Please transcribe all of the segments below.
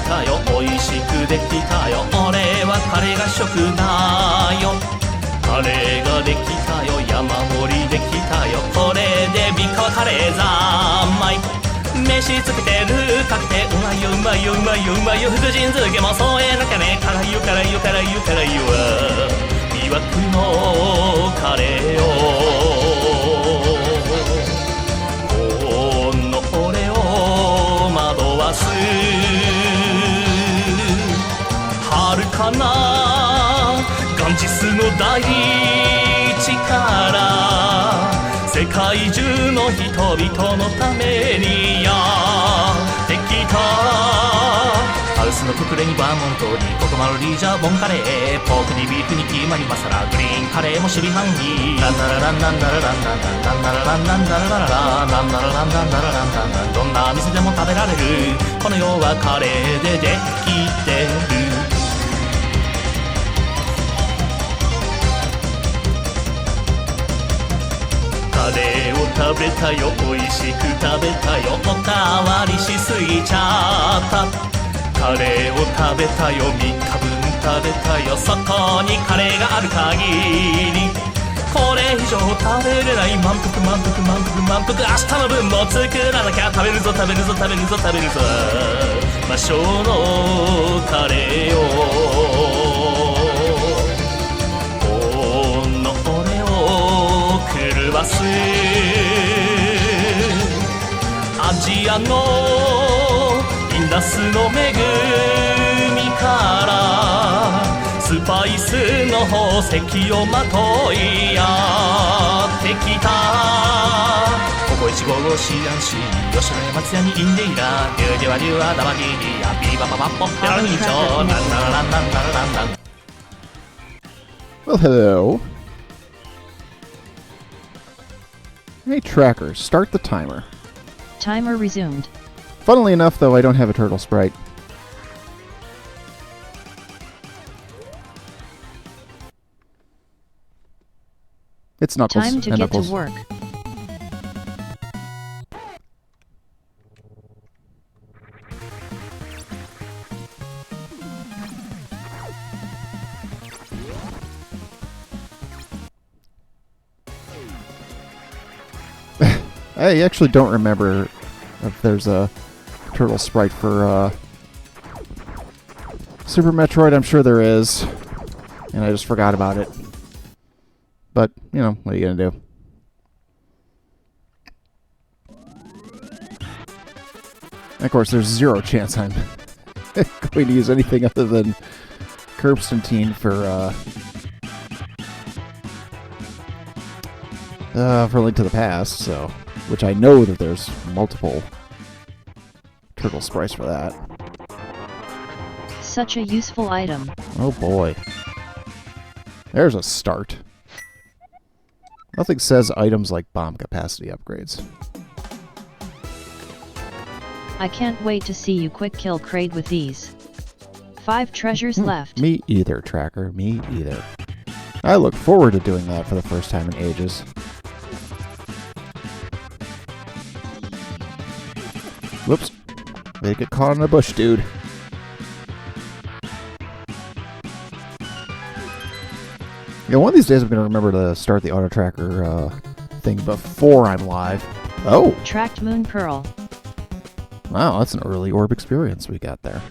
たよ、美味しくできたよ、俺はカレーが食だよ。カレーができたよ、山盛りできたよ、これで3日はカレー三昧。飯つけてるかけてうまいようまいようまいようまいよ、福神漬けも添えなきゃね、辛いよ辛いよ辛いよ辛いよ、魅惑のカレーをこの俺を惑わす。遥かなガンジスの大地から世界中の人々のためにやってきた。ハウスのククレにバーモントにココマロリージャーボンカレー、ポークにビーフにキーマにマサラ、グリーンカレーも守備範囲。ランナラランナンナラランナンナンナラランナンナラララランナラランナンナラランナンナン、どんな店でも食べられるこの世はカレーでできてる。カレーを食べたよ、美味しく食べたよ、おかわりしすぎちゃった。カレーを食べたよ、3日分食べたよ、そこにカレーがある限りこれ以上食べれない。満腹満腹満腹満腹、明日の分も作らなきゃ。食べるぞ食べるぞ食べるぞ食べるぞ、魔性のカレーをこの俺を狂わす。アジアのインダスの恵みからスパイスの宝石をまといやってきた。ココイチゴーゴーシーアンシー、吉野家松屋にインデイラ、デューデュワデュワダバディディアビーバババポッペラミーチョ、ランララランランララランラン。 Well, hello. Hey, tracker, start the timer. Timer resumed. Funnily enough, though, I don't have a turtle sprite. It's Knuckles. Time to and get Knuckles. to work. I actually don't remember if there's a turtle sprite for Super Metroid. I'm sure there is, and I just forgot about it. But, you know, what are you gonna do? And of course, there's zero chance I'm going to use anything other than Constantine for Link to the Past, so... Which I know that there's multiple turtle sprites for that. Such a useful item. Oh boy. There's a start. Nothing says items like bomb capacity upgrades. I can't wait to see you quick kill Kraid with these. 5 treasures left. Me either, Tracker. Me either. I look forward to doing that for the first time in ages. Whoops. They get caught in a bush, dude. Yeah, one of these days I'm going to remember to start the auto tracker thing before I'm live. Oh! Tracked Moon Pearl. Wow, that's an early orb experience we got there.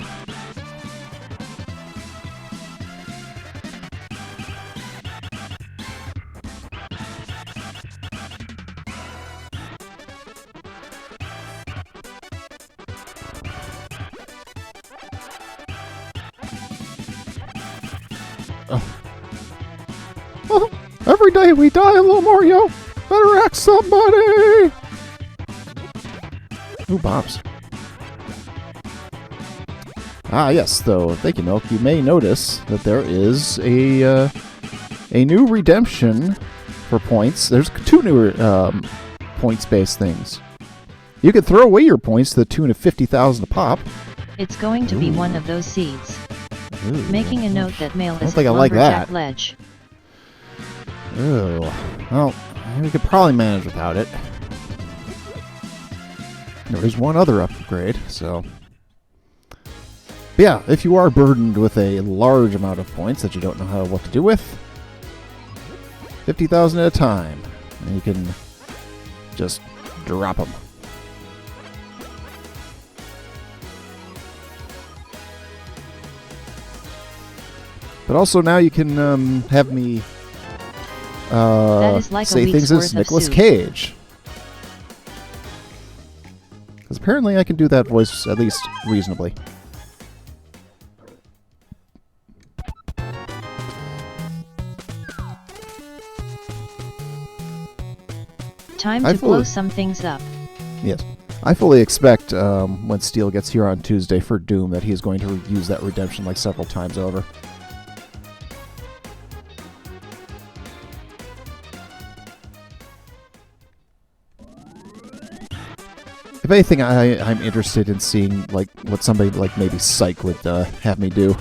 Oh, every day we die a little more, yo! Better act somebody! Ooh, bombs. Ah, yes, though, thank you, Milk. You may notice that there is a new redemption for points. There's 2 new points-based things. You can throw away your points to the tune of 50,000 a pop. It's going to be one of those seeds. Ooh. Making a note that mail is think a I like lumberjack that. ledge. Ooh. Well, we could probably manage without it. There is one other upgrade, so... But yeah, if you are burdened with a large amount of points that you don't know what to do with, 50,000 at a time, and you can just drop them. But also now you can have me is like say things as Nicolas Cage. Because apparently I can do that voice at least reasonably. Time to blow some things up. Yes. I fully expect when Steel gets here on Tuesday for Doom that he's going to use that redemption like several times over. If anything, I'm interested in seeing like what somebody like maybe Psych would have me do.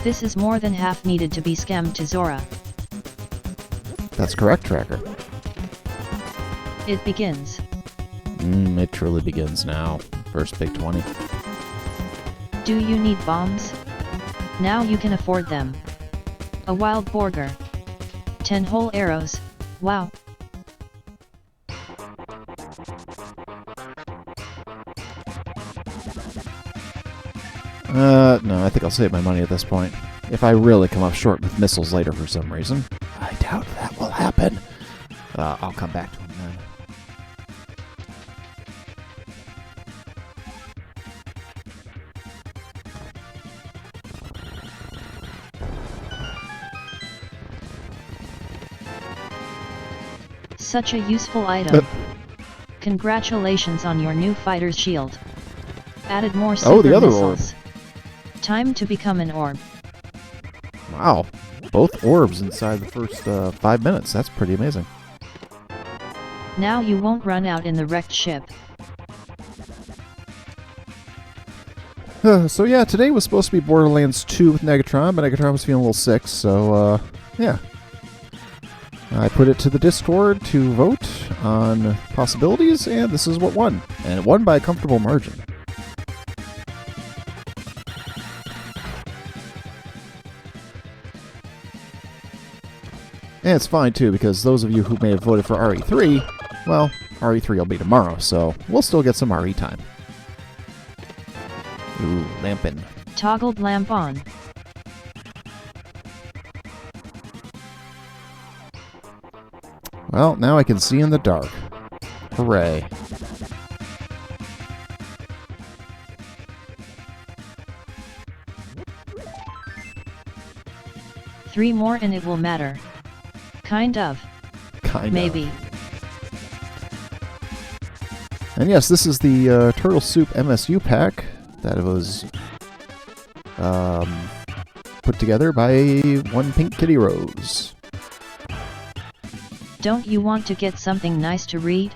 This is more than half needed to be scammed to Zora. That's correct, Tracker. It begins. It truly begins now. First big 20. Do you need bombs? Now you can afford them. A wild Borger. 10 whole arrows. Wow. No, I think I'll save my money at this point. If I really come up short with missiles later for some reason, I doubt that will happen. I'll come back to him then. Such a useful item. Congratulations on your new fighter's shield. Added more super the other missiles. Time to become an orb. Wow. Both orbs inside the first 5 minutes. That's pretty amazing. Now you won't run out in the wrecked ship. So yeah, today was supposed to be Borderlands 2 with Negatron, but Negatron was feeling a little sick, so yeah. I put it to the Discord to vote on possibilities, and this is what won. And it won by a comfortable margin. And it's fine, too, because those of you who may have voted for RE3, well, RE3 will be tomorrow, so we'll still get some RE time. Ooh, lampin'. Toggled lamp on. Well, now I can see in the dark. Hooray. Three more and it will matter. Kind of. Maybe. And yes, this is the Turtle Soup MSU pack that was put together by One Pink Kitty Rose. Don't you want to get something nice to read?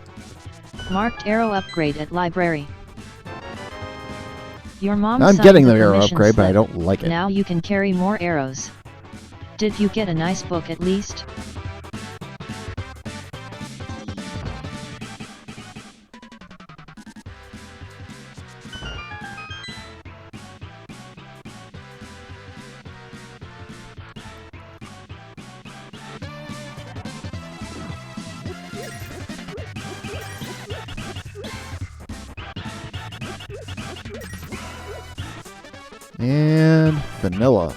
Marked arrow upgrade at library. Your mom I'm signed getting the the arrow permission upgrade, but I slip. don't like it. Now you can carry more arrows. Did you get a nice book at least? And vanilla.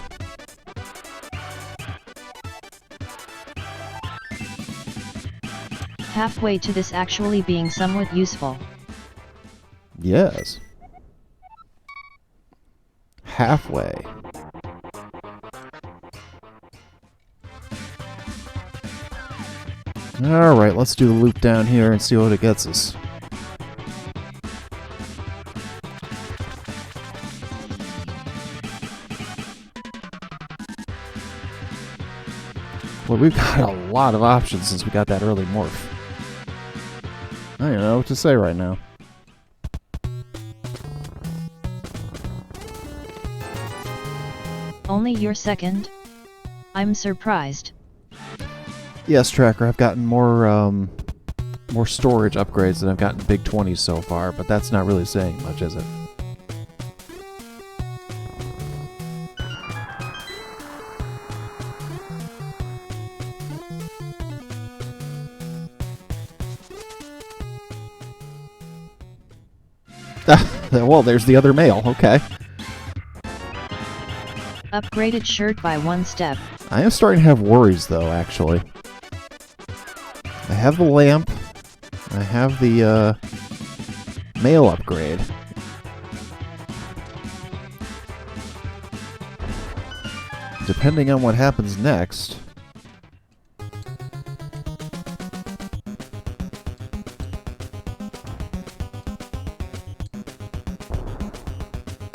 Halfway to this actually being somewhat useful. Yes. Halfway. Alright, let's do the loop down here and see what it gets us. Well, we've got a lot of options since we got that early morph. I don't know what to say right now. Only your second? I'm surprised. Yes, Tracker, I've gotten more storage upgrades than I've gotten Big 20s so far, but that's not really saying much, is it? Well, there's the other male, okay. Upgraded shirt by 1 step. I am starting to have worries, though, actually. I have the lamp. I have the, male upgrade. Depending on what happens next...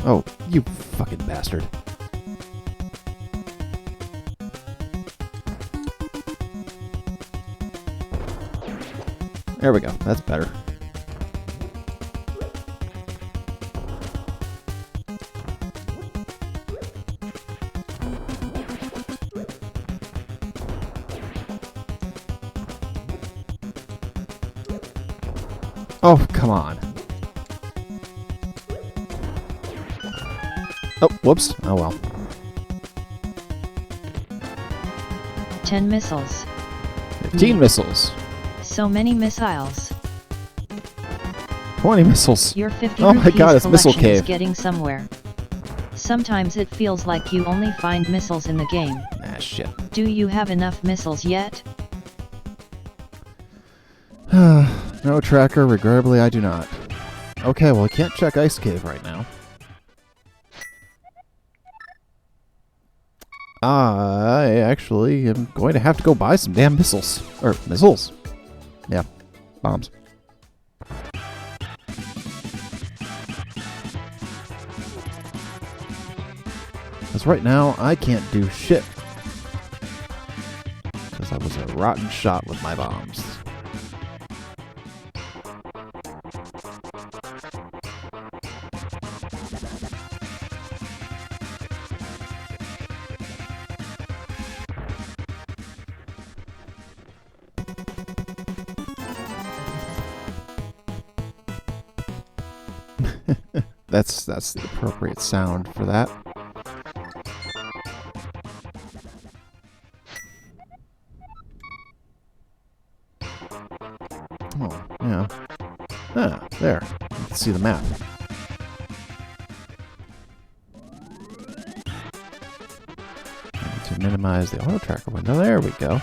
Oh, you fucking bastard. There we go. That's better. Oh, come on. Oh, whoops. Oh well. 10 missiles. 15 missiles. So many missiles. 20 missiles. Your 50 Oh my rupees god, it's Missile collection is Cave. getting somewhere. Sometimes it feels like you only find missiles in the game. Ah, shit. Do you have enough missiles yet? No, Tracker. Regrettably, I do not. Okay, well, I can't check Ice Cave right now. I actually am going to have to go buy some damn missiles. Or, missiles. Yeah, bombs. Because right now, I can't do shit. Because I was a rotten shot with my bombs. That's the appropriate sound for that. Oh, yeah. Ah, there. You can see the map. I need to minimize the auto tracker window. There we go.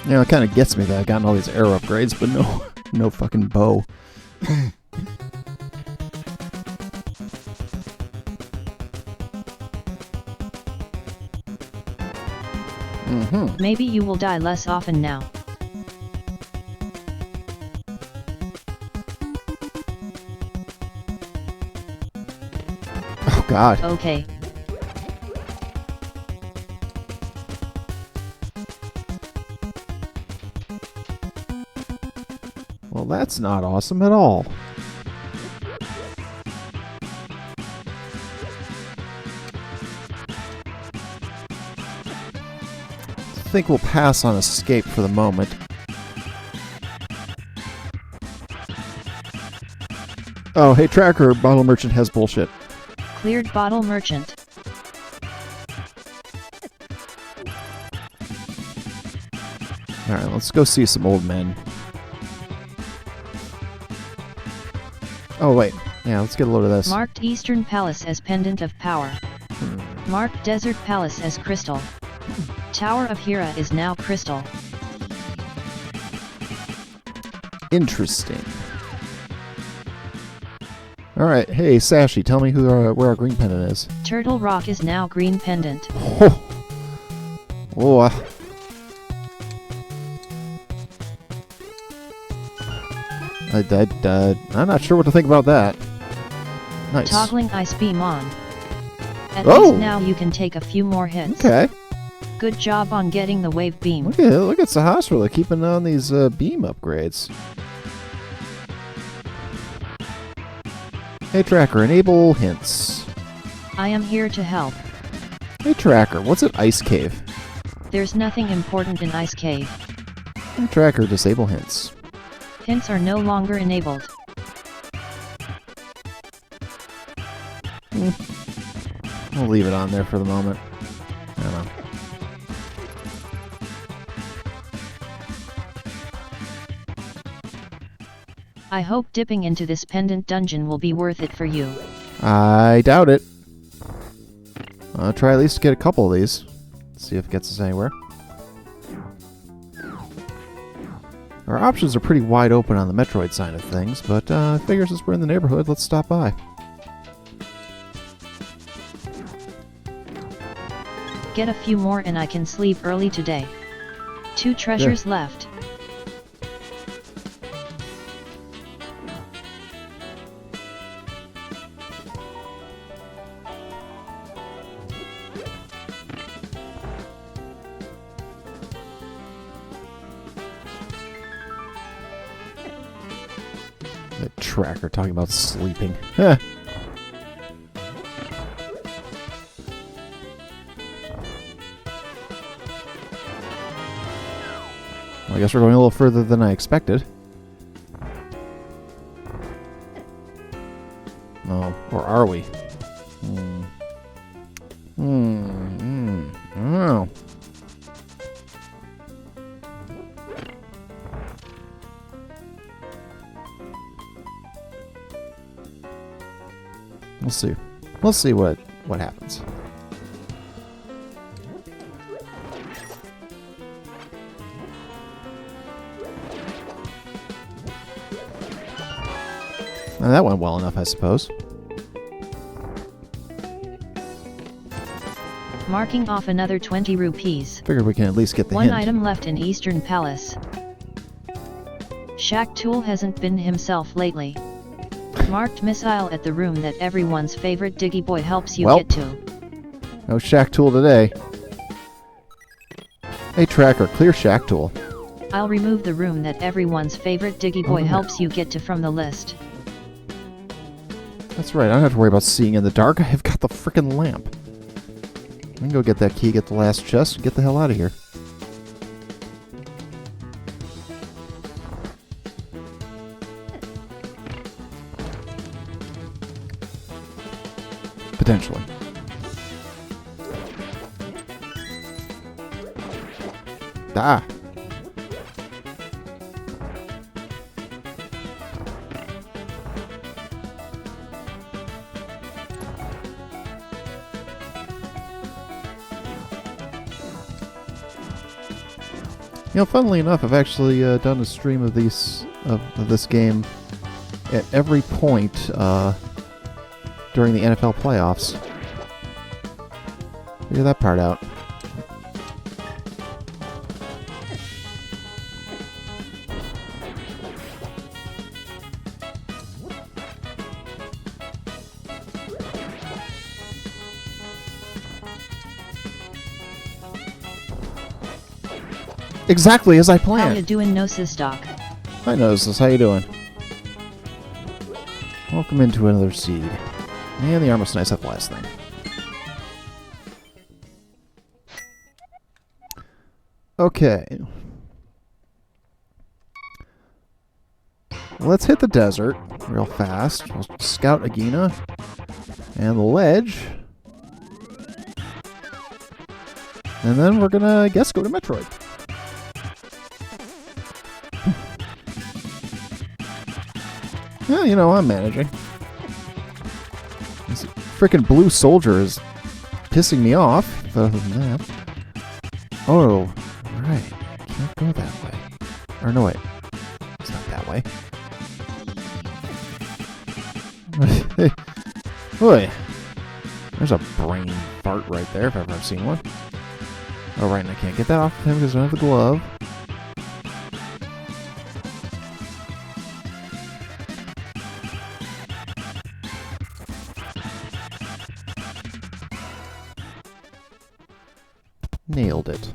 You know, it kind of gets me that I've gotten all these arrow upgrades, but no fucking bow. Maybe you will die less often now. Oh, God. Okay. Well, that's not awesome at all. I think we'll pass on escape for the moment. Oh, hey, Tracker, Bottle Merchant has bullshit. Cleared bottle merchant. Alright, let's go see some old men. Oh, wait. Yeah, let's get a load of this. Marked Eastern Palace as Pendant of Power. Marked Desert Palace as Crystal. Tower of Hera is now Crystal. Interesting. Alright, hey, Sashi, tell me where our green pendant is. Turtle Rock is now Green Pendant. Oh. Oh, I'm not sure what to think about that. Nice. Toggling ice beam on. At Oh! least now you can take a few more hits. Okay. Good job on getting the wave beam. Look at Sahasrahla keeping on these beam upgrades. Hey Tracker, enable hints. I am here to help. Hey Tracker, what's an ice cave? There's nothing important in Ice Cave. Hey Tracker, disable hints. Hints are no longer enabled. We'll leave it on there for the moment. I don't know. I hope dipping into this pendant dungeon will be worth it for you. I doubt it. I'll try at least to get a couple of these. See if it gets us anywhere. Our options are pretty wide open on the Metroid side of things, but I figure since we're in the neighborhood, let's stop by. Get a few more and I can sleep early today. 2 treasures left. The Tracker talking about sleeping. Heh. I guess we're going a little further than I expected. Oh, or are we? I don't know. We'll see. We'll see what happens. And that went well enough, I suppose. Marking off another 20 rupees. Figured we can at least get the One hint. item left in Eastern Palace. Shaq Tool hasn't been himself lately. Marked missile at the room that everyone's favorite Diggy Boy helps you get to. No Shack Tool today. Hey Tracker, clear Shack Tool. I'll remove the room that everyone's favorite Diggy Boy helps you get to from the list. That's right, I don't have to worry about seeing in the dark. I've got the frickin' lamp. I can go get that key, get the last chest, and get the hell out of here. Potentially. Ah! You know, funnily enough, I've actually done a stream of these of this game at every point during the NFL playoffs. Figure that part out. Exactly as I How planned. you doing, Gnosis Doc? Hi, Gnosis. How you doing? Welcome into another seed. And the armor's nice. That's the last thing. Okay. Let's hit the desert real fast. We'll scout Agina. And the ledge. And then we're gonna, I guess, go to Metroid. Yeah, you know, I'm managing. This frickin' blue soldier is pissing me off. But other than that... Oh, right. Can't go that way. Or no, wait. It's not that way. Boy. There's a brain fart right there, if I've seen one. Oh, right, and I can't get that off of him because I don't have the glove. Nailed it.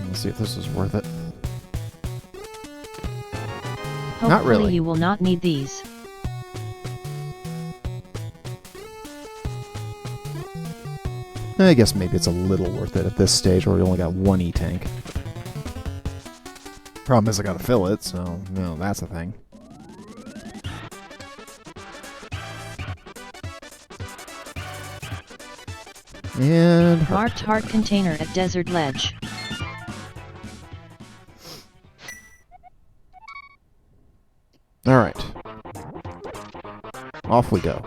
Let's see if this is worth it. Hopefully Not really. you will not need these. I guess maybe it's a little worth it at this stage where we only got one E-tank. Problem is I gotta fill it, so, no, that's the thing. And... Marked heart container at Desert Ledge. Alright. Off we go.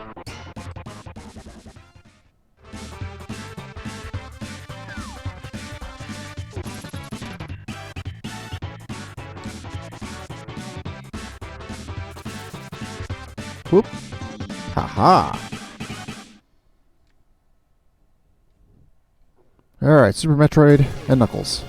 Whoop. Haha. Alright, Super Metroid and Knuckles.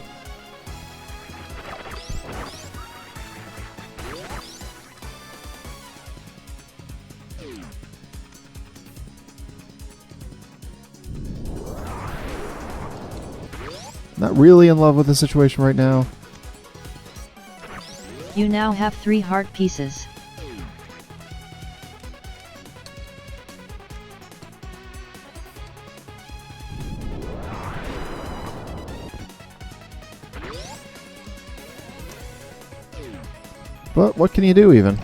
Not really in love with the situation right now. You now have 3 heart pieces. But what can you do even?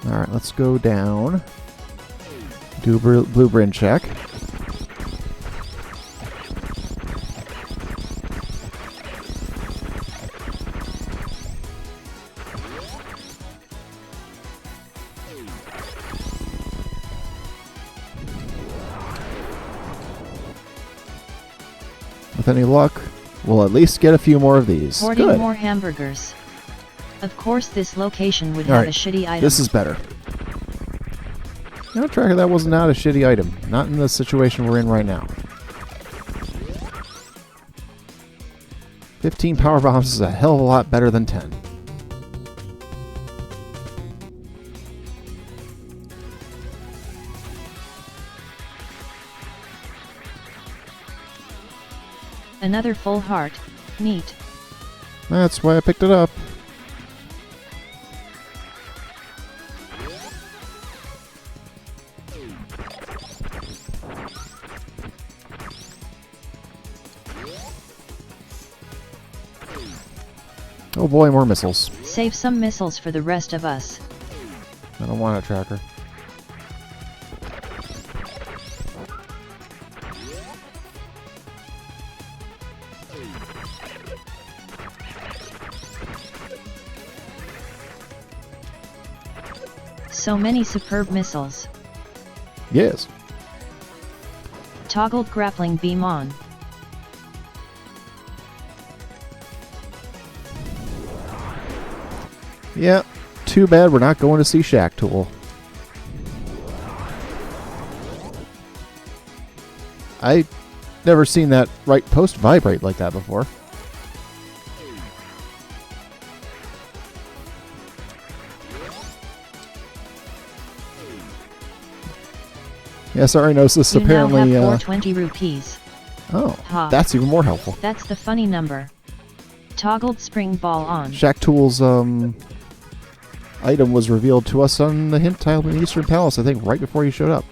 Alright, let's go down. Do a blueprint check. With any luck, we'll at least get a few more of these. Hoarding Good. more hamburgers. Of course this location would All have right, a shitty item. This is better. No, Tracker, that was not a shitty item. Not in the situation we're in right now. 15 power bombs is a hell of a lot better than 10. Another full heart. Neat. That's why I picked it up. Oh boy, more missiles. Save some missiles for the rest of us. I don't want a Tracker. So many superb missiles. Yes. Toggled grappling beam on. Yeah, too bad we're not going to see Shack Tool. I never seen that right post vibrate like that before. Yeah, sorry, Gnosis. You Apparently, now have 420 rupees. oh, Ha. that's even more helpful. That's the funny number. Toggled spring ball on. Shack Tool's item was revealed to us on the hint tile in the Eastern Palace, I think, right before you showed up.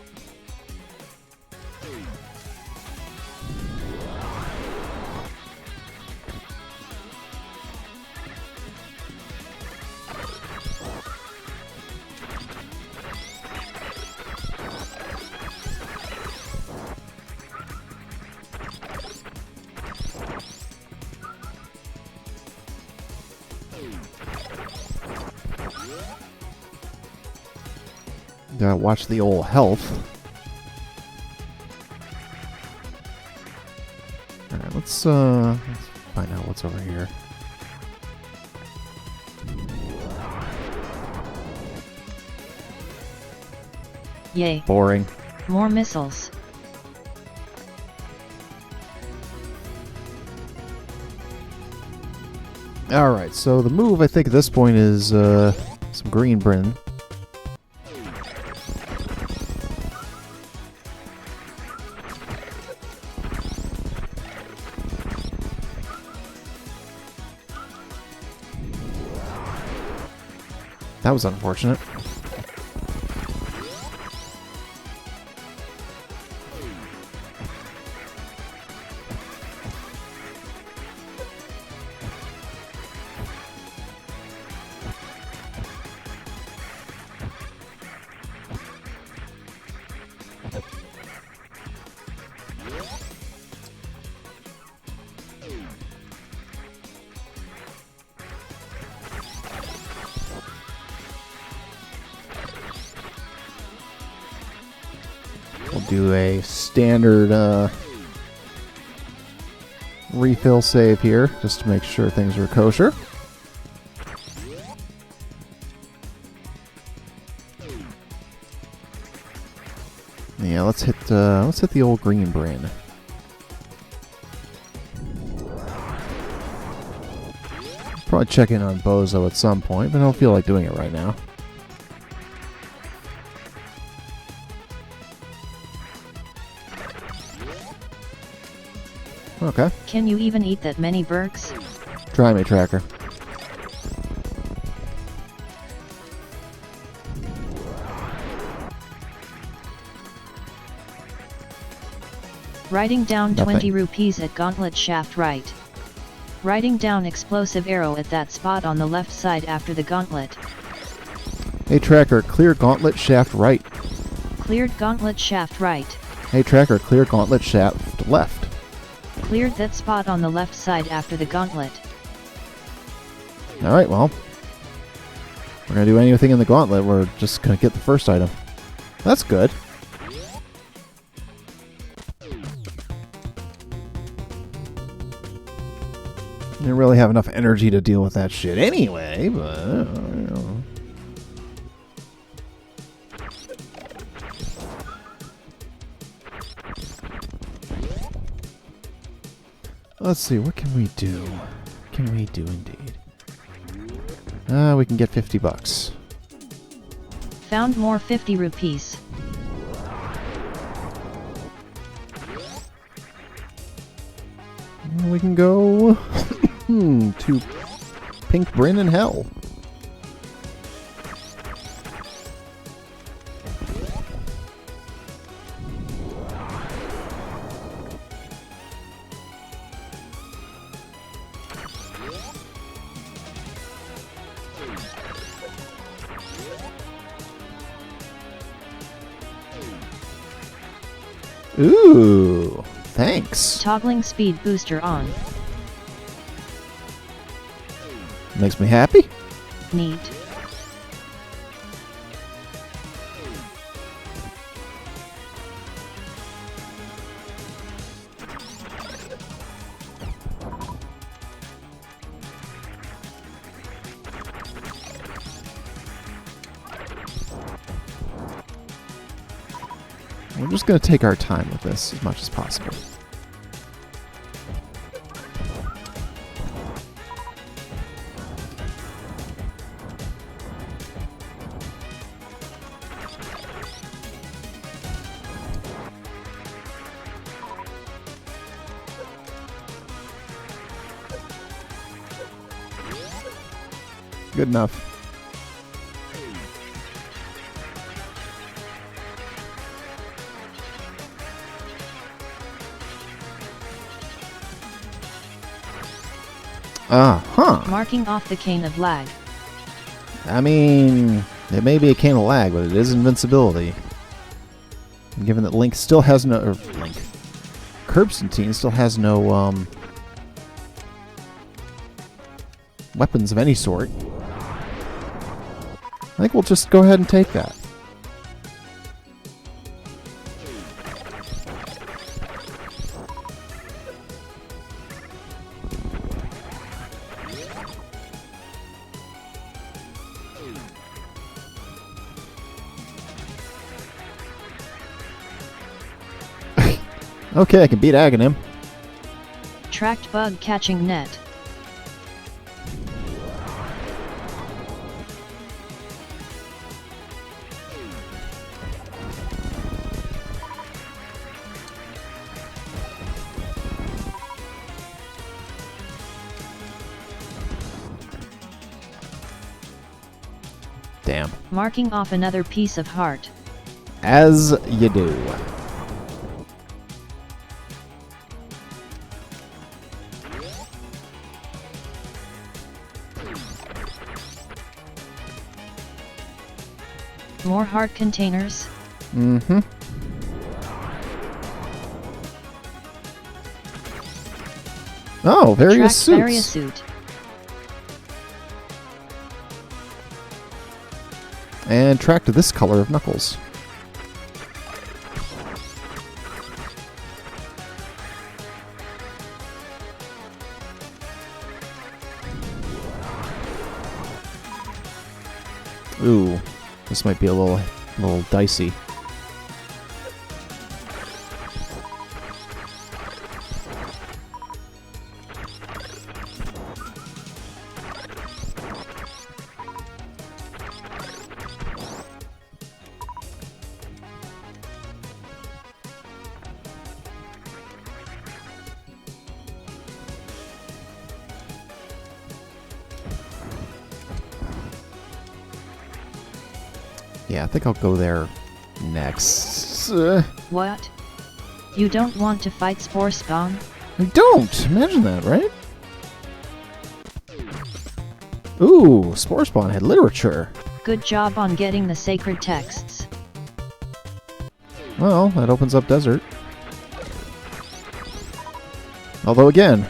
Watch the old health. Alright, let's find out what's over here. Yay. Boring. More missiles. Alright, so the move I think at this point is some green Bryn. That was unfortunate. We'll do a standard refill save here, just to make sure things are kosher. Yeah, let's hit the old green Bryn. Probably check in on Bozo at some point, but I don't feel like doing it right now. Okay. Can you even eat that many Bergs? Try me, Tracker. Writing down Nothing. 20 rupees at gauntlet shaft right. Writing down explosive arrow at that spot on the left side after the gauntlet. Hey, Tracker, clear gauntlet shaft right. Cleared gauntlet shaft right. Hey, Tracker, clear gauntlet shaft left. Cleared that spot on the left side after the gauntlet. Alright, well. We're gonna do anything in the gauntlet, we're just gonna get the first item. That's good. Didn't really have enough energy to deal with that shit anyway, but, you know. Let's see, what can we do? What can we do indeed? We can get 50 bucks. Found more 50 rupees. We can go to Pink Bryn in Hell. Ooh, thanks. Toggling speed booster on. Makes me happy. Neat. We're just going to take our time with this as much as possible. Good enough. Marking off the cane of lag. I mean, it may be a cane of lag, but it is invincibility. And given that Link still has no... Or Link. Curbstantine still has no, weapons of any sort. I think we'll just go ahead and take that. Okay, I can beat Aghanim. Tracked bug catching net. Damn. Marking off another piece of heart. As you do. More heart containers. Mm-hmm. Oh, various Tracked various suits. suit. And track to this color of Knuckles. Ooh, this might be a little dicey. Yeah, I think I'll go there next. What? You don't want to fight Spore Spawn? I don't! Imagine that, right? Ooh, Spore Spawn had literature. Good job on getting the sacred texts. Well, that opens up desert. Although again,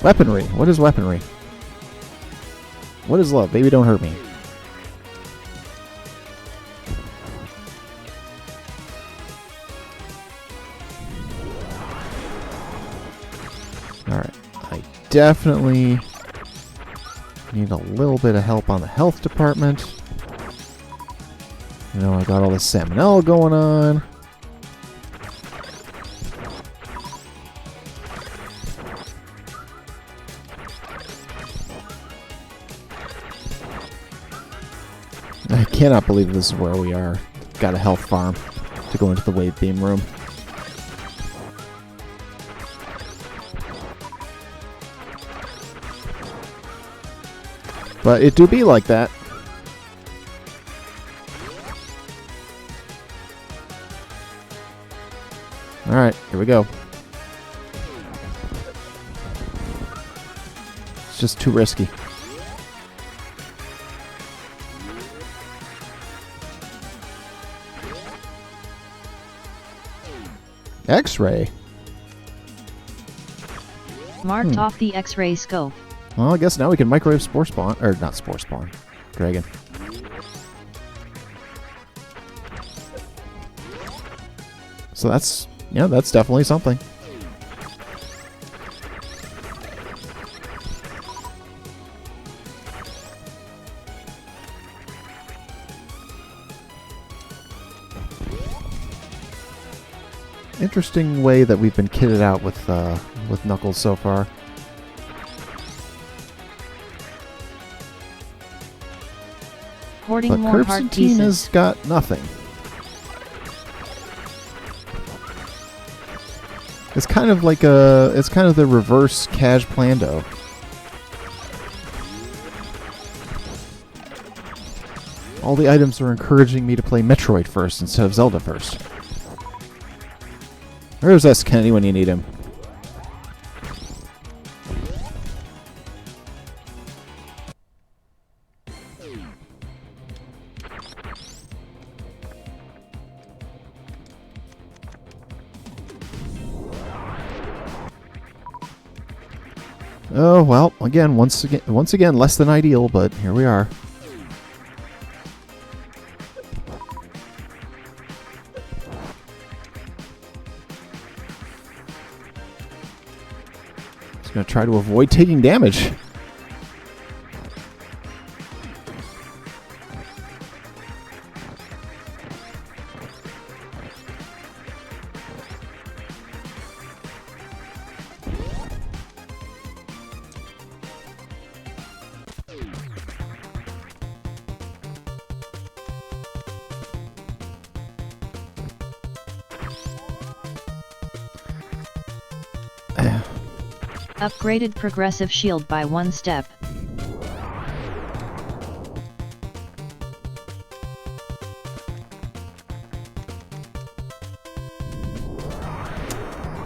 weaponry. What is weaponry? What is love? Baby, don't hurt me. Alright, I definitely need a little bit of help on the health department. You know, I got all this salmonella going on. I cannot believe this is where we are. Got a health farm to go into the wave beam room. But it do be like that. Alright, here we go. It's just too risky. X-ray? Marked off the X-ray scope. Well, I guess now we can microwave Spore Spawn. Or, not Spore Spawn. Dragon. So that's, yeah, that's definitely something. Interesting way that we've been kitted out with Knuckles so far. Hoarding But more Curbs heart and Team pieces. has got nothing. It's kind of like it's kind of the reverse Cash Plando. All the items are encouraging me to play Metroid first instead of Zelda first. Where's S. Kennedy when you need him? Oh, well, again, once again, less than ideal, but here we are. Just gonna try to avoid taking damage. Upgraded progressive shield by 1 step.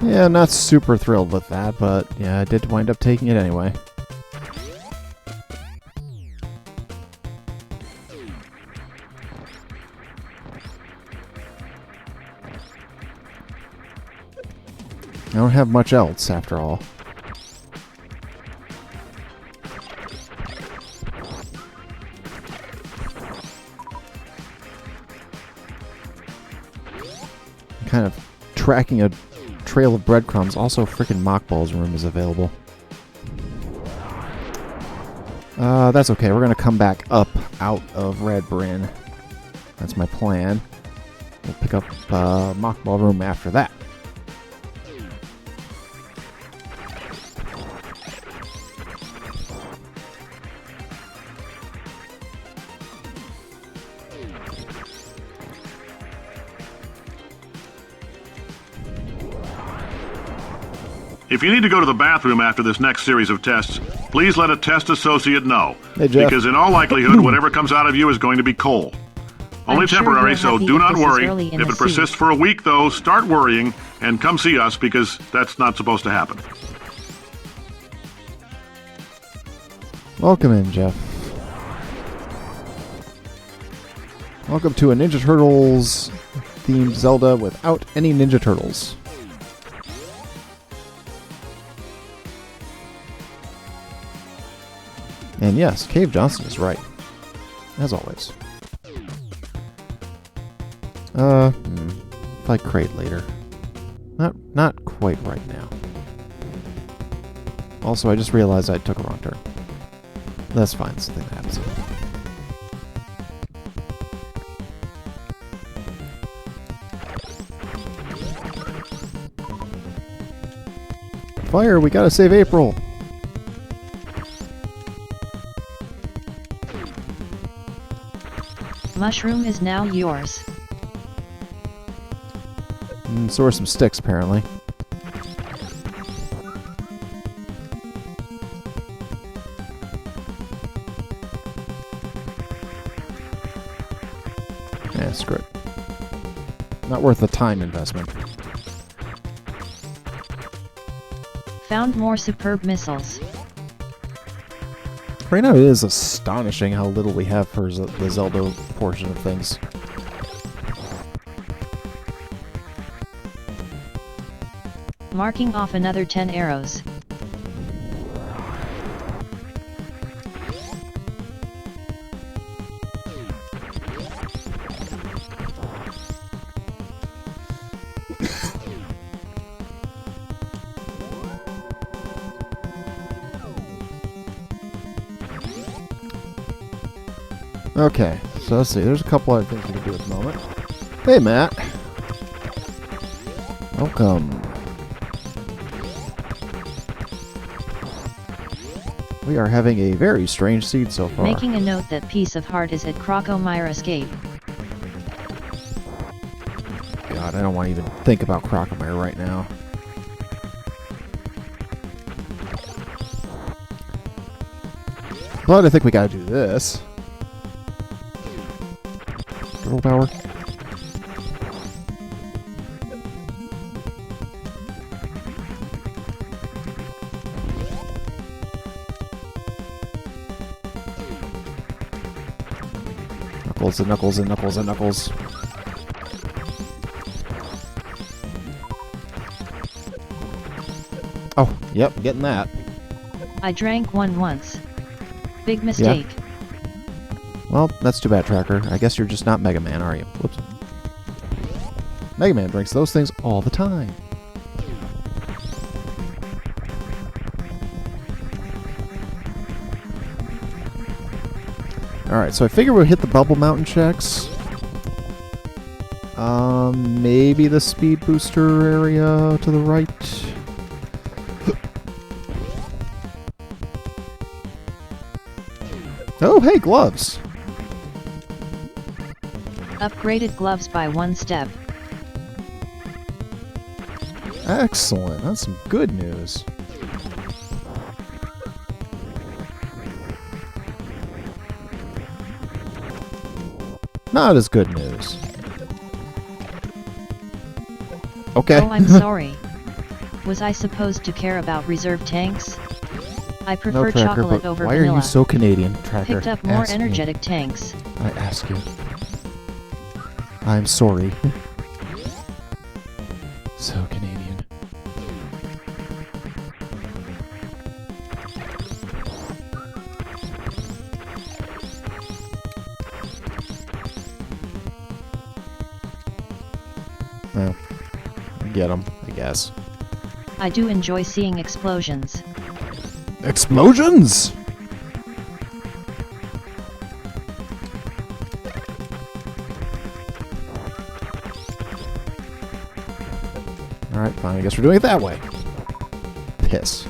Yeah, not super thrilled with that, but yeah, I did wind up taking it anyway. I don't have much else, after all. I'm kind of tracking a trail of breadcrumbs. Also, frickin' Mockball's room is available. That's okay. We're going to come back up out of Red Bryn. That's my plan. We'll pick up Mockball room after that. If you need to go to the bathroom after this next series of tests, please let a test associate know. Hey, Jeff. Because in all likelihood, whatever comes out of you is going to be coal. Only I'm sure temporary, you're so happy do that not this is worry. early in If the it persists for a week, though, start worrying and come see us because that's not supposed to happen. Welcome in, Jeff. Welcome to a Ninja Turtles themed Zelda without any Ninja Turtles. And yes, Cave Johnson is right. As always. Fight Crate later. Not quite right now. Also, I just realized I took a wrong turn. That's fine, it's something that happens. Fire, we gotta save April! Mushroom is now yours. And so are some sticks, apparently. Yeah, screw it. Not worth the time investment. Found more superb missiles. Right now it is astonishing how little we have for the Zelda portion of things. Marking off another 10 arrows. Okay, so let's see. There's a couple other things we can do at the moment. Hey, Matt. Welcome. We are having a very strange seed so far. Making a note that piece of heart is at Crocomire Escape. God, I don't want to even think about Crocomire right now. But I think we gotta do this. Turtle power. Knuckles and knuckles and knuckles and knuckles. Oh, yep, getting that. I drank one once. Big mistake. Well, that's too bad, Tracker. I guess you're just not Mega Man, are you? Whoops. Mega Man drinks those things all the time. Alright, so I figure we'll hit the Bubble Mountain checks. Maybe the speed booster area to the right. Oh, hey, gloves! Upgraded gloves by 1 step. Excellent, that's some good news. Not as good news. Okay. Oh, I'm sorry. Was I supposed to care about reserve tanks? I No, prefer Tracker, chocolate but over why vanilla. are you so Canadian, Tracker? Picked up more Ask me. energetic tanks. I ask you. I'm sorry. So Canadian. Well, get them, I guess. I do enjoy seeing explosions. Explosions! Alright, fine. I guess we're doing it that way. Piss.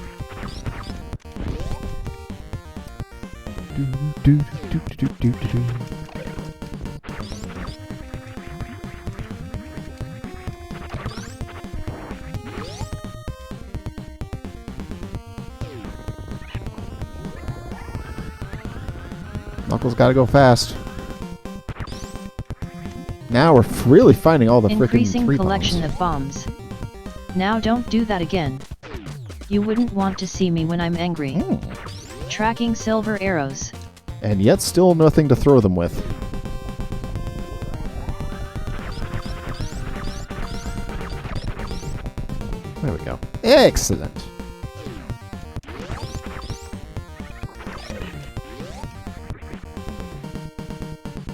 Knuckles gotta go fast. Now we're really finding all the frickin' Increasing tree collection bombs. of bombs. Now don't do that again. You wouldn't want to see me when I'm angry. Tracking silver arrows. And yet still nothing to throw them with. There we go. Excellent.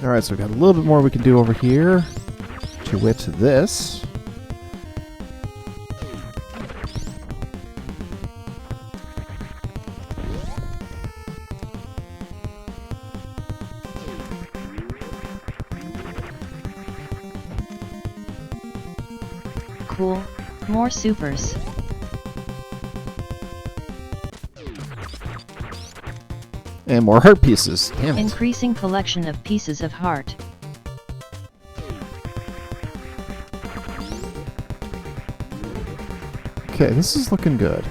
Alright, so we've got a little bit more we can do over here. To wit, this. Cool. More supers. And more heart pieces. Damn it. Increasing collection of pieces of heart. Okay, this is looking good.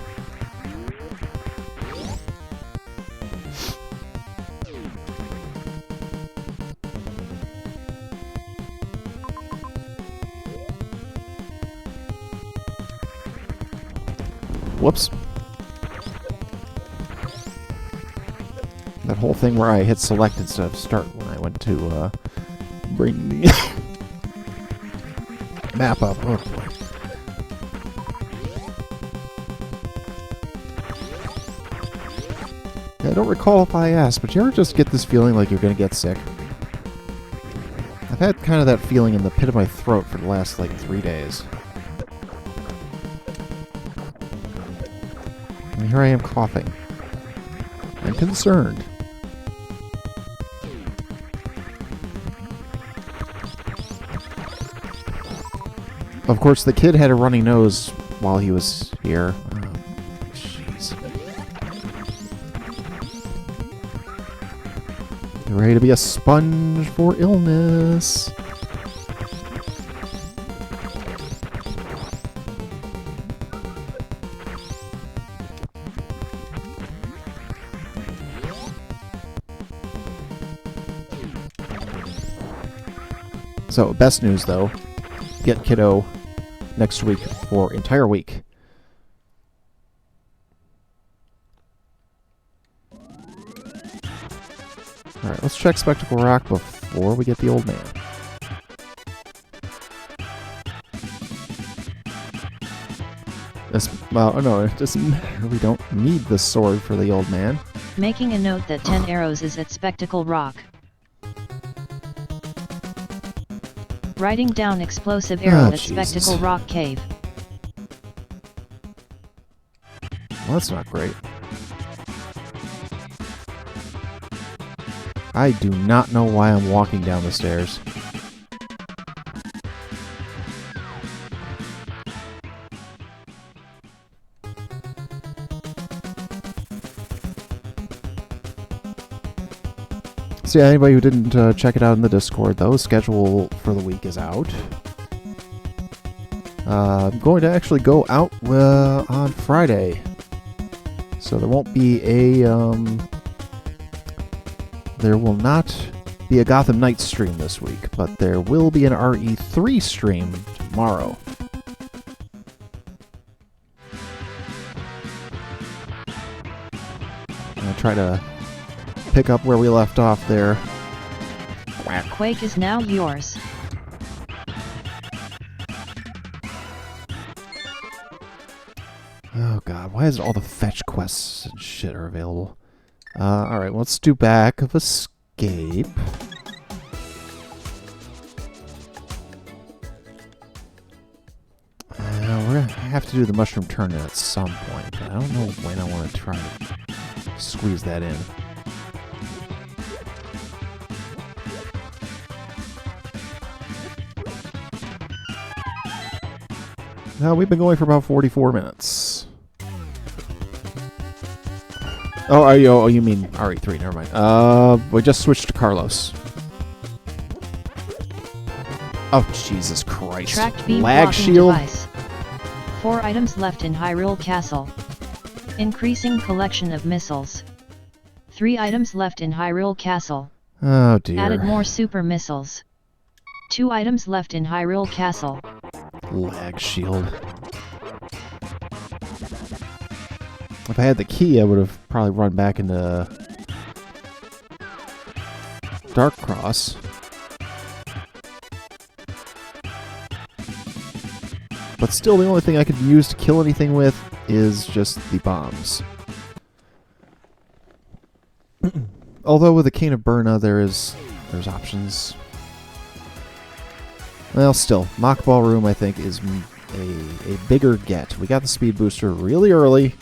Whoops. That whole thing where I hit select instead of start when I went to bring the map up. Oh boy. I don't recall if I asked, but you ever just get this feeling like you're going to get sick? I've had kind of that feeling in the pit of my throat for the last, like, 3 days. And here I am coughing. I'm concerned. Of course, the kid had a runny nose while he was here. Oh, jeez. You're ready to be a sponge for illness. So, best news though, get kiddo next week for entire week. Alright, let's check Spectacle Rock before we get the old man. Well, no, it doesn't matter. We don't need the sword for the old man. Making a note that 10 arrows is at Spectacle Rock. Writing down explosive arrow at Jesus. Spectacle Rock Cave. Well, that's not great. I do not know why I'm walking down the stairs. So yeah, anybody who didn't check it out in the Discord, though, schedule for the week is out. I'm going to actually go out on Friday. So there won't be a... there will not be a Gotham Knights stream this week, but there will be an RE3 stream tomorrow. try to pick up where we left off there. Quake is now yours. Oh god, why is it all the fetch quests and shit are available? Alright, let's do back of escape. We're gonna have to do the mushroom turn-in at some point, but I don't know when I want to try to squeeze that in. No, we've been going for about 44 minutes. Oh, you mean RE3, never mind. We just switched to Carlos. Oh, Jesus Christ. Tracked beam Lag blocking shield? device. 4 items left in Hyrule Castle. Increasing collection of missiles. 3 items left in Hyrule Castle. Oh, dear. Added more super missiles. 2 items left in Hyrule Castle. Lag shield. If I had the key, I would have probably run back into Dark Cross. But still, the only thing I could use to kill anything with is just the bombs. Although with the Cane of Burna, there's options. Well, still, Mock Ballroom, I think, is a bigger get. We got the speed booster really early.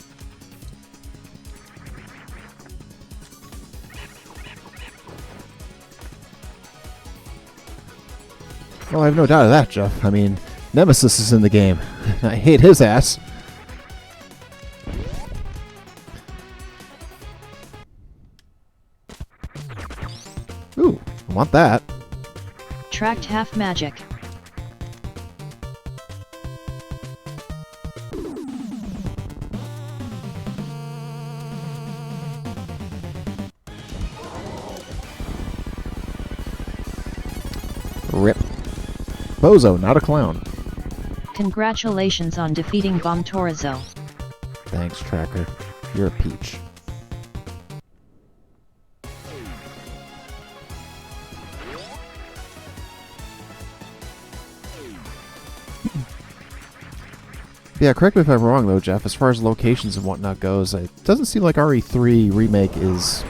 Well, I have no doubt of that, Jeff. I mean, Nemesis is in the game. I hate his ass. Ooh, I want that. Tracked half magic. Rip. Bozo, not a clown. Congratulations on defeating Bomb Torizo. Thanks, Tracker. You're a peach. Yeah, correct me if I'm wrong, though, Jeff. As far as locations and whatnot goes, it doesn't seem like RE3 Remake is,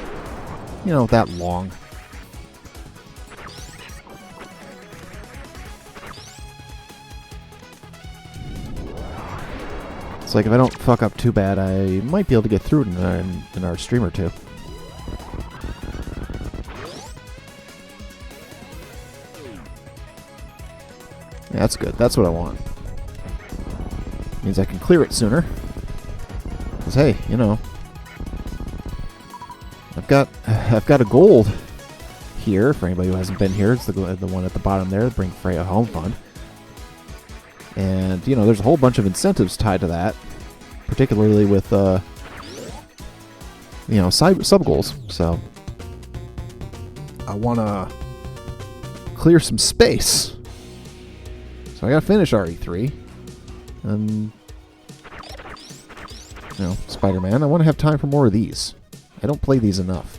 that long. It's like if I don't fuck up too bad, I might be able to get through it in our stream or two. Yeah, that's good. That's what I want. Means I can clear it sooner. Because hey, I've got a gold here for anybody who hasn't been here. It's the one at the bottom there, Bring Freya Home Fund. And, there's a whole bunch of incentives tied to that, particularly with, sub-goals. So, I want to clear some space. So I got to finish RE3. And, Spider-Man, I want to have time for more of these. I don't play these enough.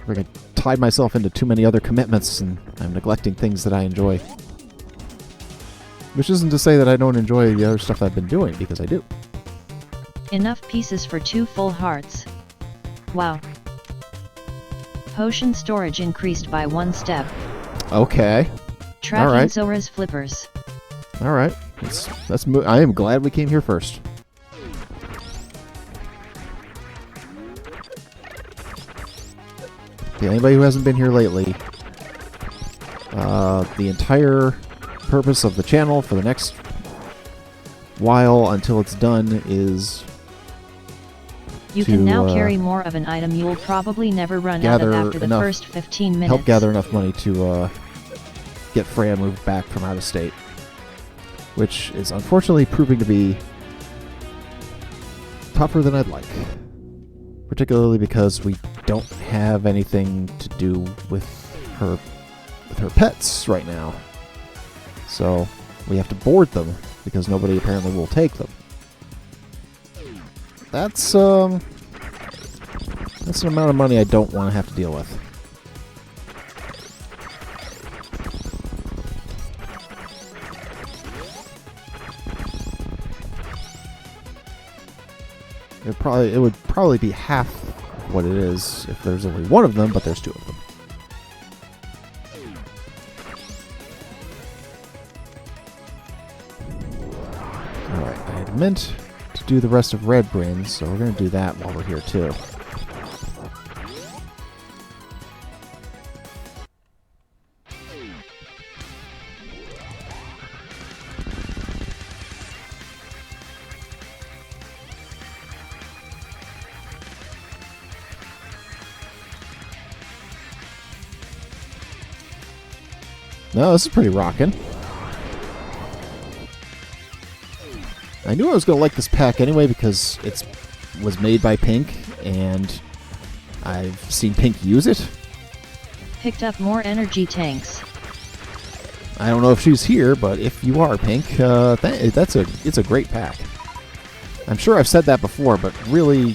We're going to tied myself into too many other commitments, and I'm neglecting things that I enjoy. Which isn't to say that I don't enjoy the other stuff I've been doing, because I do. Enough pieces for 2 full hearts. Wow. Potion storage increased by 1 step. Okay. Tracking All right. Zora's flippers. All right. Let's move. I am glad we came here first. Yeah, anybody who hasn't been here lately, the entire purpose of the channel for the next while until it's done is You can now carry more of an item you'll probably never run out of after the first 15 minutes. Help gather enough money to get Freya moved back from out of state, which is unfortunately proving to be tougher than I'd like. Particularly because we don't have anything to do with her pets right now. So we have to board them because nobody apparently will take them. that's an amount of money I don't want to have to deal with. It would probably be half what it is if there's only one of them, but there's two of them. Alright, I had meant to do the rest of Red Brains, so we're going to do that while we're here too. No, this is pretty rockin'. I knew I was going to like this pack anyway because it was made by Pink, and I've seen Pink use it. Picked up more energy tanks. I don't know if she's here, but if you are, Pink, it's a great pack. I'm sure I've said that before, but really,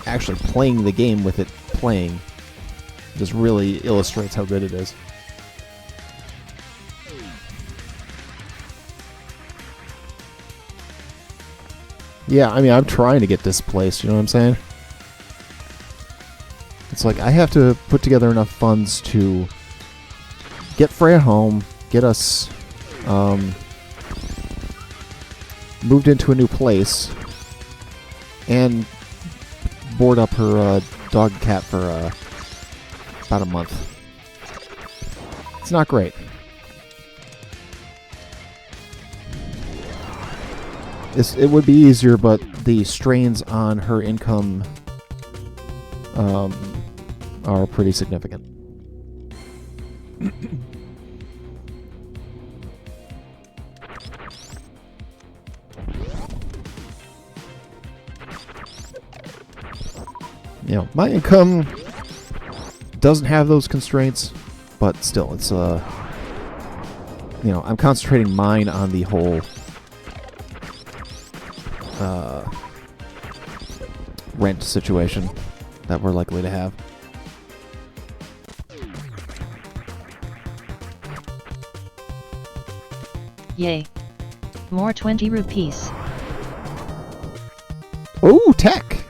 actually playing the game with it playing just really illustrates how good it is. Yeah, I mean, I'm trying to get displaced, you know what I'm saying? It's like I have to put together enough funds to get Freya home, get us moved into a new place, and board up her dog and cat for about a month. It's not great. It would be easier, but the strains on her income are pretty significant. My income doesn't have those constraints, but still, it's I'm concentrating mine on the whole rent situation that we're likely to have. Yay. More 20 rupees. Oh, tech!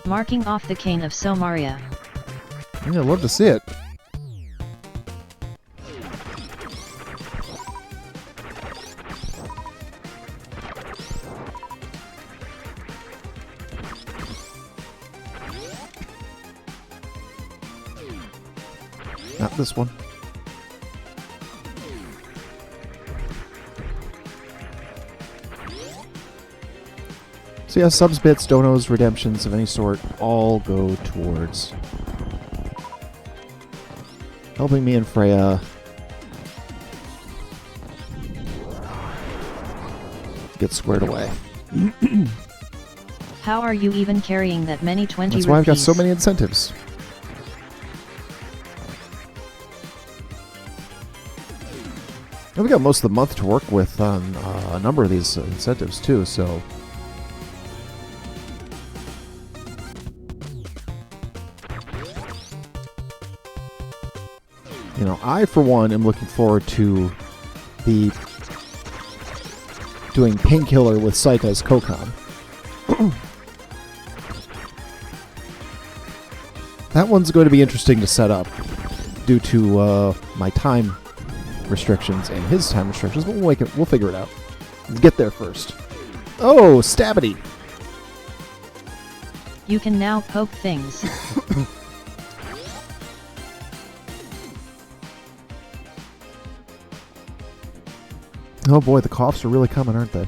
Marking off the cane of Somaria. I'd love to see it. Not this one. So yeah, subs, bits, donos, redemptions of any sort all go towards helping me and Freya get squared away. How are you even carrying that many 20 That's rupees? why I've got so many incentives. And we got most of the month to work with on a number of these incentives too, so I for one am looking forward to the doing Painkiller with Saika's Kokon. That one's going to be interesting to set up due to my time restrictions and his time restrictions, but we'll figure it out. Let's get there first. Oh, Stabbity! You can now poke things. Oh boy, the coughs are really coming, aren't they?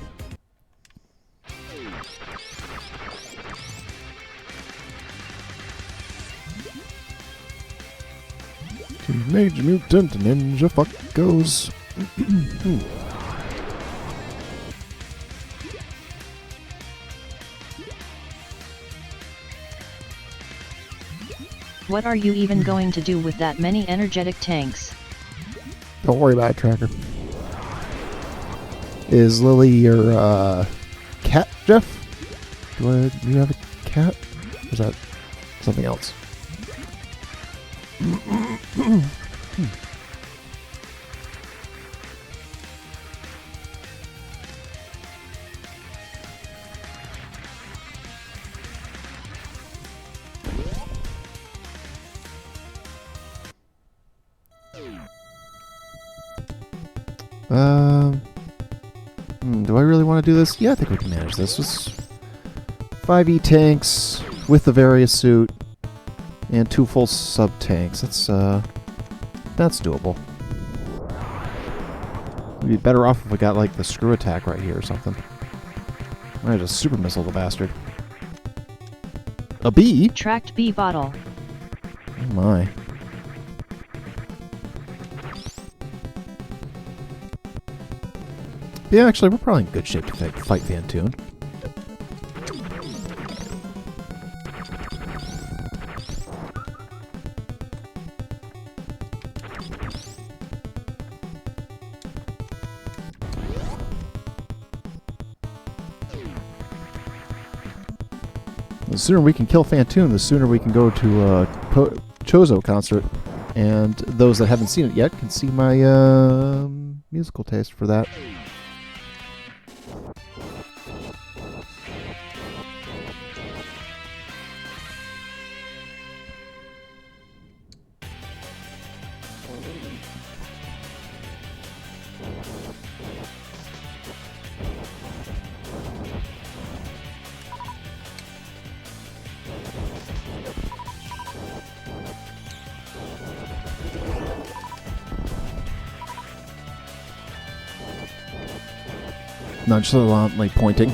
Teenage Mutant Ninja Fuckos. What are you even going to do with that many energetic tanks? Don't worry about it, Tracker. Is Lily your cat, Jeff? Do you have a cat? Or is that something else? Do I really want to do this? Yeah, I think we can manage this. It's 5 tanks with the various suit and 2 full sub tanks. That's doable. We'd be better off if we got like the screw attack right here or something. I just super missile the bastard. A bee? Tracked bee bottle. Oh my. Yeah, actually, we're probably in good shape to fight Fantoon. The sooner we can kill Fantoon, the sooner we can go to a Chozo concert. And those that haven't seen it yet can see my musical taste for that. Nonchalantly pointing.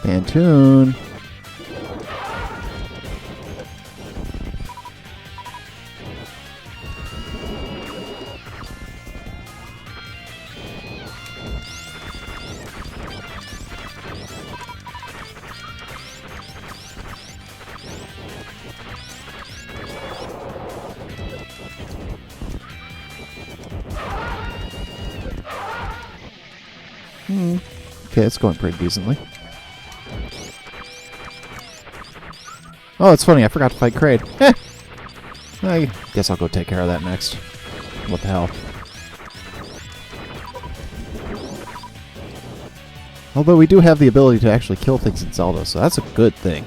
Fantoon. Okay, it's going pretty decently. Oh, it's funny, I forgot to fight Kraid. I guess I'll go take care of that next. What the hell. Although we do have the ability to actually kill things in Zelda, so that's a good thing.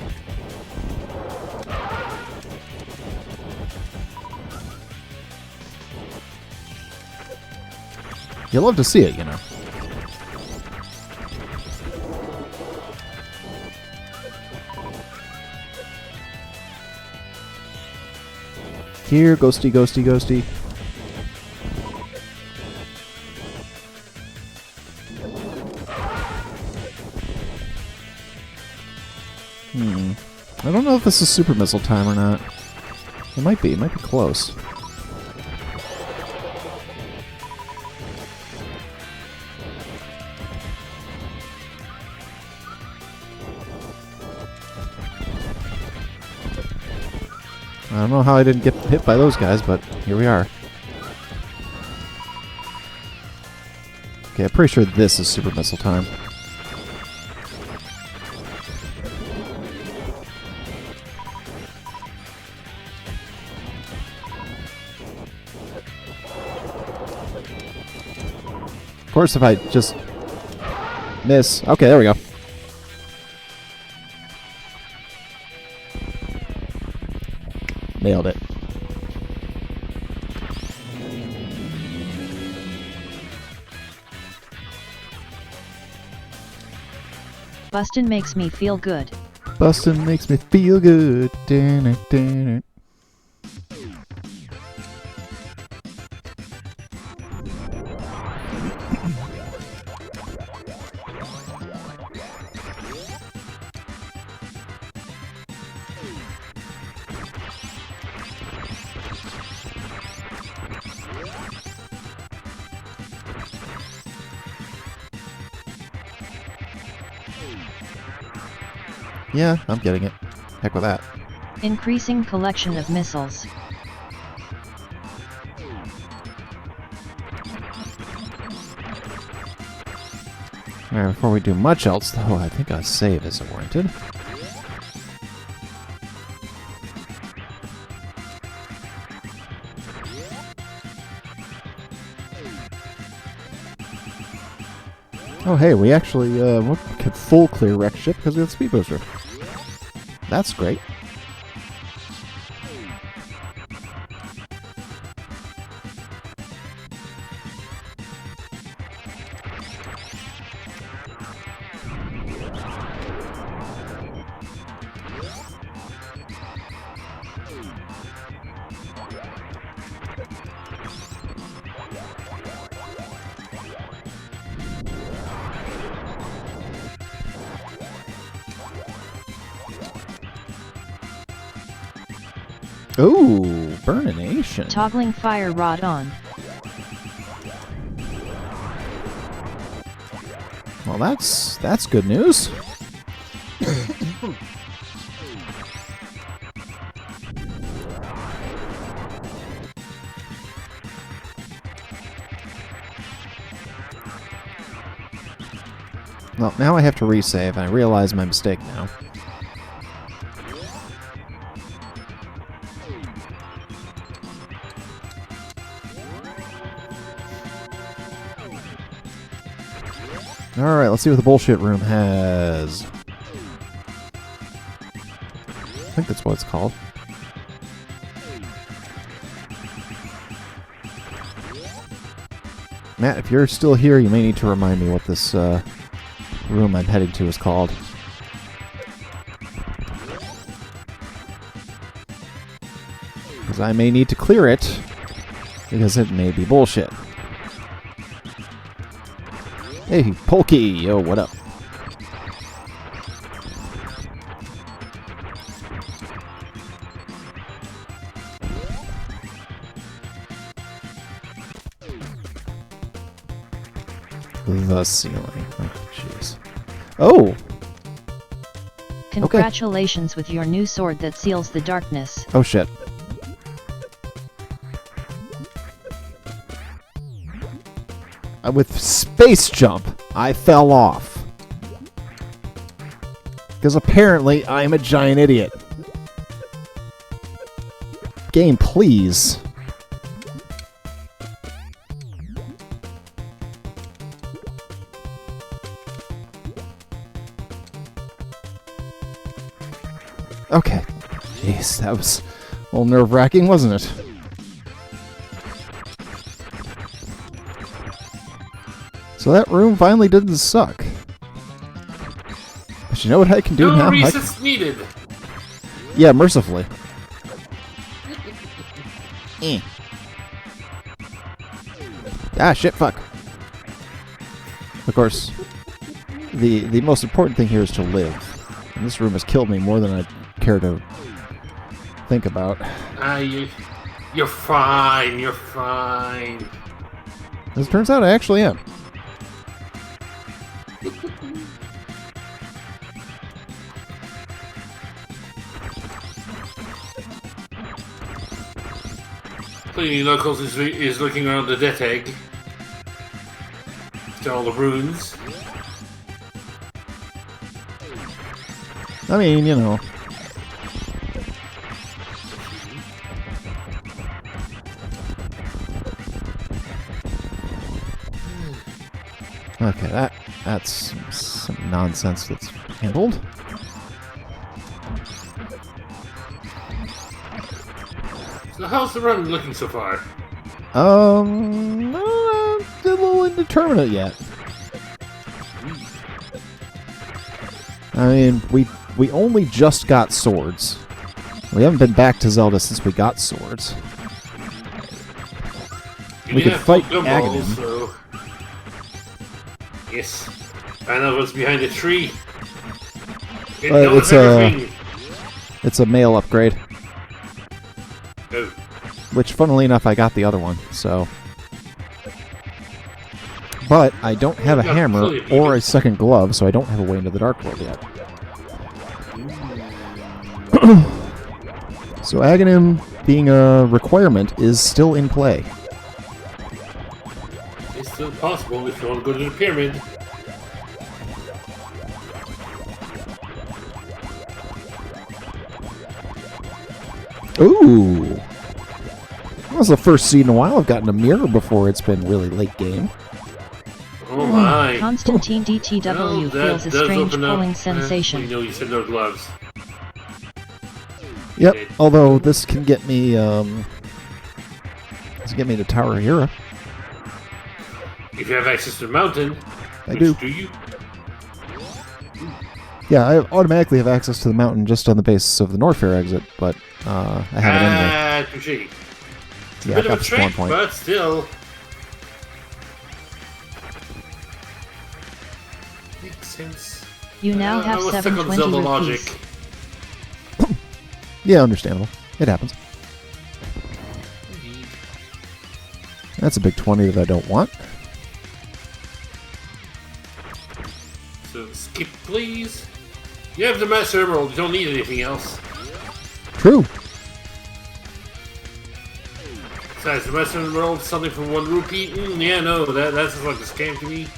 You love to see it, you know. Here, ghosty, ghosty, ghosty. I don't know if this is super missile time or not. It might be. It might be close. I don't know how I didn't get hit by those guys, but here we are. Okay, I'm pretty sure this is super missile time. Of course, if I just miss... Okay, there we go. Nailed it. Bustin' makes me feel good. Bustin' makes me feel good. Damn it, damn it. Yeah, I'm getting it. Heck with that. Increasing collection of missiles. Alright, before we do much else, though, I think a save is warranted. Oh, hey, we actually could full clear wreck ship because we have speed booster. That's great. Ooh, burnination. Toggling fire rod on. Well, that's good news. Well, now I have to resave, and I realize my mistake now. Alright, let's see what the bullshit room has. I think that's what it's called. Matt, if you're still here, you may need to remind me what this room I'm heading to is called. Because I may need to clear it, because it may be bullshit. Hey, Polky! Yo, what up? The ceiling. Oh, jeez. Oh! Congratulations with your new sword that seals the darkness. Oh, shit. With space jump, I fell off. Because apparently I'm a giant idiot. Game, please. Okay. Jeez, that was a little nerve-wracking, wasn't it? So that room finally didn't suck. But you know what I can do now? No resets needed. Yeah, mercifully. Ah, shit, fuck. Of course, the most important thing here is to live. And this room has killed me more than I care to think about. You're fine. You're fine. As it turns out, I actually am. Cleaning Knuckles is looking around the death egg. To all the runes. I mean, you know. Okay, that's some nonsense that's handled. So how's the run looking so far? A little indeterminate yet. I mean, we only just got swords. We haven't been back to Zelda since we got swords. We could fight Aghanim. So... Yes. Find out what's behind the tree. It's a male upgrade. Oh. Which, funnily enough, I got the other one, so... But I don't have a hammer or a second glove, so I don't have a way into the Dark World yet. So Aghanim being a requirement is still in play. It's still possible if you want to go to the pyramid. Ooh! That was the first seed in a while I've gotten a mirror before it's been really late game. Oh my. Constantine DTW Well, that feels a does strange open up. pulling sensation. You know you said no gloves. Yep, although this can get me, to Tower Hero. If you have access to the mountain, I which do. you? Yeah, I automatically have access to the mountain just on the basis of the Norfair exit, but I have it anyway. Touché. It's Yeah, a bit I got of a the spawn trek, point. but still. Makes sense. You now I have was stuck on 720 Zelda rupees. logic. Yeah, understandable. It happens. That's a big 20 that I don't want. So skip, please. You have the Master Emerald. You don't need anything else. True. Besides, the Master Emerald, something for 1 rupee. Yeah, no, that's like a scam to me.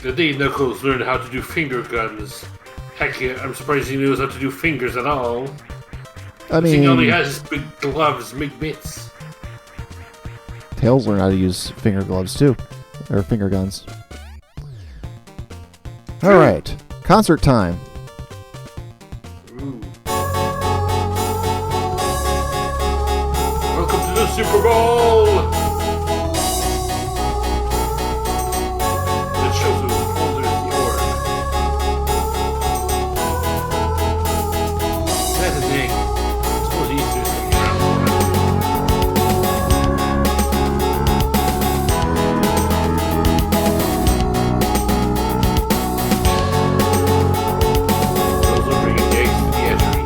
The day Knuckles learned how to do finger guns. Heck yeah, I'm surprised he knows how to do fingers at all. I He only mean, has his big gloves make bits. Tails learn how to use finger gloves too. Or finger guns. Alright. Concert time. Ooh. Welcome to the Super Bowl! That shows who holds the orb. That's a thing. I suppose Easter's coming around. Those are bringing eggs to the estuary.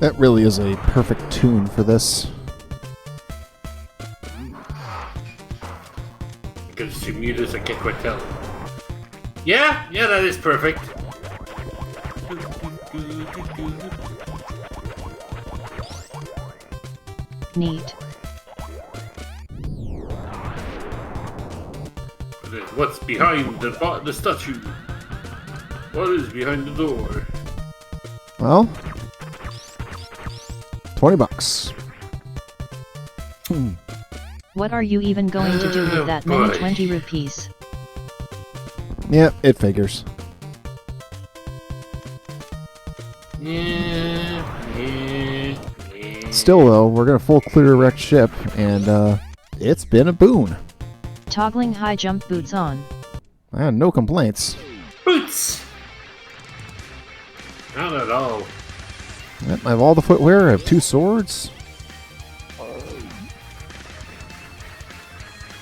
That really is a perfect tune for this. Because you mute this, I can't quite tell. Yeah, that is perfect. Neat. What's behind the statue? What is behind the door? Well, $20. What are you even going to do with that many Boy. 20 rupees? Yeah, it figures. Yeah. Still, though, we're gonna full clear wrecked ship, and it's been a boon. Toggling high jump boots on. I had no complaints. Boots! Not at all. Yep, I have all the footwear. I have 2 swords.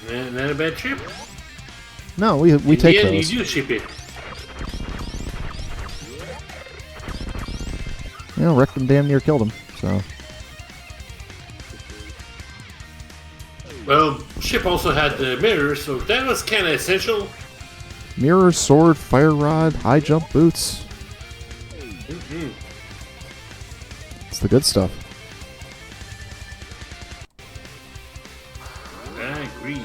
Not a bad trip. No, we take Yeah, those. you do ship it. You know, wrecked them, damn near killed them. So Well, ship also had the mirror, so that was kind of essential. mirror, sword, fire rod, high jump boots. It's the good stuff. I agree.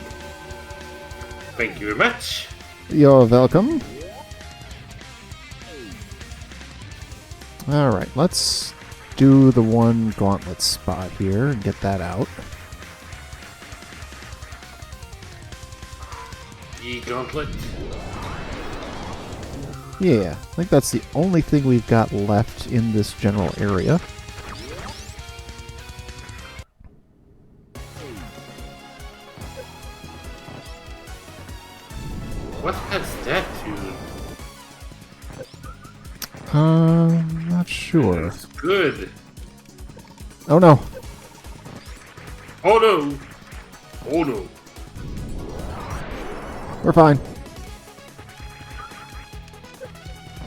Thank you very much. You're welcome. Alright, let's do the one gauntlet spot here and get that out. Ye gauntlet. Yeah, I think that's the only thing we've got left in this general area. What has that tune? Not sure. It's good. Oh no. Oh no. Oh no. We're fine.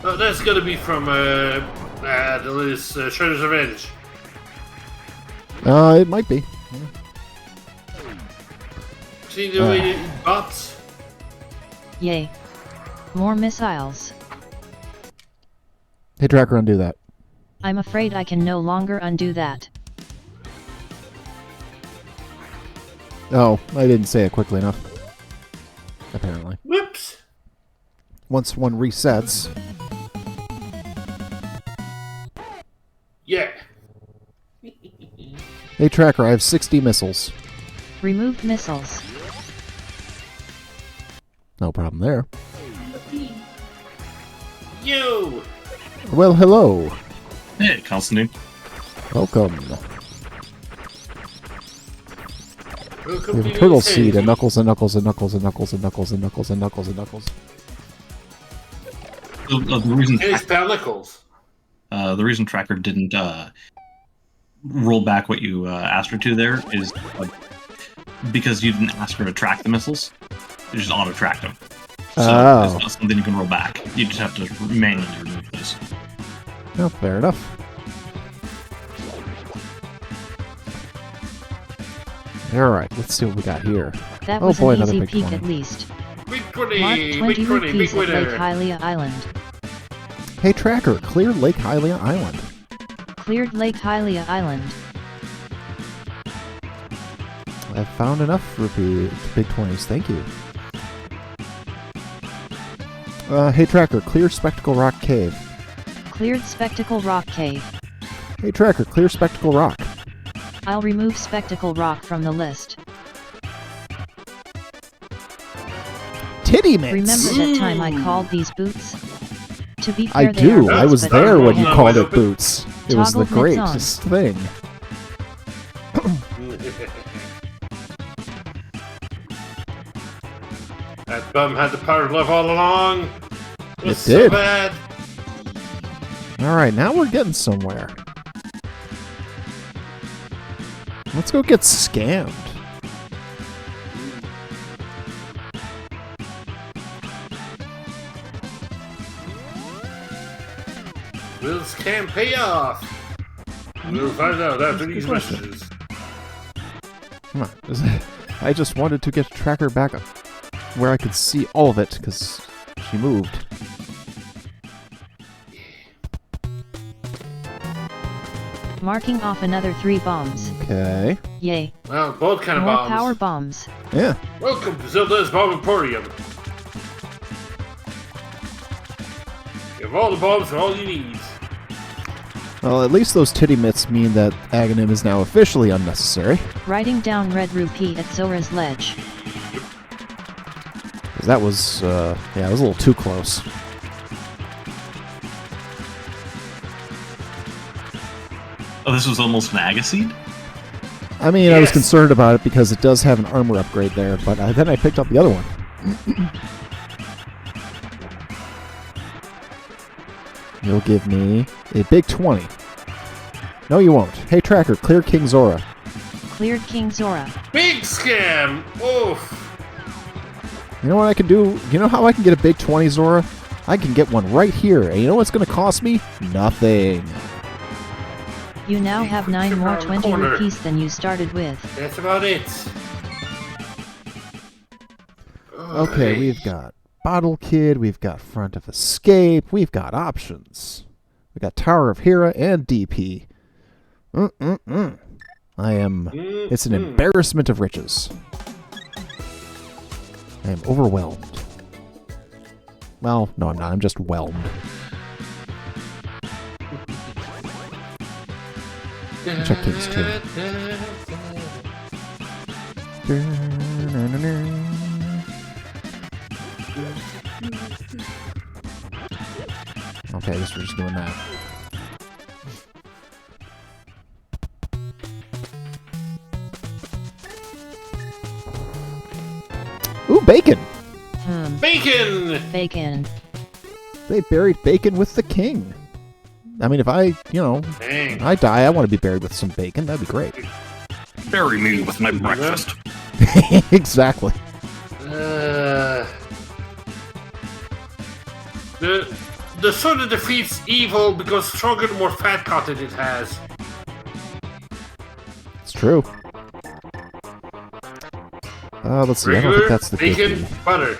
Oh, that's gotta be from That is Shredder's Revenge. It might be. See the way it bots? Yay. More missiles. Hey, Tracker, undo that. I'm afraid I can no longer undo that. Oh, I didn't say it quickly enough. Apparently. Whoops. Once one resets. Yeah. Hey, Tracker, I have 60 missiles. Removed missiles. No problem there. You. Well, hello. Hey, Constantine. Welcome. Welcome We have to a turtle the seed, stage. and Knuckles, and Knuckles, and Knuckles, and Knuckles, and Knuckles, and Knuckles, and Knuckles, and Knuckles. The reason And it's Pal Nichols. the reason Tracker didn't roll back what you asked her to there is because you didn't ask her to track the missiles. You just auto-tracked them. So Oh. it's not something you can roll back. You just have to manually remove those. Oh, fair enough. Alright, let's see what we got here. That Oh was boy, an another easy big peek 20. at least. Big Mark 20. 20 Big 20. Big rupees at Lake winner. Hylia Island. Hey, Tracker, clear Lake Hylia Island. Cleared Lake Hylia Island. I've found enough rupee big 20s, thank you. Hey, Tracker, clear Spectacle Rock Cave. Cleared Spectacle Rock Cave. Hey, Tracker, clear Spectacle Rock. I'll remove Spectacle Rock from the list. Titty Mitts! Remember that time I called these boots? To be I fair, they are do. I boots, was but there when you No, called wide it open. boots. It was the Toggled mitts on. greatest thing. That bum had the power of love all along. It So did. bad. Alright, now we're getting somewhere. Let's go get scammed. Will scam pay off? We'll find out after these good question. messages. Come on. I just wanted to get Tracker back up where I could see all of it, because she moved. Marking off another 3 bombs. Okay. Yay. Well, both kind of More bombs. power bombs. Yeah. Welcome to Zelda's Bomb Emporium. You have all the bombs for all you need. Well, at least those titty mitts mean that Aghanim is now officially unnecessary. Writing down red rupee at Zora's Ledge. 'Cause that was, yeah, it was a little too close. Oh, this was almost an Agaseed? I mean, I was Yes. concerned about it because it does have an armor upgrade there, but then I picked up the other one. You'll give me a big 20. No, you won't. Hey, Tracker, clear King Zora. Cleared King Zora. Big scam! Oof! You know what I can do? You know how I can get a big 20, Zora? I can get one right here. And you know what's going to cost me? Nothing. You now have 9 more Around the 20 corner. rupees than you started with. That's about it. Okay, we've got Bottle Kid, we've got Front of Escape, we've got options. We got Tower of Hera and DP. I am... It's an embarrassment of riches. I am overwhelmed. Well, no, I'm not. I'm just whelmed. Check Kings 2. Okay, I guess we're just doing that. Ooh, bacon! Bacon! Bacon. They buried bacon with the king. I mean, if I, Dang. I die, I want to be buried with some bacon. That'd be great. Bury me with my breakfast. Exactly. Uh, the soda defeats evil because stronger the more fat content it has. It's true. Let's see. I don't Regular, think that's the good bacon, key. butter.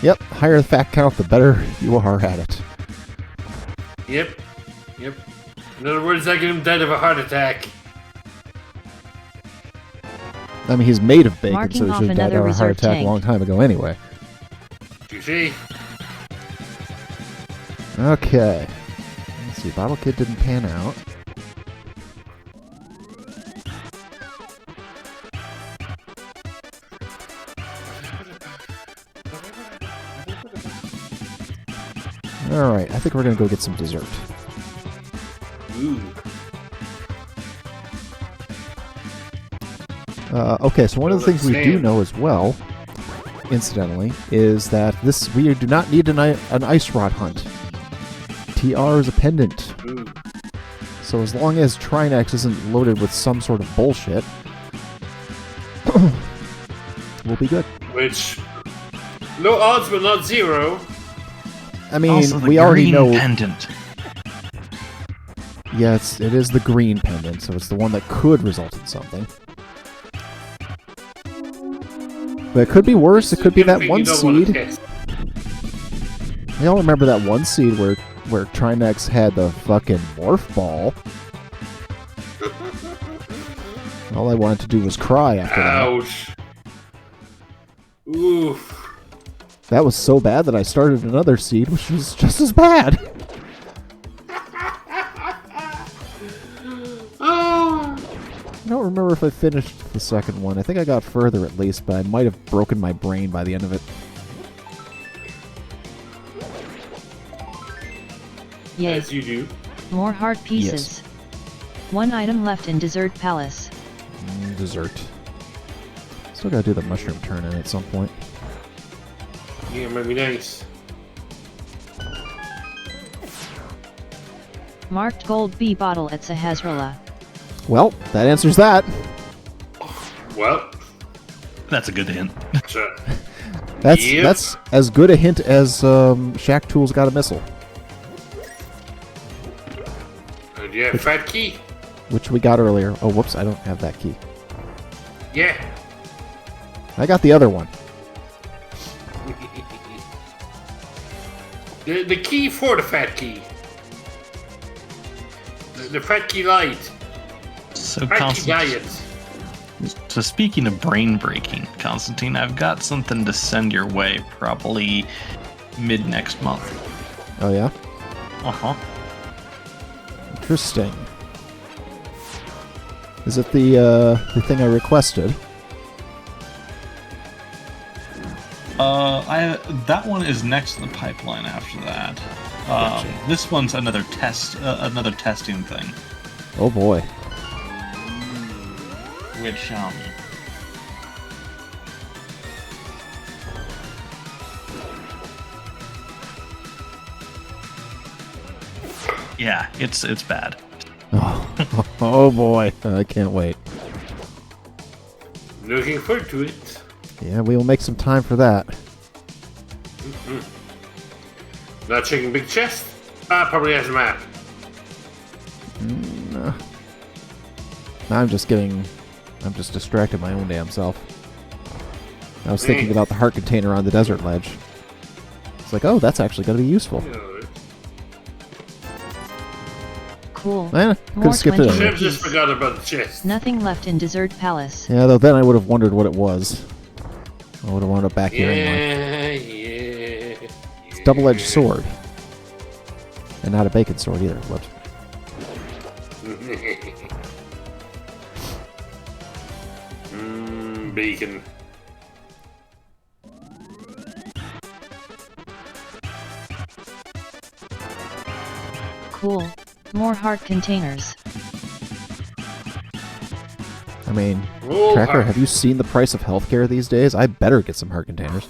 Yep, higher the fat count, the better you are at it. Yep. In other words, I get him dead of a heart attack. I mean, he's made of bacon, Marking so he off should have died another of a heart reserve attack a tank. long time ago anyway. Touché. Okay. Let's see. Bottle Kid didn't pan out. Alright, I think we're going to go get some dessert. Ooh. Okay, so one of the things we do Sand. know as well, incidentally, is that we do not need an ice rod hunt. TR is a pendant. Ooh. So as long as Trinex isn't loaded with some sort of bullshit, we'll be good. Which, no odds but not zero. I mean, Also, the we already green know. pendant. Yeah, it is the green pendant, so it's the one that could result in something. But it could be worse. It could be that one seed. We all remember that one seed where Trinex had the fucking morph ball. All I wanted to do was cry after that. Ouch. Oof. That was so bad that I started another seed, which was just as bad. Oh. I don't remember if I finished the second one. I think I got further at least, but I might have broken my brain by the end of it. Yay. As you do. More heart pieces. One item left in Dessert Palace. Dessert. Still gotta do the mushroom turn in at some point. Yeah, might be nice. Marked gold B bottle at Sahasrala. Well, that answers that. Well, That's a good hint. sure. Yep. That's as good a hint as Shack Tool's got a missile, And yeah, fat key. which we got earlier. Oh, whoops, I don't have that key. Yeah. I got the other one. The key for the fat key. The fat key light. So, Fat key diet. So speaking of brain breaking, Constantine, I've got something to send your way probably mid next month. Oh yeah, Uh-huh. interesting. Is it the thing I requested? That one is next to the pipeline after that. This one's another testing thing, Oh boy. which yeah, it's bad. Oh, oh boy, I can't wait. Looking forward to it. Yeah, we will make some time for that. Not checking big chest. Probably has a map. I'm just distracted my own damn self. I was thinking about the heart container on the desert ledge. It's like, oh, that's actually going to be useful. Cool. Could More have skipped it 20 over. Shep just forgot about the chest. Nothing left in Dessert Palace. Yeah, though then I would have wondered what it was. I would have wound up back here anyway. Yeah. It's a double-edged sword. And not a bacon sword either. Whoops. Bacon. Cool. More heart containers. I mean, Oh, Tracker, heart. have you seen the price of healthcare these days? I better get some heart containers.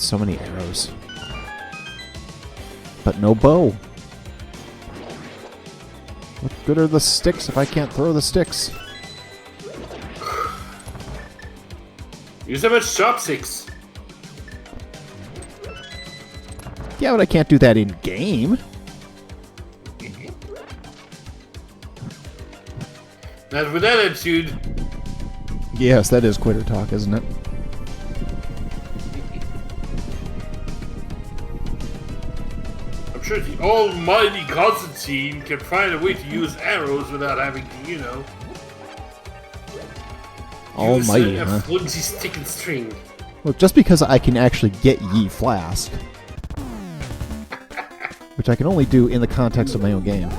so many arrows. But no bow. What good are the sticks if I can't throw the sticks? Use them as chopsticks. Yeah, but I can't do that in game. Not with that attitude. Yes, that is quitter talk, isn't it? I'm sure the almighty Constantine can find a way to use arrows without having to, you know, Almighty, use a huh? flimsy stick and string. Well, just because I can actually get Ye Flask, which I can only do in the context of my own game.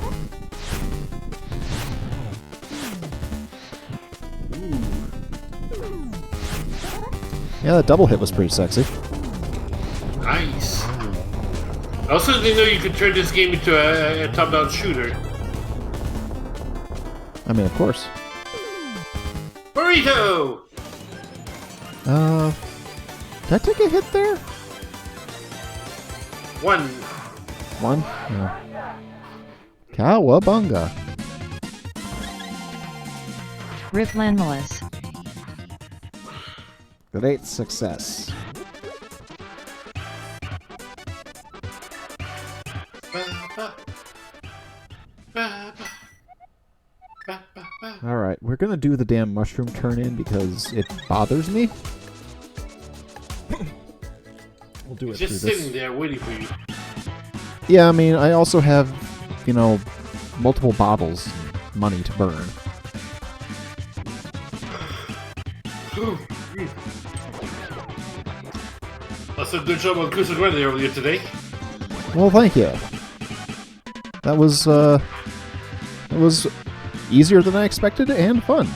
Yeah, that double hit was pretty sexy. Nice. I also didn't know you could turn this game into a top-down shooter. I mean, of course. Burrito! Did I take a hit there? One. One? Yeah. Cowabunga. Rip Lanmalas. Great success. Alright, we're gonna do the damn mushroom turn-in because it bothers me. We'll do it Just through this. sitting there waiting for you. Yeah, I mean, I also have, you know, multiple bottles, money to burn. That's a good job on Kusa Grande earlier today. Well, thank you. That was easier than I expected and fun.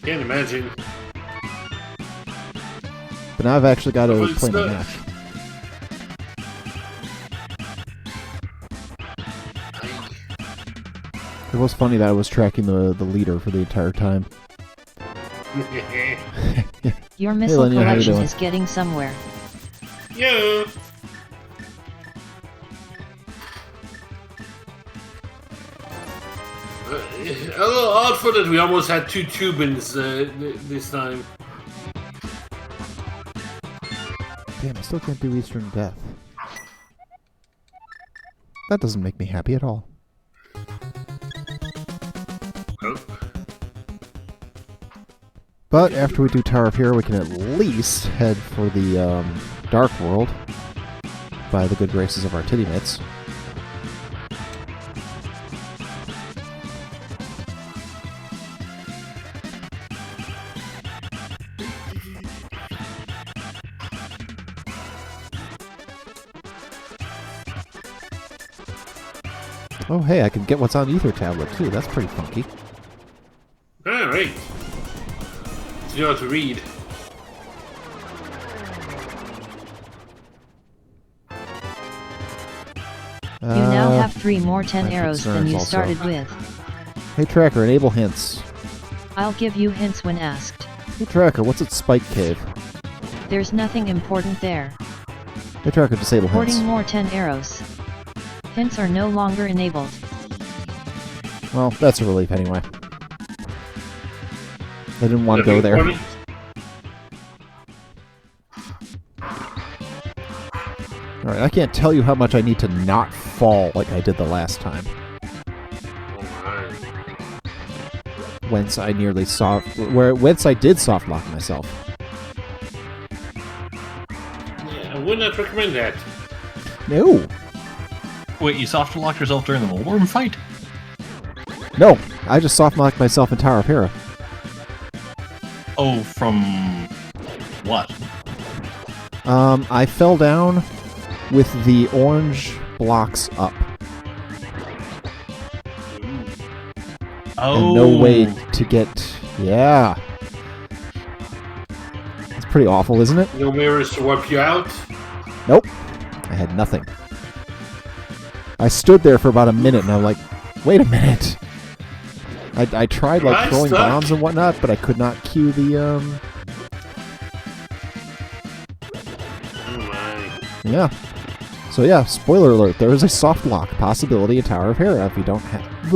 Can't imagine. But now I've actually got to Well, it's play my not- match. It was funny that I was tracking the leader for the entire time. Your missile Linnea, how you collection doing? is getting somewhere. Yeah. A little odd for that we almost had two Tubans this time. Damn, I still can't do Eastern Death. That doesn't make me happy at all. Oh. But after we do Tower of Hero, we can at least head for the Dark World by the good graces of our titty mitts. Oh, hey, I can get what's on Ether Tablet, too. That's pretty funky. Alright. So you know how to read. You now have 3 more 10 my arrows than concerns you also. started with. Hey, Tracker, enable hints. I'll give you hints when asked. Hey, Tracker, what's at Spike Cave? There's nothing important there. Hey, Tracker, disable hints. Hoarding more 10 arrows. Hints are no longer enabled. Well, that's a relief anyway. I didn't want to go there. Important? Alright, I can't tell you how much I need to not fall like I did the last time. Alright. Whence I nearly whence I did soft lock myself. Yeah, I would not recommend that. No! Wait, you soft locked yourself during the worm fight? No! I just soft locked myself in Tower of Hero. Oh, from what? I fell down with the orange blocks up. Oh, And no way to get... Yeah. It's pretty awful, isn't it? No mirrors to wipe you out. Nope. I had nothing. I stood there for about a minute and I'm like, wait a minute. I tried like I'm throwing stuck. bombs and whatnot, but I could not cue the Yeah. So yeah, spoiler alert, there is a soft lock possibility in Tower of Hera if you don't have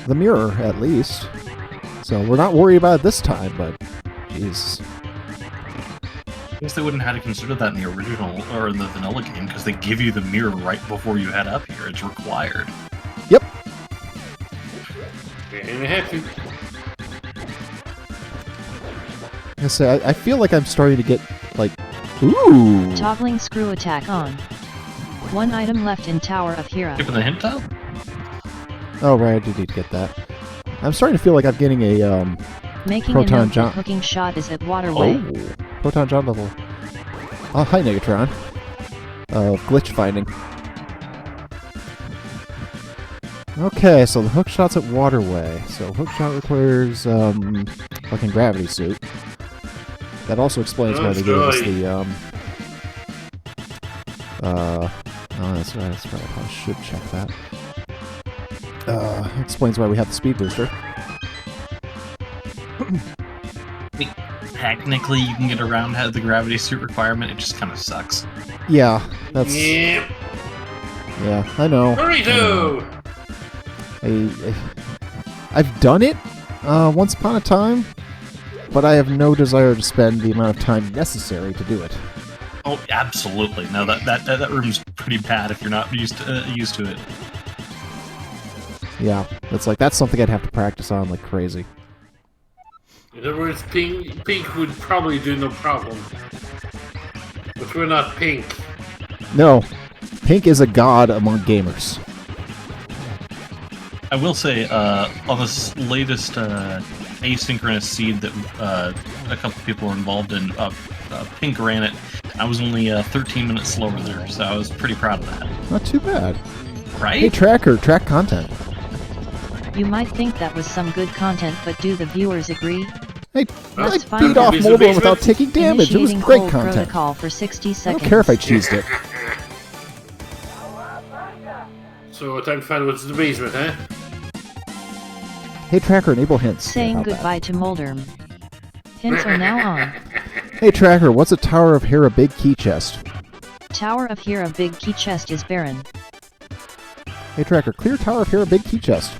the mirror, at least. So we're not worried about it this time, but jeez. I guess they wouldn't have to consider that in the original or in the vanilla game because they give you the mirror right before you head up here. It's required. Yep. Very happy. I say I feel like I'm starting to get like, ooh. Toggling screw attack on. One item left in Tower of Hera. Given the hint up? Oh right, I do need to get that. I'm starting to feel like I'm getting a Making Proton a note jump. that hooking shot is at waterway. oh, Proton John level. Oh hi Negatron. Glitch finding. Okay, so the hook shot's at waterway. So hook shot requires fucking gravity suit. That also explains why they gave us the oh that's right, I probably should check that. Explains why we have the speed booster. Technically, you can get around the gravity suit requirement. It just kind of sucks. Yeah, that's Yep. yeah, I know. Burrito! I've done it once upon a time, but I have no desire to spend the amount of time necessary to do it. Oh, absolutely. No, that room's pretty bad if you're not used to it. Yeah, it's like that's something I'd have to practice on like crazy. In other words, Pink would probably do no problem. But we're not Pink. No, Pink is a god among gamers. I will say, on this latest asynchronous seed that a couple people were involved in, Pink ran it. I was only 13 minutes slower there, so I was pretty proud of that. Not too bad. Right? Hey, Tracker, track content. You might think that was some good content, but do the viewers agree? Hey, I That's fine. beat off Is the Mobile basement- without taking damage. It was Initiating great cold content. protocol for 60 I seconds. don't care if I cheesed it. So time to find what's in the basement, huh? Hey, Tracker, enable hints. Saying How about goodbye to Moldurm. Hints are now on. that? Hey, Tracker, what's a Tower of Hera big key chest? Tower of Hera big key chest is barren. Hey, Tracker, clear Tower of Hera big key chest.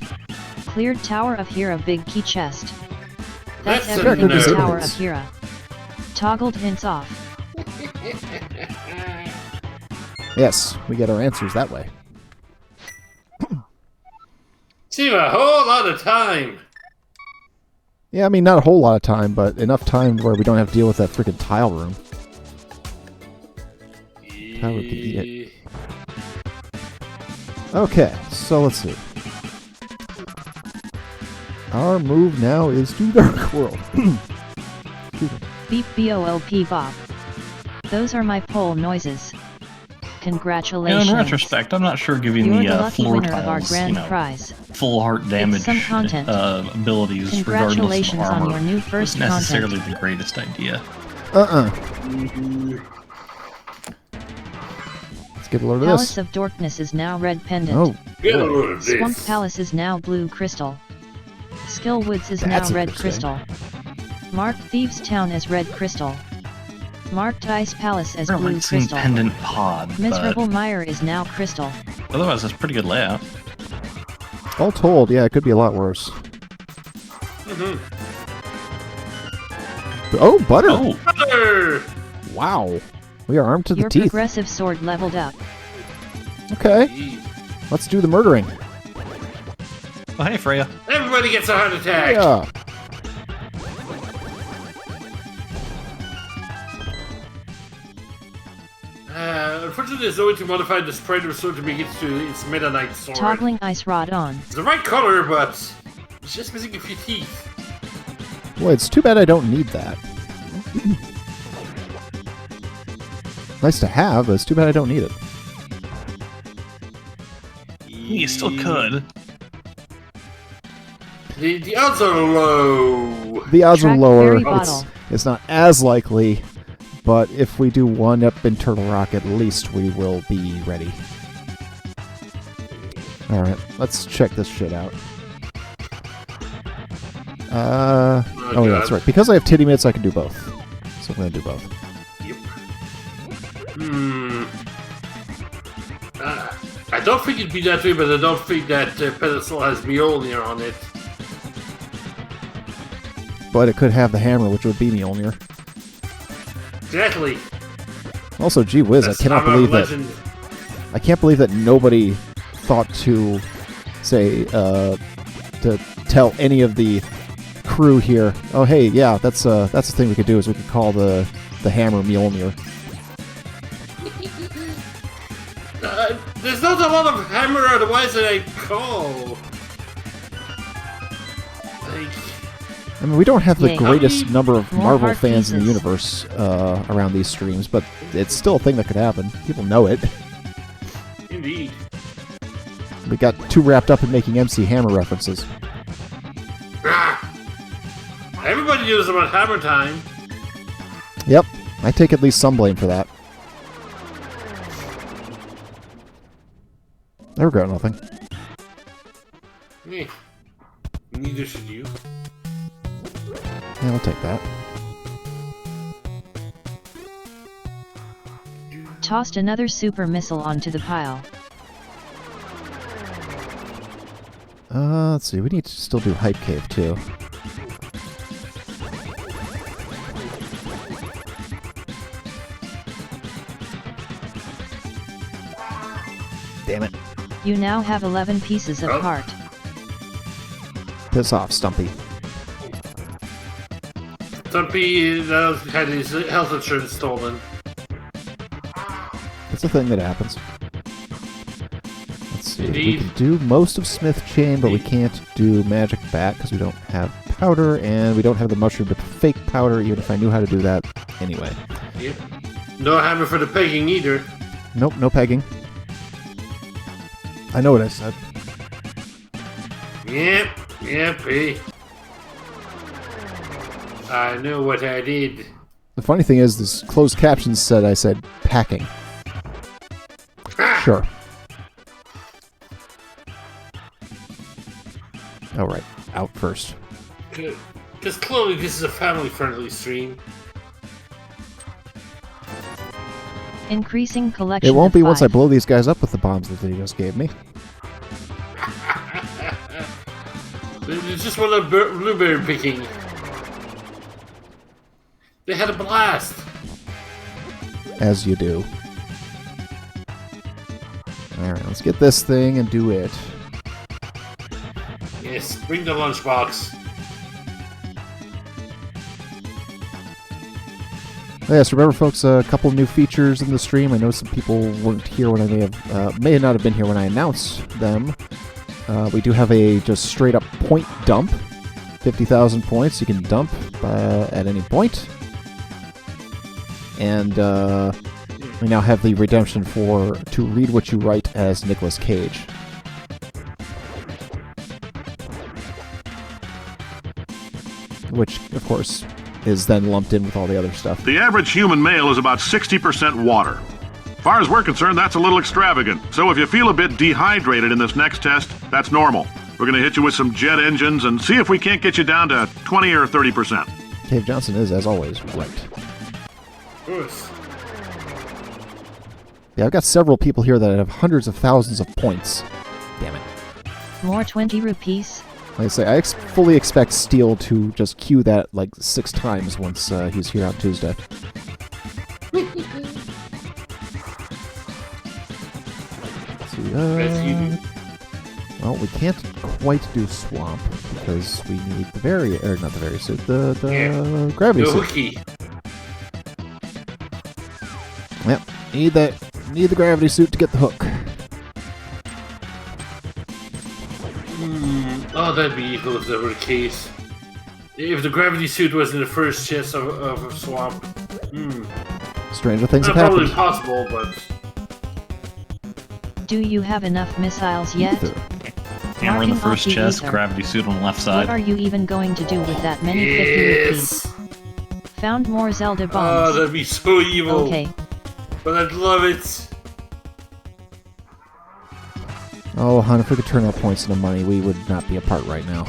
Cleared Tower of Hera big key chest. That's That's everything a in no. Tower of Hera. Toggled hints off. Yes, we get our answers that way. Save a whole lot of time. Yeah, I mean, not a whole lot of time, but enough time where we don't have to deal with that freaking tile room. How would we eat it? Okay, so let's see. Our move now is to Dark World. Beep BOLP Bob. Those are my pole noises. Congratulations. In retrospect, I'm not sure giving You're the the lucky floor winner of our tiles, grand prize. full heart damage some content. abilities regardless of Congratulations on armor your new was first necessarily content. the greatest idea. Let's get a load of Palace this. of Dorkness is now red pendant. Oh, Get a boy. load of this. Swamp Palace is now blue crystal. Skill Woods is That's now red interesting. crystal. Marked Thieves Town as red crystal. Marked Ice Palace as I don't blue like seeing crystal. Pendant Pod, Miserable Mire is now crystal. but otherwise that's pretty good layout. All told, yeah, it could be a lot worse. Oh, butter! Oh, Butter! Wow. We are armed to the Your teeth. progressive sword leveled up. Okay, let's do the murdering. well, hey Freya. Everybody gets a heart attack. Yeah. Unfortunately, there's no way to modify the sprite of sword to make it to its Meta Knight sword. Toggling Ice Rod on. It's the right color, but it's just missing a few teeth. Boy, it's too bad I don't need that. Nice to have, but it's too bad I don't need it. You still could. The odds are low. The odds are Track lower. Berry It's, Bottle. it's not as likely, but if we do one up in Turtle Rock, at least we will be ready. Alright, let's check this shit out. Oh yeah, that's right. Because I have titty mitts, I can do both. So I'm gonna do both. Yep. don't think it'd be that way, but I don't think that pedestal has Mjolnir on it. But it could have the hammer, which would be Mjolnir. Exactly. Also, gee whiz, That's I cannot Hammer believe that. Legend. I can't believe that nobody thought to say to tell any of the crew here. Oh, hey, yeah, that's a thing we could do. Is we could call the hammer Mjolnir. There's not a lot of hammer otherwise that I call. Like, I mean, we don't have the Yay. greatest number of More Marvel heart fans in the pieces. universe around these streams, but it's still a thing that could happen. People know it. indeed. We got too wrapped up in making MC Hammer references. Ah. Everybody knows about hammer time. Yep, I take at least some blame for that. I regret nothing. Eh. Neither should you. Yeah, I'll take that. Tossed another super missile onto the pile. Let's see, we need to still do Hype Cave, too. Damn it. You now have 11 pieces of Oh. heart. Piss off, Stumpy. Stumpy had his health insurance stolen. It's a thing that happens. Let's see, we Indeed. can do most of Smith Chain, but we can't do Magic Bat because we don't have powder, and we don't have the mushroom to fake powder, even if I knew how to do that anyway. Yep. No hammer for the pegging either. Nope, no pegging. I know what I said. Yep, eh. I know what I did. The funny thing is, this closed captions said I said packing. Ah! Sure. Alright, out first. Because clearly this is a family-friendly stream. Increasing collection. It won't of be once I 5. blow these guys up with the bombs that they just gave me. It's just one of blueberry picking. They had a blast. As you do. Alright, let's get this thing and do it. Yes, bring the lunchbox. Yes, remember folks, a couple new features in the stream. I know some people weren't here when I may not have been here when I announced them. We do have a just straight up point dump. 50,000 points you can dump at any point. And we now have the redemption to read what you write as Nicolas Cage. Which, of course, is then lumped in with all the other stuff. The average human male is about 60% water. As far as we're concerned, that's a little extravagant. So if you feel a bit dehydrated in this next test, that's normal. We're going to hit you with some jet engines and see if we can't get you down to 20 or 30%. Cave Johnson is, as always, right. Of course. Yeah, I've got several people here that have hundreds of thousands of points. Damn it. More 20 rupees. Like I say, I fully expect Steel to just cue that like 6 times once he's here on Tuesday. Let's see, As you do. well, we can't quite do Swamp because we need the not the Vari suit, the Yeah. Gravity The suit. hooky. Yep, need the Gravity suit to get the hook. Oh, that'd be evil if that were the case. If the gravity suit was in the first chest of a swamp. Stranger things Not have probably happened. possible, but... Do you have enough missiles yet? Either. Hammer in the Marking off first the chest, ether. gravity suit on the left What side. are you even going to do with that many 50 Yes! rupees? Found more Zelda Oh, bombs. that'd be so evil. Okay. But I'd love it. Oh, hon, if we could turn our points into money, we would not be apart right now.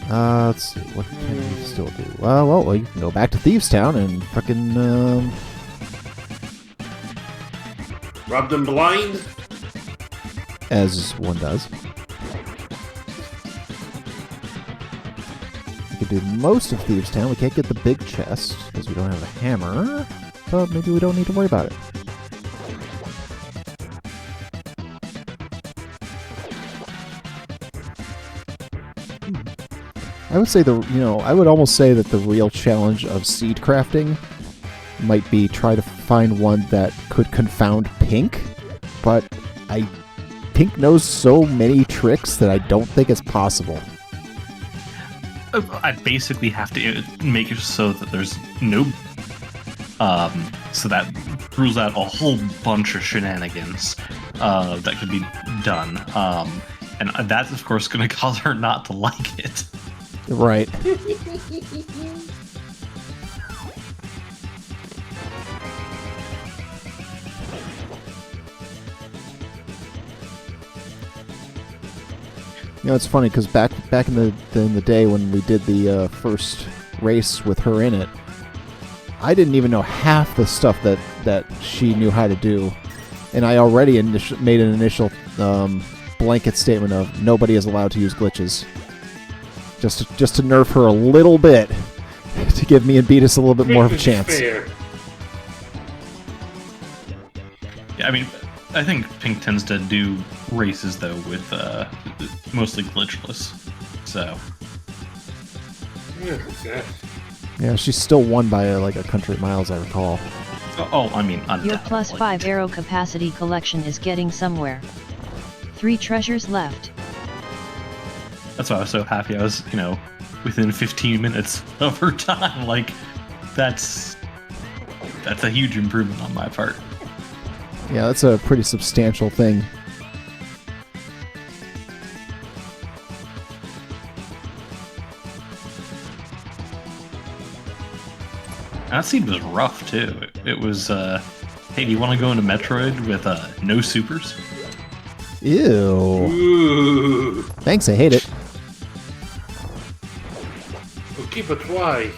Let's see, what can we still do? Well, you can go back to Thieves Town and fucking, Rob them blind? As one does. We could do most of Thieves Town. We can't get the big chest because we don't have a hammer. But maybe we don't need to worry about it. I would say I would almost say that the real challenge of seed crafting might be try to find one that could confound Pink, but Pink knows so many tricks that I don't think it's possible. I basically have to make it so that there's no... so that rules out a whole bunch of shenanigans that could be done. And that's, of course, going to cause her not to like it. Right. It's funny because back in the day when we did the first race with her in it, I didn't even know half the stuff that she knew how to do, and I already made an initial blanket statement of nobody is allowed to use glitches, just to nerf her a little bit, to give me and Beatus a little bit more of a chance. Fair. Yeah, I mean, I think Pink tends to do races, though, with mostly glitchless, so... Yeah, she's still won by a country miles, I recall. I mean, Your plus 5 arrow capacity collection is getting somewhere. 3 treasures left. That's why I was so happy I was, within 15 minutes of her time. Like, that's a huge improvement on my part. Yeah, that's a pretty substantial thing. That seed was rough, too. It was, hey, do you want to go into Metroid with no supers? Ew. Ooh. Thanks, I hate it. Well, keep it why.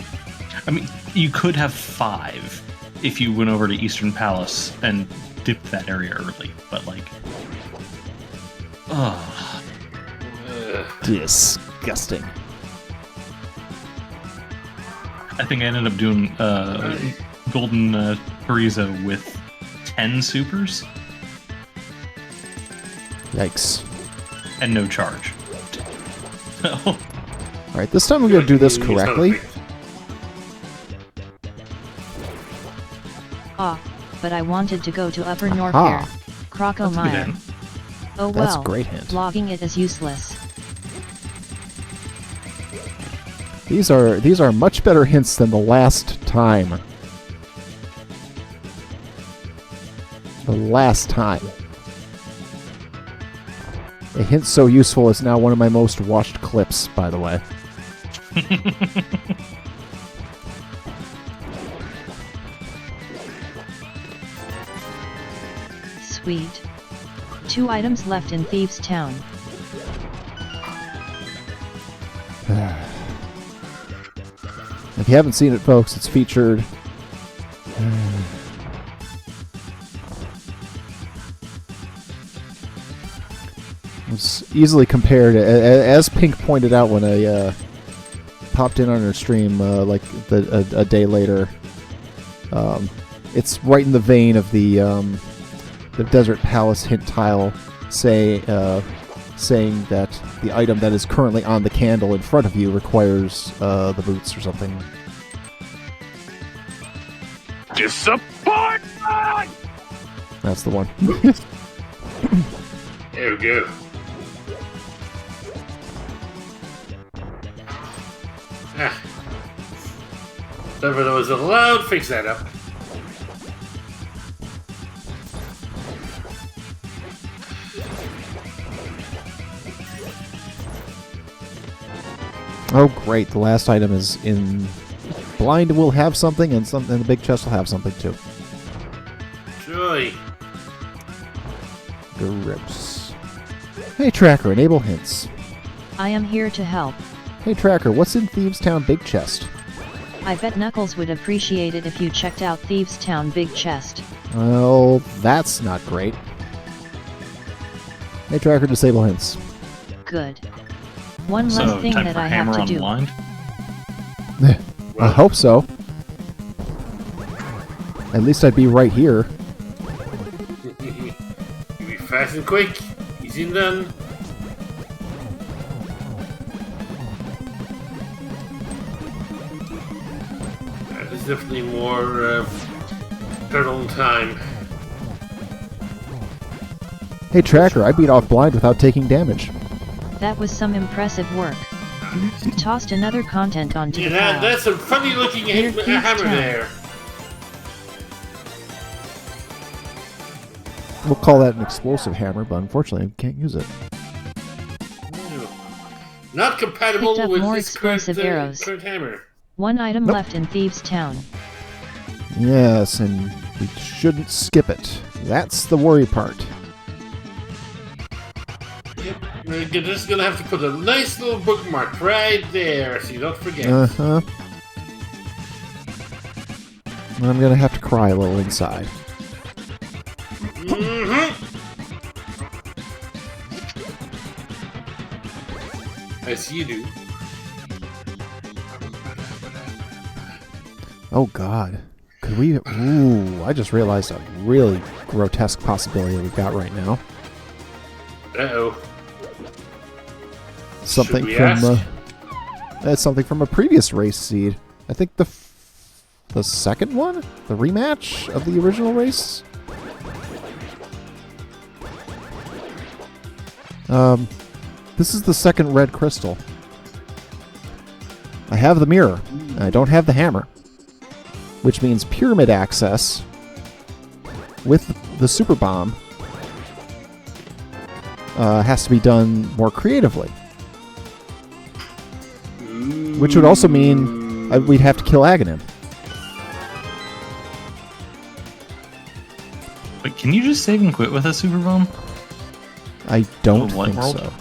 I mean, you could have 5 if you went over to Eastern Palace and dipped that area early, but Disgusting. I think I ended up doing Golden Chorizo with 10 supers. Yikes. And no charge. Alright, this time I'm going to do this correctly. But I wanted to go to Upper Aha. Norfair, Crocomire. Oh well, That's a great hint. logging it is useless. These are much better hints than the last time. The last time. A hint so useful is now one of my most watched clips, by the way. Sweet. 2 items left in Thieves Town. If you haven't seen it, folks, it's featured. It's easily compared, as Pink pointed out when I popped in on her stream a day later. It's right in the vein of the Desert Palace hint tile, saying that the item that is currently on the candle in front of you requires the boots or something. Disappointment! That's the one. There we go. Whatever that was allowed, fix that up. Oh, great. The last item is in... Blind will have something, and the big chest will have something, too. Joy. Grips. Hey, Tracker, enable hints. I am here to help. Hey, Tracker, what's in Thieves Town Big Chest? I bet Knuckles would appreciate it if you checked out Thieves Town Big Chest. Well, that's not great. Hey, tracker, disable hints. Good. One So, less thing time that for I have hammer to on do. blind. I hope so. At least I'd be right here. You be fast and quick. Easy and done. There's definitely more turtle in time. Hey, tracker, I beat off blind without taking damage. That was some impressive work. Tossed another content onto the Yeah, pile. that's some funny looking Here, Thieves' hammer Town. there. We'll call that an explosive hammer, but unfortunately, we can't use it. Not compatible Picked up with more this explosive arrows. current hammer. One item Nope. left in Thieves' Town. Yes, and we shouldn't skip it. That's the worry part. Yep. You're just gonna have to put a nice little bookmark right there so you don't forget. Uh-huh. I'm gonna have to cry a little inside. As you do. Oh god. Could we... Ooh, I just realized a really grotesque possibility that we've got right now. Uh-oh. Something we from... ask? That's something from a previous race seed. I think the second one? The rematch of the original race? This is the second red crystal. I have the mirror. And I don't have the hammer. Which means pyramid access with the super bomb has to be done more creatively. Which would also mean we'd have to kill Aghanim. But can you just save and quit with a super bomb? I don't Oh, Light think World? so.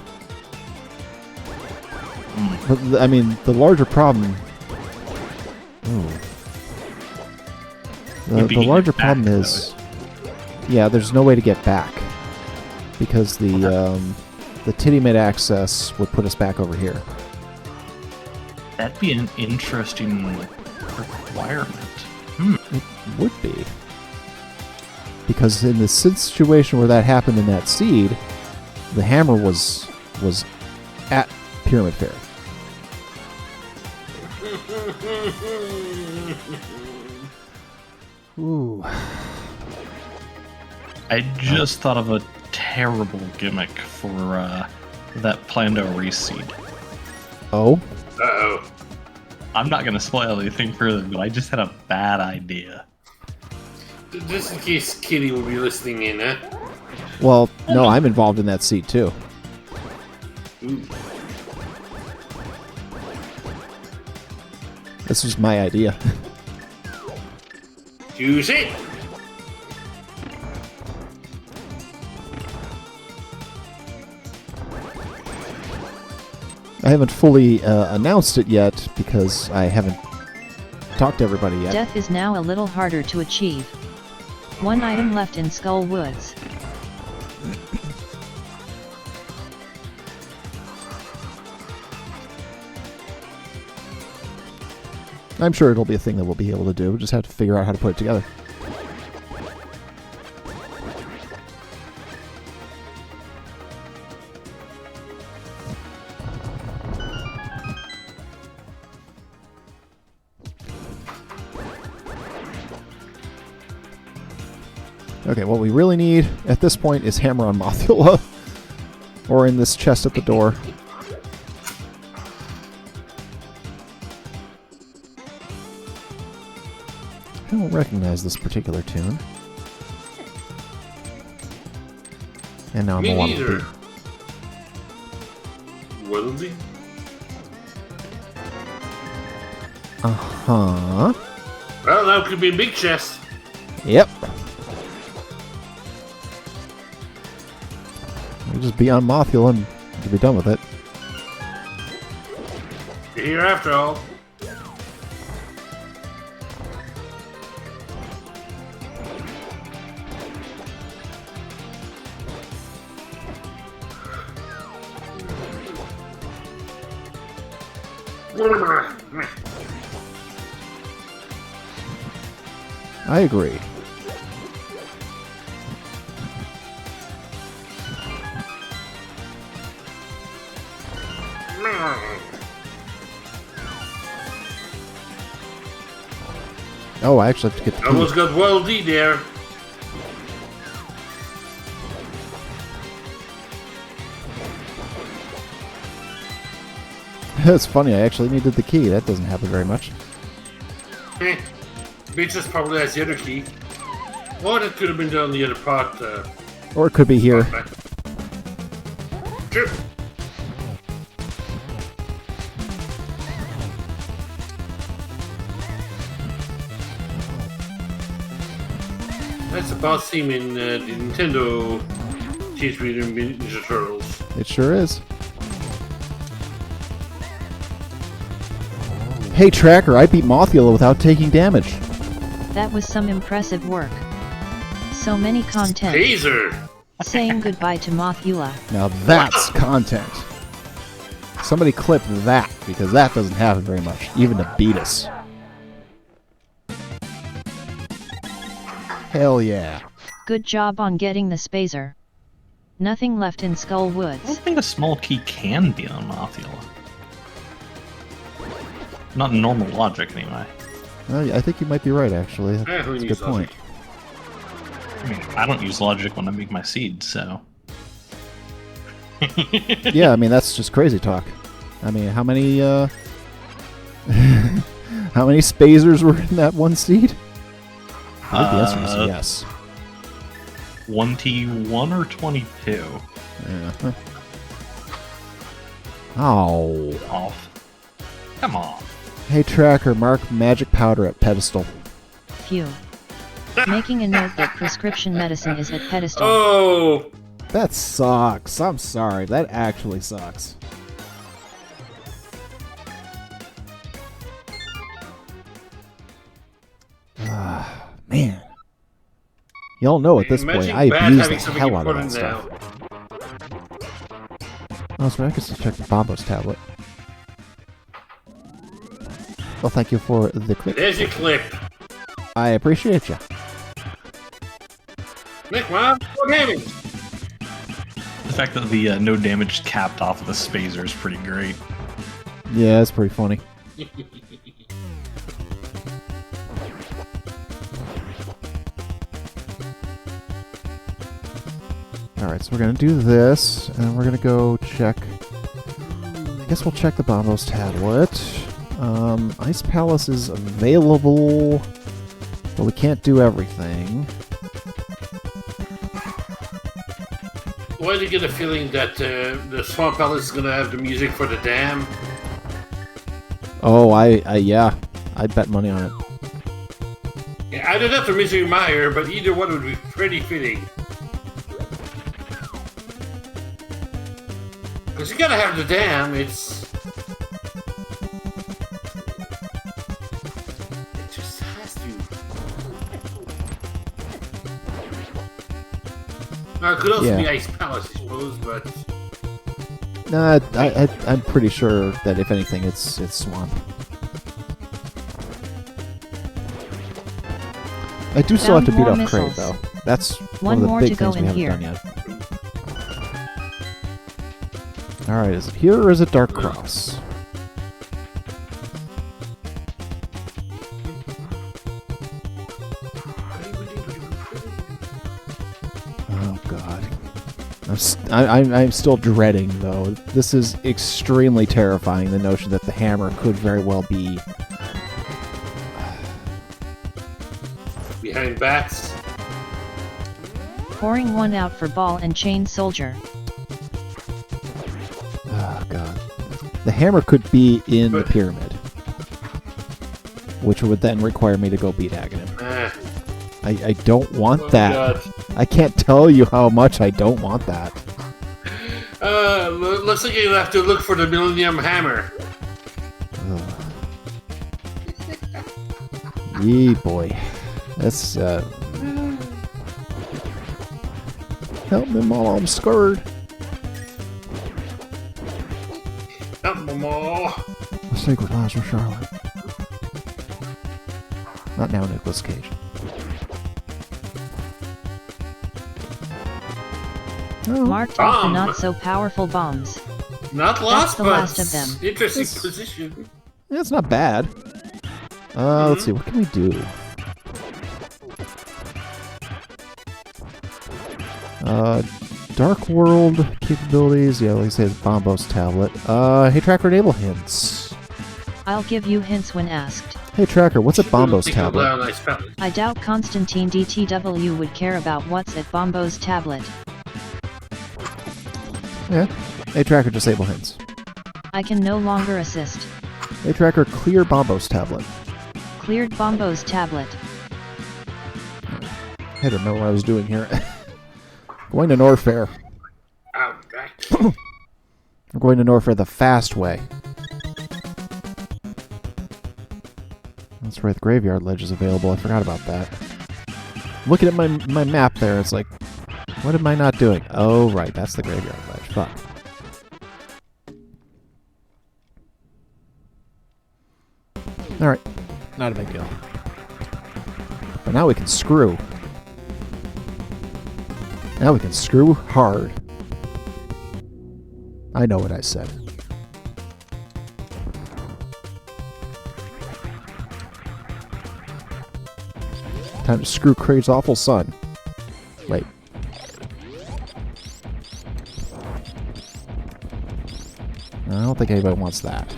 But, I mean, the larger problem... Ooh. Would be The larger back, problem that is... Yeah, there's no way to get back. Because the titty mid access would put us back over here. That'd be an interesting requirement. It would be. Because in the situation where that happened in that seed, the hammer was at Pyramid Fairy. Ooh. I just thought of a terrible gimmick for that Plando race seed. Oh? Uh-oh. I'm not going to spoil anything further, but I just had a bad idea. Just in case Kitty will be listening in, huh? Well, no, I'm involved in that seed too. Ooh. This was my idea. Use it! I haven't fully announced it yet because I haven't talked to everybody yet. Death is now a little harder to achieve. One item left in Skull Woods. I'm sure it'll be a thing that we'll be able to do. We'll just have to figure out how to put it together. Okay, what we really need at this point is Hammer on Mothula. Or in this chest at the door. I don't recognize this particular tune. And now I'm Me a neither. Wallaby. Wallaby? Uh-huh. Well, that could be a big chest. Yep. We'll just be on Mothula and we'll be done with it. You're here after all. I agree. Oh, I actually have to get the key. Almost got Wild D there. It's funny, I actually needed the key. That doesn't happen very much. Beatrice probably has the other key. Oh, that could have been down the other part. Or it could be here. Sure. That's the boss theme in the Nintendo Teenage Mutant Ninja Turtles. It sure is. Hey, Tracker, I beat Mothula without taking damage. That was some impressive work. So many content. Taser! Saying goodbye to Mothula. Now that's content. Somebody clip that, because that doesn't happen very much, even to beat us. Hell yeah. Good job on getting the Spazer. Nothing left in Skull I don't Woods. think a small key can be on Mothula. Not in normal logic, anyway. I think you might be right, actually. who That's a needs good point. I mean, I don't use logic when I make my seeds, so... Yeah, I mean, that's just crazy talk. I mean, how many, how many Spazers were in that one seed? I think the answer is yes. 21 or 22? Yeah. Oh. Off. Come on. Hey, Tracker, mark magic powder at pedestal. Phew. Making a note that prescription medicine is at pedestal. Oh! That sucks. I'm sorry. That actually sucks. Ah, man. Y'all know at this point, Imagine I bad abuse having the something hell out of important that now. stuff. Oh, sorry, I guess check the Bombo's tablet. Well, thank you for the clip. There's your clip. I appreciate you. Nick, Mom, what damage? The fact that the no damage capped off of the Spazer is pretty great. Yeah, it's pretty funny. Alright, so we're gonna do this, and we're gonna go check... I guess we'll check the Bombo's tablet. Ice Palace is available, but we can't do everything. Why do you get a feeling that the Swamp Palace is going to have the music for the dam? Oh, yeah. I'd bet money on it. Yeah, either that or Misery Meyer, but either one would be pretty fitting. Because you gotta have the dam, it just has to. Now, it could also be Ice Palace, I suppose, but... Nah, I'm pretty sure that if anything, it's Swamp. I do still have to beat Found off more Kraid, missiles. though. That's One one of the more big to go things we in haven't here. done yet. Alright, is it here or is it Dark Cross? Oh god. I'm still dreading, though. This is extremely terrifying, the notion that the hammer could very well be... Behind bats. Pouring one out for Ball and Chain Soldier. Oh god. The hammer could be in the pyramid. Which would then require me to go beat Aghanim. I don't want that. God. I can't tell you how much I don't want that. Looks like you'll have to look for the Millennium Hammer. Yee boy. That's help me, Mom, I'm scared. Help me, Ma. sacred lives of Charlotte. Not now, Nicolas Cage. Oh, Marked off the Bomb. not so powerful bombs. Not last, the but last of them. interesting It's- position. that's not bad. Let's see, what can we do? Dark World capabilities. Yeah, like I say, it's Bombos tablet. Hey Tracker, enable hints. I'll give you hints when asked. Hey Tracker, what's a Bombos Think out tablet? loud, I spell it. I doubt Constantine DTW would care about what's at Bombo's tablet. Yeah. Hey Tracker, disable hints. I can no longer assist. Hey Tracker, clear Bombos tablet. Cleared Bombo's tablet. I had to remember what I was doing here. Going to Norfair. Alright. We're going to Norfair the fast way. That's right, the Graveyard Ledge is available. I forgot about that. Looking at my map there, it's like, what am I not doing? Oh, right, that's the Graveyard Ledge. Fuck. Alright, not a big deal. But now we can screw. Now we can screw hard. I know what I said. Time to screw Kraid's awful son. Wait. I don't think anybody wants that.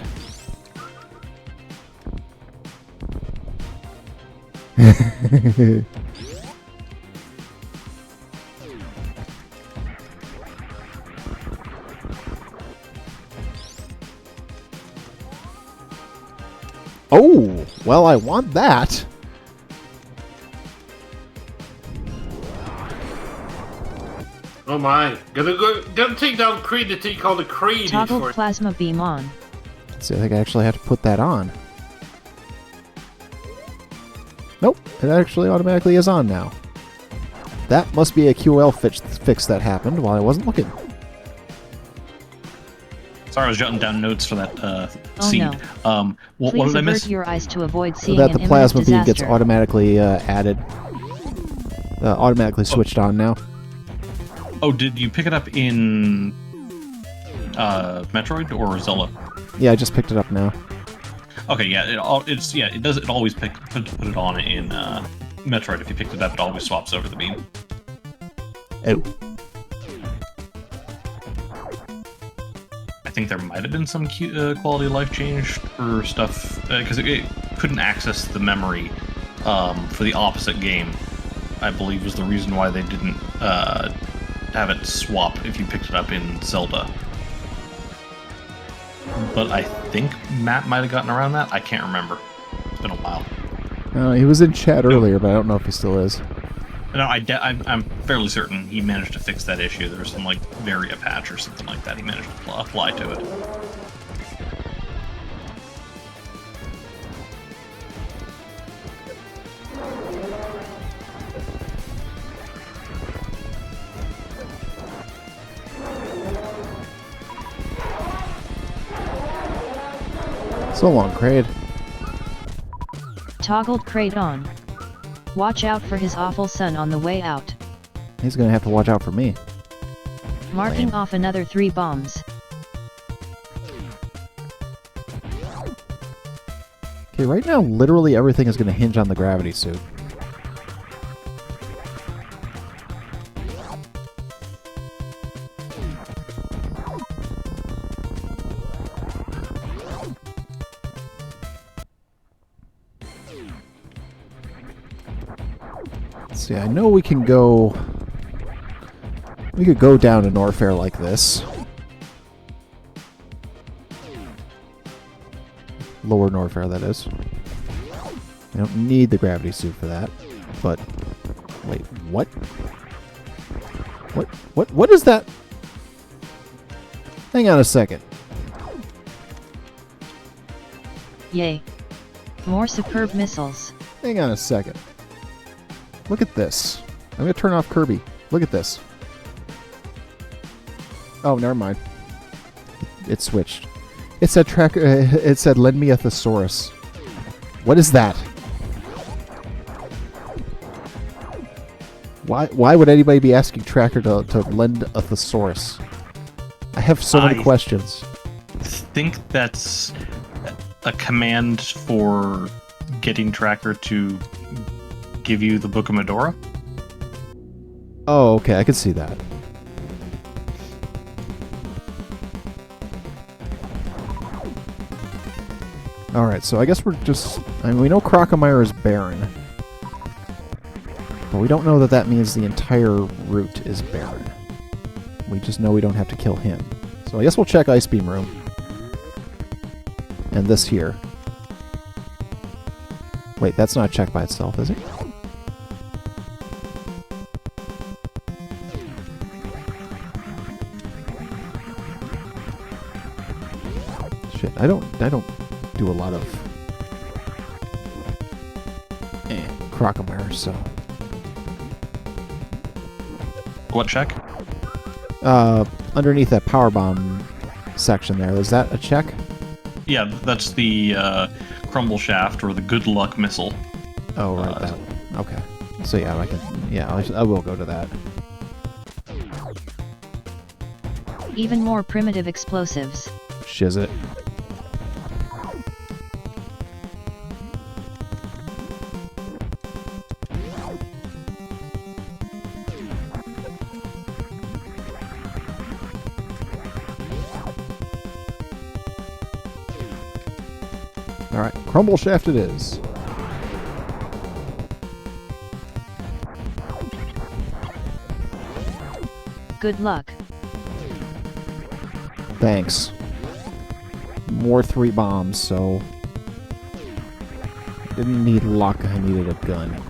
Oh, well, I want that. Oh my. Gonna take down Creed to take all the Creed Toggle for it. plasma beam on. Let's see, I think I actually have to put that on. Nope, it actually automatically is on now. That must be a QL fix that happened while I wasn't looking. Sorry, I was jotting down notes for that Oh seed. no. What Please did I avert miss? your eyes to avoid So seeing that an the plasma imminent beam gets disaster. automatically added. Automatically switched on now. Oh, did you pick it up in Metroid or Zelda? Yeah, I just picked it up now. Okay, yeah, it does. It always put it on in Metroid. If you picked it up, it always swaps over the beam. Oh. I think there might have been some quality of life change for stuff because it couldn't access the memory for the opposite game. I believe was the reason why they didn't have it swap if you picked it up in Zelda. But I think Matt might have gotten around that. I can't remember. It's been a while. He was in chat earlier, but I don't know if he still is. No, I'm fairly certain he managed to fix that issue. There was some like Varia patch or something like that. He managed to apply to it. So long, Kraid. Toggled Kraid on. Watch out for his awful son on the way out. He's gonna have to watch out for me. Marking Lame. off another 3 bombs. Okay, right now, literally everything is gonna hinge on the gravity suit. See, I know we can go... We could go down to Norfair like this. Lower Norfair, that is. I don't need the gravity suit for that. But... Wait, what? What is that? Hang on a second. Yay. More superb missiles. Hang on a second. Look at this. I'm going to turn off Kirby. Look at this. Oh, never mind. It switched. It said tracker. It said lend me a thesaurus. What is that? Why would anybody be asking Tracker to lend a thesaurus? I have so many questions. I think that's a command for getting Tracker to give you the Book of Medora. Oh, okay, I can see that. Alright, so I guess we're just... I mean, we know Crocomire is barren. But we don't know that that means the entire route is barren. We just know we don't have to kill him. So I guess we'll check Ice Beam Room. And this here. Wait, that's not a check by itself, is it? Shit, I don't do a lot of Crocomire, so... What check? Underneath that power bomb section there, is that a check? Yeah, that's the Crumble Shaft or the Good Luck Missile. Oh, right, that. Okay. So yeah, I can. Yeah, I will go to that. Even more primitive explosives. Shiz it. Alright, Crumble Shaft it is. Good luck. Thanks. More 3 bombs, so... Didn't need luck, I needed a gun.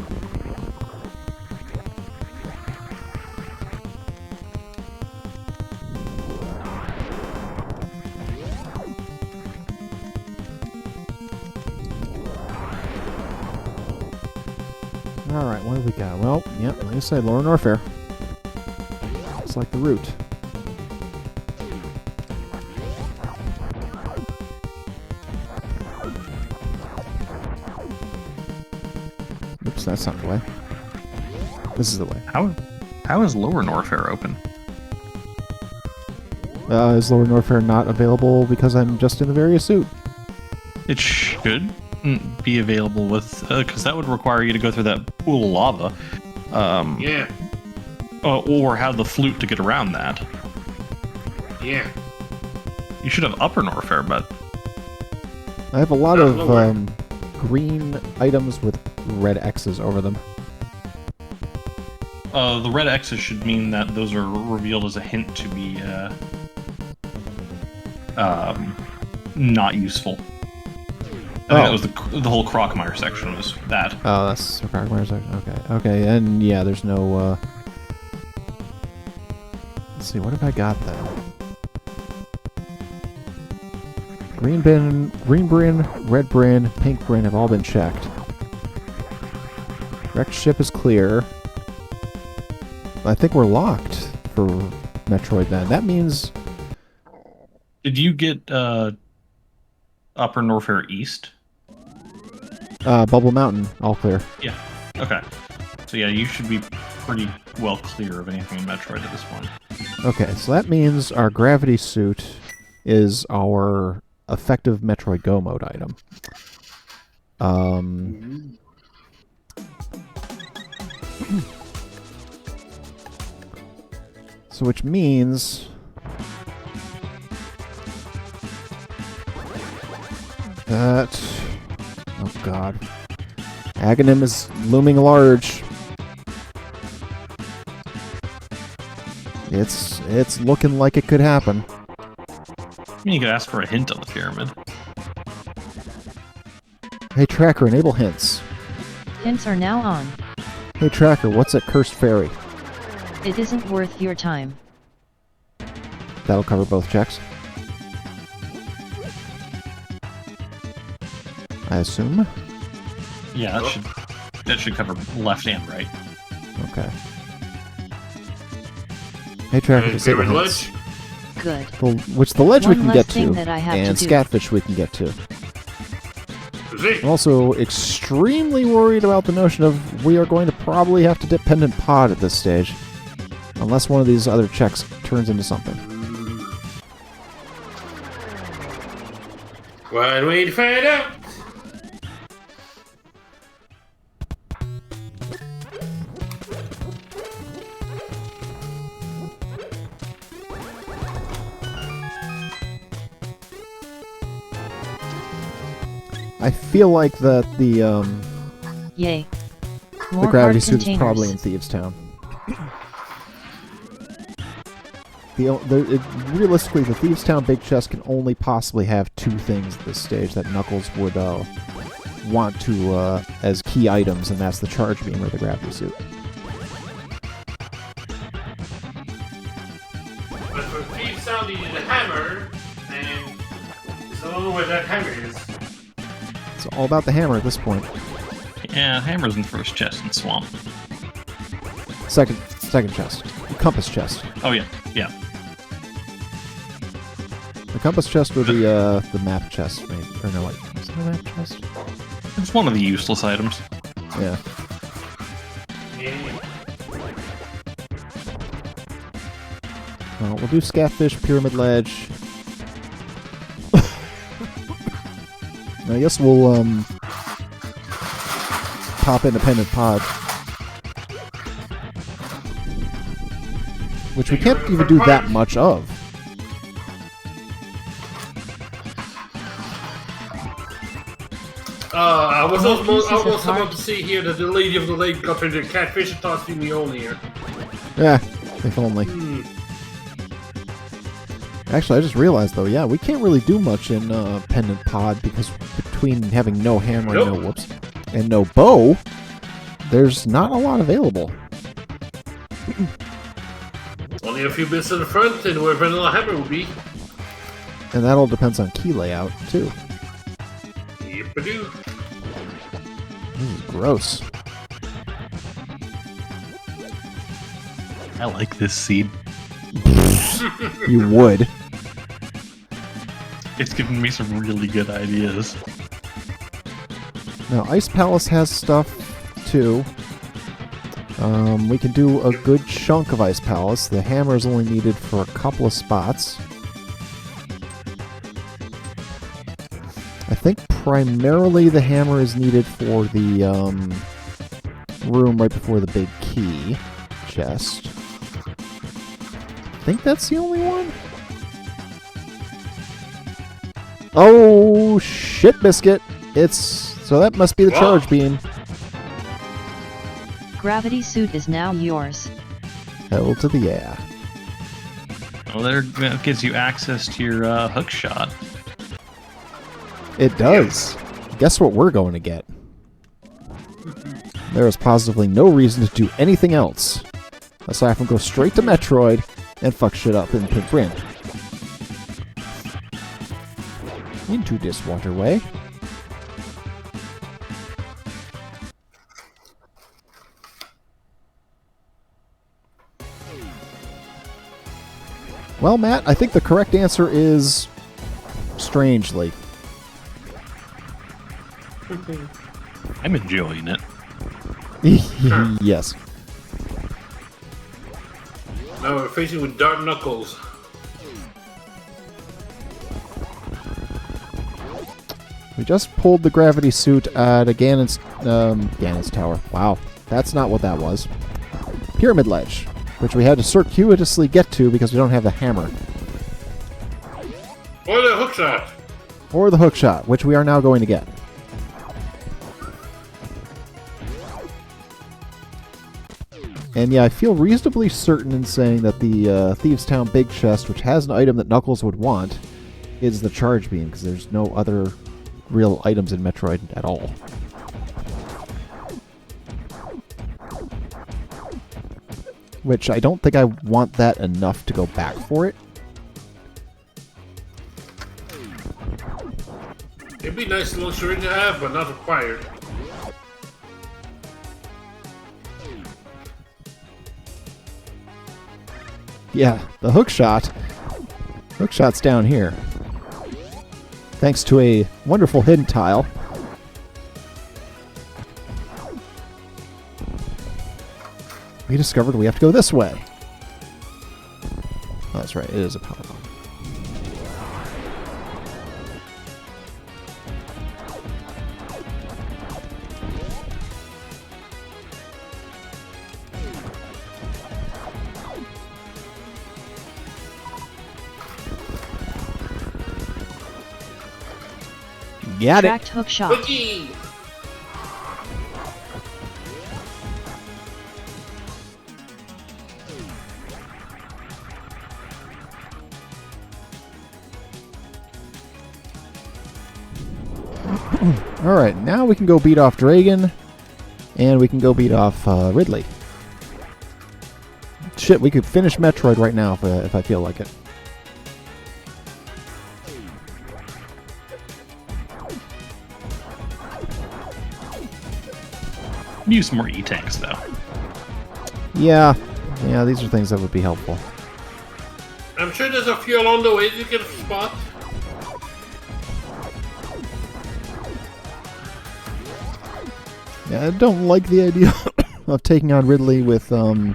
Alright, what have we got? Well, yep, like I said, Lower Norfair. It's like the route. Oops, that's not the way. This is the way. How is Lower Norfair open? Is Lower Norfair not available because I'm just in the various suit? It should be available with because that would require you to go through that pool of lava. Yeah. Or have the flute to get around that. Yeah. You should have Upper Norfair, but I have a lot Not of lower. green items with red X's over them. the red X's should mean that those are revealed as a hint to be not useful. I think that was the whole Crocomire section was that. Oh, that's the Crocomire section. Okay, okay, and yeah, there's no. Let's see, what have I got then? Green bin, red bin, pink bin have all been checked. Wrecked ship is clear. I think we're locked for Metroid then. That means... Did you get Upper Norfair East? Bubble Mountain, all clear. Yeah. Okay. So yeah, you should be pretty well clear of anything in Metroid at this point. Okay, so that means our gravity suit is our effective Metroid Go mode item. So which means that, oh god, Aghanim is looming large. It's looking like it could happen. I mean, you could ask for a hint on the pyramid. Hey Tracker, enable hints. Hints are now on. Hey Tracker, what's at Cursed Fairy? It isn't worth your time. That'll cover both checks. I assume? Yeah, that should cover left and right. Okay. Hey Tracker, Any disable favorite hints. ledge? good. Which the ledge we One can less get thing to, that I have and to do. Scatfish we can get to. See? I'm also extremely worried about the notion of we are going to probably have to dip Pendant Pod at this stage. Unless one of these other checks turns into something. One way to find out. I feel like that Yay. the More gravity hard suit is containers. probably in Thieves Town. Realistically, the Thieves Town big chest can only possibly have two things at this stage that Knuckles would want to as key items, and that's the charge beam or the gravity suit. But for Steve Sound needed a hammer, and I don't know where that hammer is. It's all about the hammer at this point. Yeah, hammer's in first chest in Swamp. Second chest. The compass chest. Oh, yeah. Yeah. The compass chest would be the map chest, maybe. Or no, wait. Is it a map chest? It's one of the useless items. Yeah. Yeah. Well, we'll do Scatfish, Pyramid Ledge. I guess we'll pop Independent Pod. Which we can't even do that much of. I was almost pieces of about heart. to see here that the lady of the lake got her the catfish and tossed me on here. Yeah, if only. Actually, I just realized though, yeah, we can't really do much in Pendant Pod because between having no hammer and Nope. and no bow, there's not a lot available. Only a few bits in the front and where Vanilla Hammer will be. And that all depends on key layout too. Yip-a-doo. This is gross. I like this seed. You would. It's given me some really good ideas. Now, Ice Palace has stuff too. We can do a good chunk of Ice Palace. The hammer is only needed for a couple of spots. I think primarily the hammer is needed for the room right before the big key chest. I think that's the only one. Oh shit, Biscuit! So that must be the charge beam. Gravity suit is now yours. Hell to the yeah. Well, that gives you access to your hook shot. It does. Guess what we're going to get? There is positively no reason to do anything else aside from go straight to Metroid and fuck shit up in Pink Rim. Into this waterway. Well, Matt, I think the correct answer is strangely. I'm enjoying it. Yes. Now we're facing with Dark Knuckles. We just pulled the gravity suit at a Ganon's tower. Wow, that's not what that was. Pyramid Ledge, which we had to circuitously get to because we don't have the hammer. Or the hook shot. Or the hook shot, which we are now going to get. And yeah, I feel reasonably certain in saying that the Thieves Town Big Chest, which has an item that Knuckles would want, is the charge beam, because there's no other real items in Metroid at all. Which I don't think I want that enough to go back for it. It'd be nice little syringe to have, but not required. Yeah, the hook shot Hookshot's down here. Thanks to a wonderful hidden tile. We discovered we have to go this way. Oh, that's right. It is a power bomb. Got it. Tracked hook shot. Cookie! Alright, now we can go beat off Dragon, and we can go beat off Ridley. Shit, we could finish Metroid right now if I feel like it. Use some more E-tanks, though. Yeah, these are things that would be helpful. I'm sure there's a few along the way you can spot. Yeah, I don't like the idea of taking on Ridley with, 5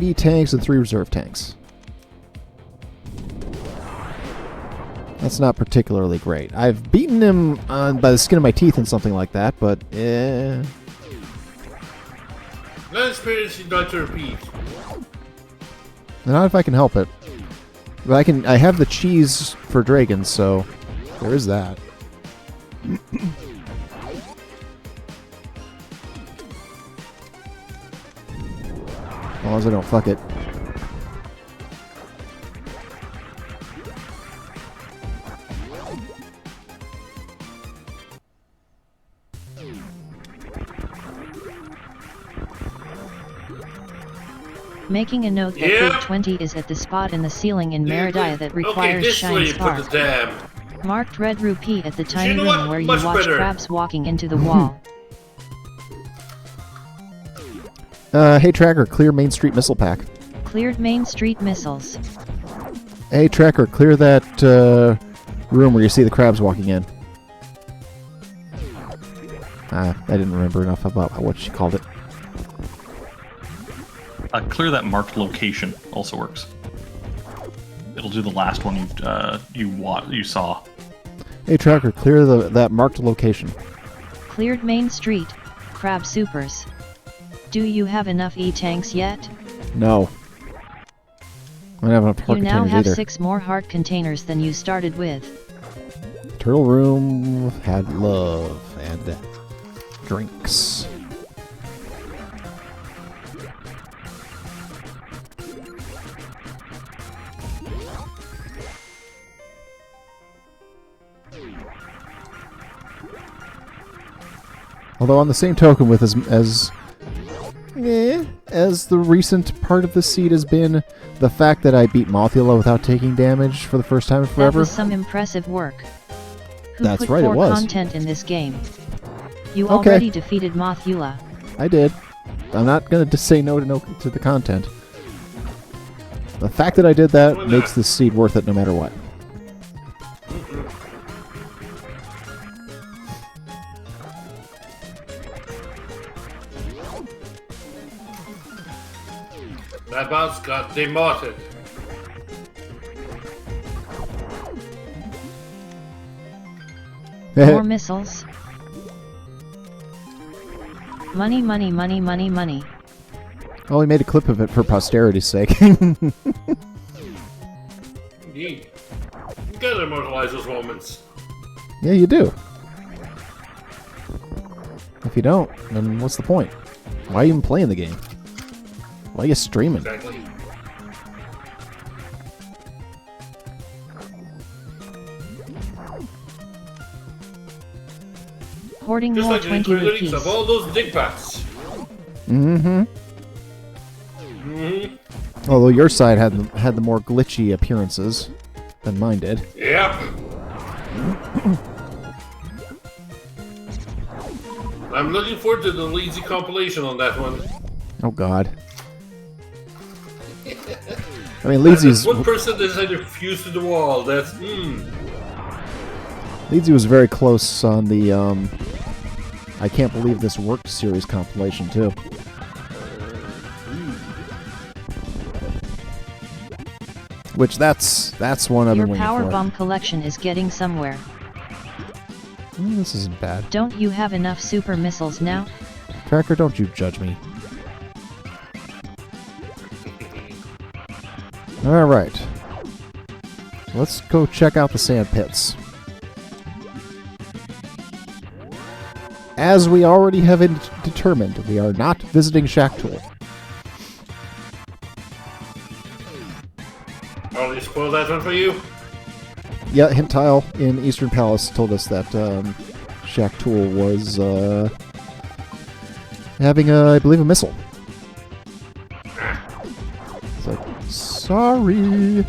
E-tanks and 3 reserve tanks. That's not particularly great. I've beaten him by the skin of my teeth and something like that, but That experience is not to repeat. not if I can help it. But I have the cheese for dragons, so there is that. As long as I don't fuck it. Making a note that Yeah. Big 20 is at the spot in the ceiling in Yeah, Meridia that okay, requires this way Shine you put the Spark. dam. Marked red rupee at the tiny know room what? where you Much watch better. crabs walking into the wall. Hey Tracker, clear Main Street missile pack. Cleared Main Street missiles. Hey Tracker, clear that room where you see the crabs walking in. I didn't remember enough about what she called it. Clear that marked location also works. It'll do the last one you saw. Hey Tracker, clear that marked location. Cleared Main Street. Crab supers. Do you have enough E-tanks yet? No. I don't have enough heart You now containers have either. 6 more heart containers than you started with. Turtle room had love and drinks. Although on the same token, with as the recent part of the seed has been the fact that I beat Mothula without taking damage for the first time in That forever. was some impressive work. Who That's put right, it 4 was. content in this game? You Okay. already defeated Mothula. I did. I'm not going to say no to the content. The fact that I did that Why not? makes this seed worth it no matter what. That boss got demoted. More missiles. Money, money, money, money, money. Oh, we made a clip of it for posterity's sake. Indeed. You gotta immortalize those moments. Yeah, you do. If you don't, then what's the point? Why are you even playing the game? Why are you streaming? Exactly. Hoarding Just more like the 20 lyrics rupees. of all those dig bats. Mm-hmm. Mm-hmm. Although your side had the more glitchy appearances than mine did. Yep. I'm looking forward to the lazy compilation on that one. Oh God. I mean, Leedsy One person decided to fuse to the wall. That's Leedsy was very close on the I Can't Believe This Worked series compilation too. Which that's one I've Your been waiting power for. bomb collection is getting somewhere. This isn't bad. Don't you have enough super missiles now? Tracker, don't you judge me. Alright. Let's go check out the sand pits. As we already have determined, we are not visiting Shack Tool. Oh, they spoiled that one for you? Yeah, Hintile in Eastern Palace told us that Shack Tool was having, I believe, a missile. It's like, sorry. You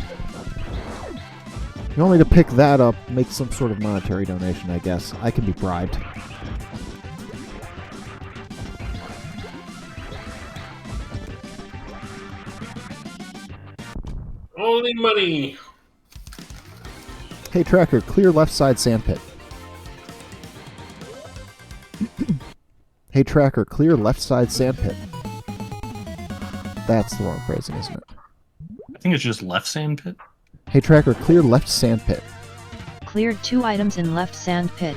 want me to pick that up, make some sort of monetary donation, I guess. I can be bribed. Only money. Hey, Tracker, clear left side sandpit. Hey, Tracker, clear left side sandpit. That's the wrong phrasing, isn't it? I think it's just left sand pit. Hey, Tracker, clear left sandpit. Cleared 2 items in left sand pit.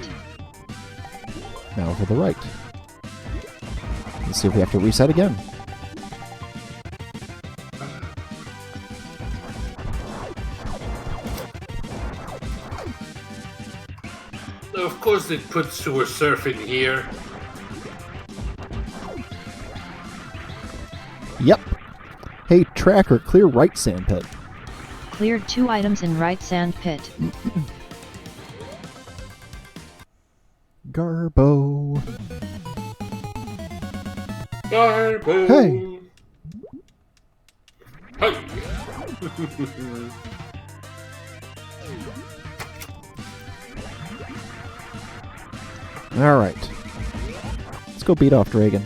Now to the right. Let's see if we have to reset again. Of course they put sewer surfing here. Yep. Hey, Tracker, clear right sandpit. Cleared 2 items in right sand pit. Garbo. Garbo. Hey. Hey. Alright. Let's go beat off Dragon.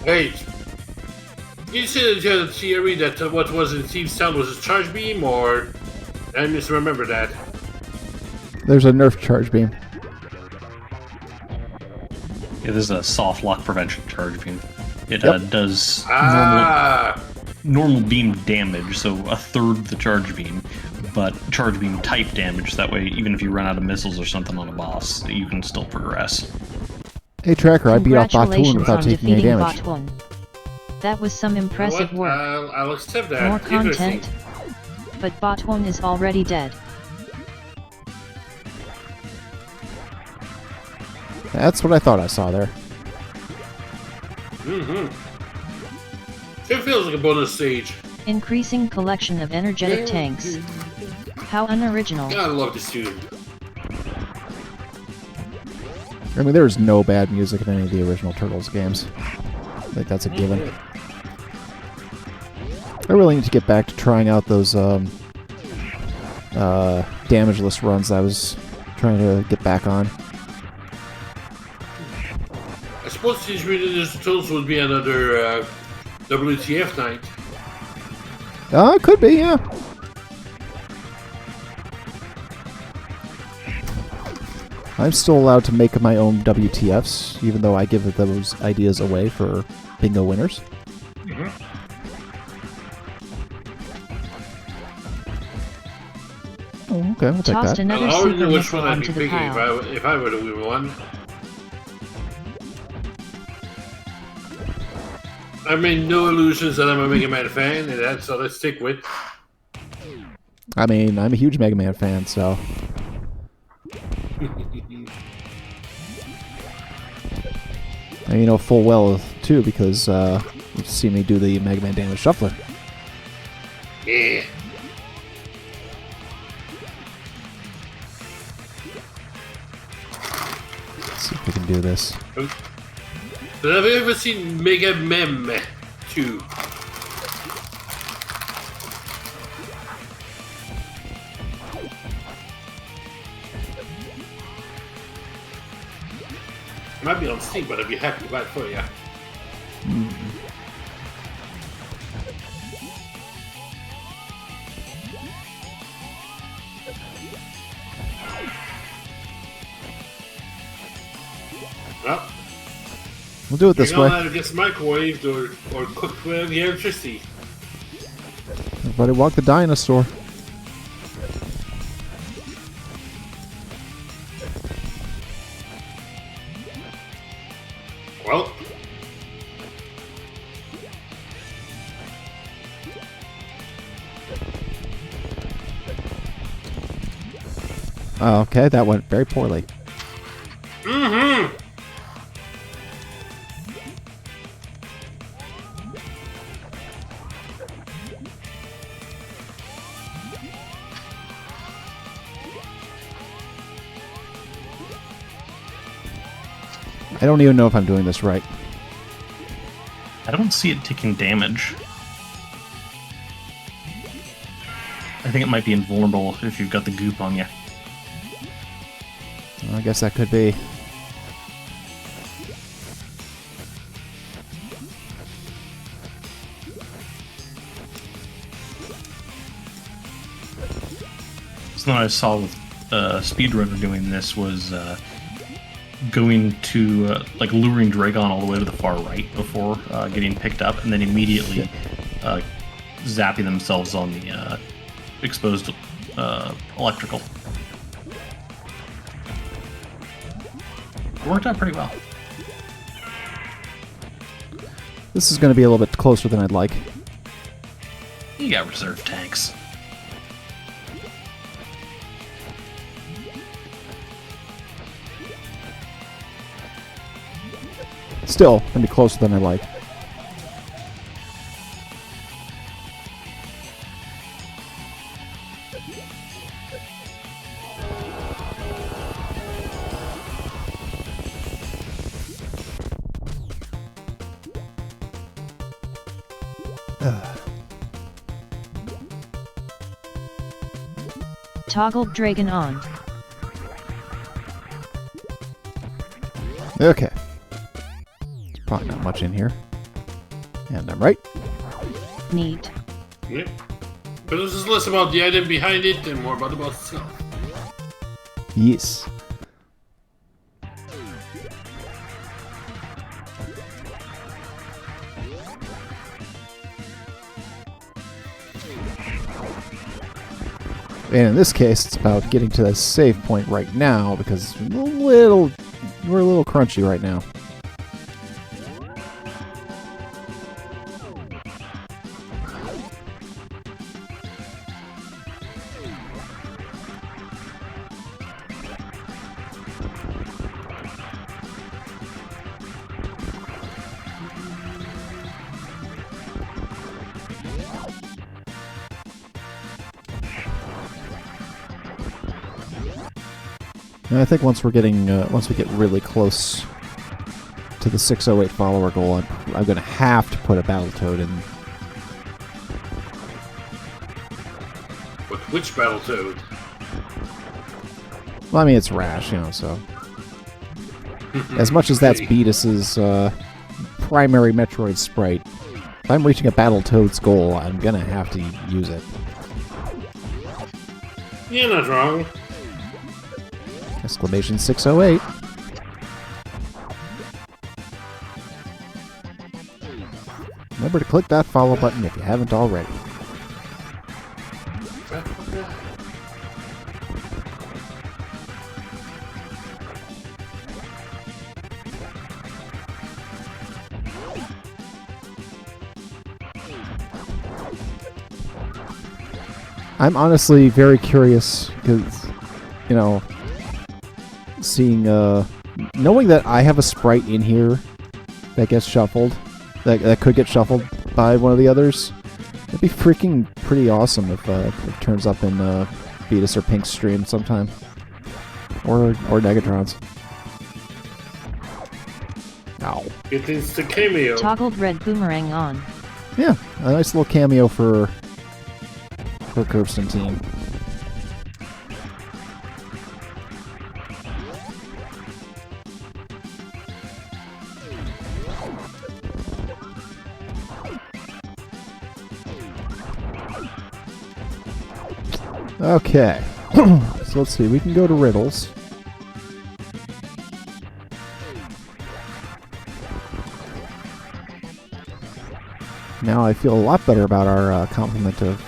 Hey, you said the theory that what was in Steve's town was a charge beam, or I misremember that? There's a nerf charge beam. Yeah, this is a soft lock prevention charge beam. It Yep. does Ah, normal beam damage, so a third the charge beam, but charge beam type damage. That way, even if you run out of missiles or something on a boss, you can still progress. Hey, Tracker, I beat off Batoon Congratulations without on taking any defeating damage. Batoon. That was some impressive what? work. I'll accept that. More Interesting. content. But Batoon is already dead. That's what I thought I saw there. It feels like a bonus stage. Increasing collection of energetic tanks. How unoriginal. Gotta love this tune. I mean, there's no bad music in any of the original Turtles games. I think that's a given. I really need to get back to trying out those damageless runs I was trying to get back on. I suppose these Mutant Turtles would be another WTF night. It could be, yeah. I'm still allowed to make my own WTFs, even though I give those ideas away for bingo winners. Oh, okay, we'll take Tossed that. another I already super know which missile one I'd be onto the picking pile. if I were to win one. I made no illusions that I'm a Mega Man fan, and that's so let's stick with. I mean, I'm a huge Mega Man fan, so... And you know full well, too, because You see me do the Mega Man damage shuffler. Yeah. Let's see if we can do this. But have you ever seen Mega Mem 2? Might be on Steam, but I'd be happy to buy it for you. Well, We'll do it this you know way. how it gets microwaved or cooked with the electricity. Everybody walk the dinosaur. Well, Oh, okay, that went very poorly. mm-hmm. I don't even know if I'm doing this right. I don't see it taking damage. I think it might be invulnerable if you've got the goop on you. I guess that could be. Something I saw with speedrunner doing this was going to like luring Dragon all the way to the far right before getting picked up, and then immediately zapping themselves on the exposed electrical. It worked out pretty well. This is going to be a little bit closer than I'd like. You got reserve tanks. Still, going to be closer than I like. Toggled Dragon on. Okay. Probably not much in here. And I'm right. Neat. Yep. But this is less about the item behind it and more about the boss itself. Yes. And in this case, it's about getting to the save point right now because we're a little crunchy right now. And I think once we're getting, once we get really close to the 608 follower goal, I'm going to have to put a Battletoad in. But which Battletoad? Well, I mean, it's Rash, you know, so. As much as that's Beatus's primary Metroid sprite, if I'm reaching a Battletoad's goal, I'm going to have to use it. You're not wrong. Exclamation 608. Remember to click that follow button if you haven't already. I'm honestly very curious because, you know, seeing, knowing that I have a sprite in here that gets shuffled, that could get shuffled by one of the others. It'd be freaking pretty awesome if it turns up in Beatus or Pink's stream sometime. Or Negatron's. Ow. It is the cameo. Toggled red boomerang on. Yeah, a nice little cameo for Constantine. Okay, so let's see, we can go to riddles. Now I feel a lot better about our complement of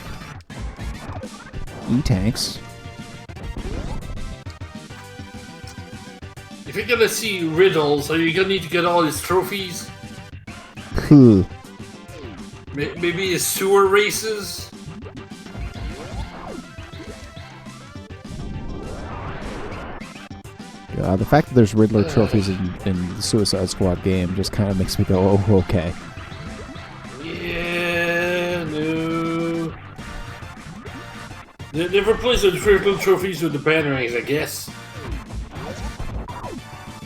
E-tanks. If you're gonna see riddles, are you gonna need to get all his trophies? Cool. Maybe his sewer races? The fact that there's Riddler trophies in the Suicide Squad game just kind of makes me go, oh, okay. Yeah, no. They replaced the Riddler trophies with the batarangs, I guess.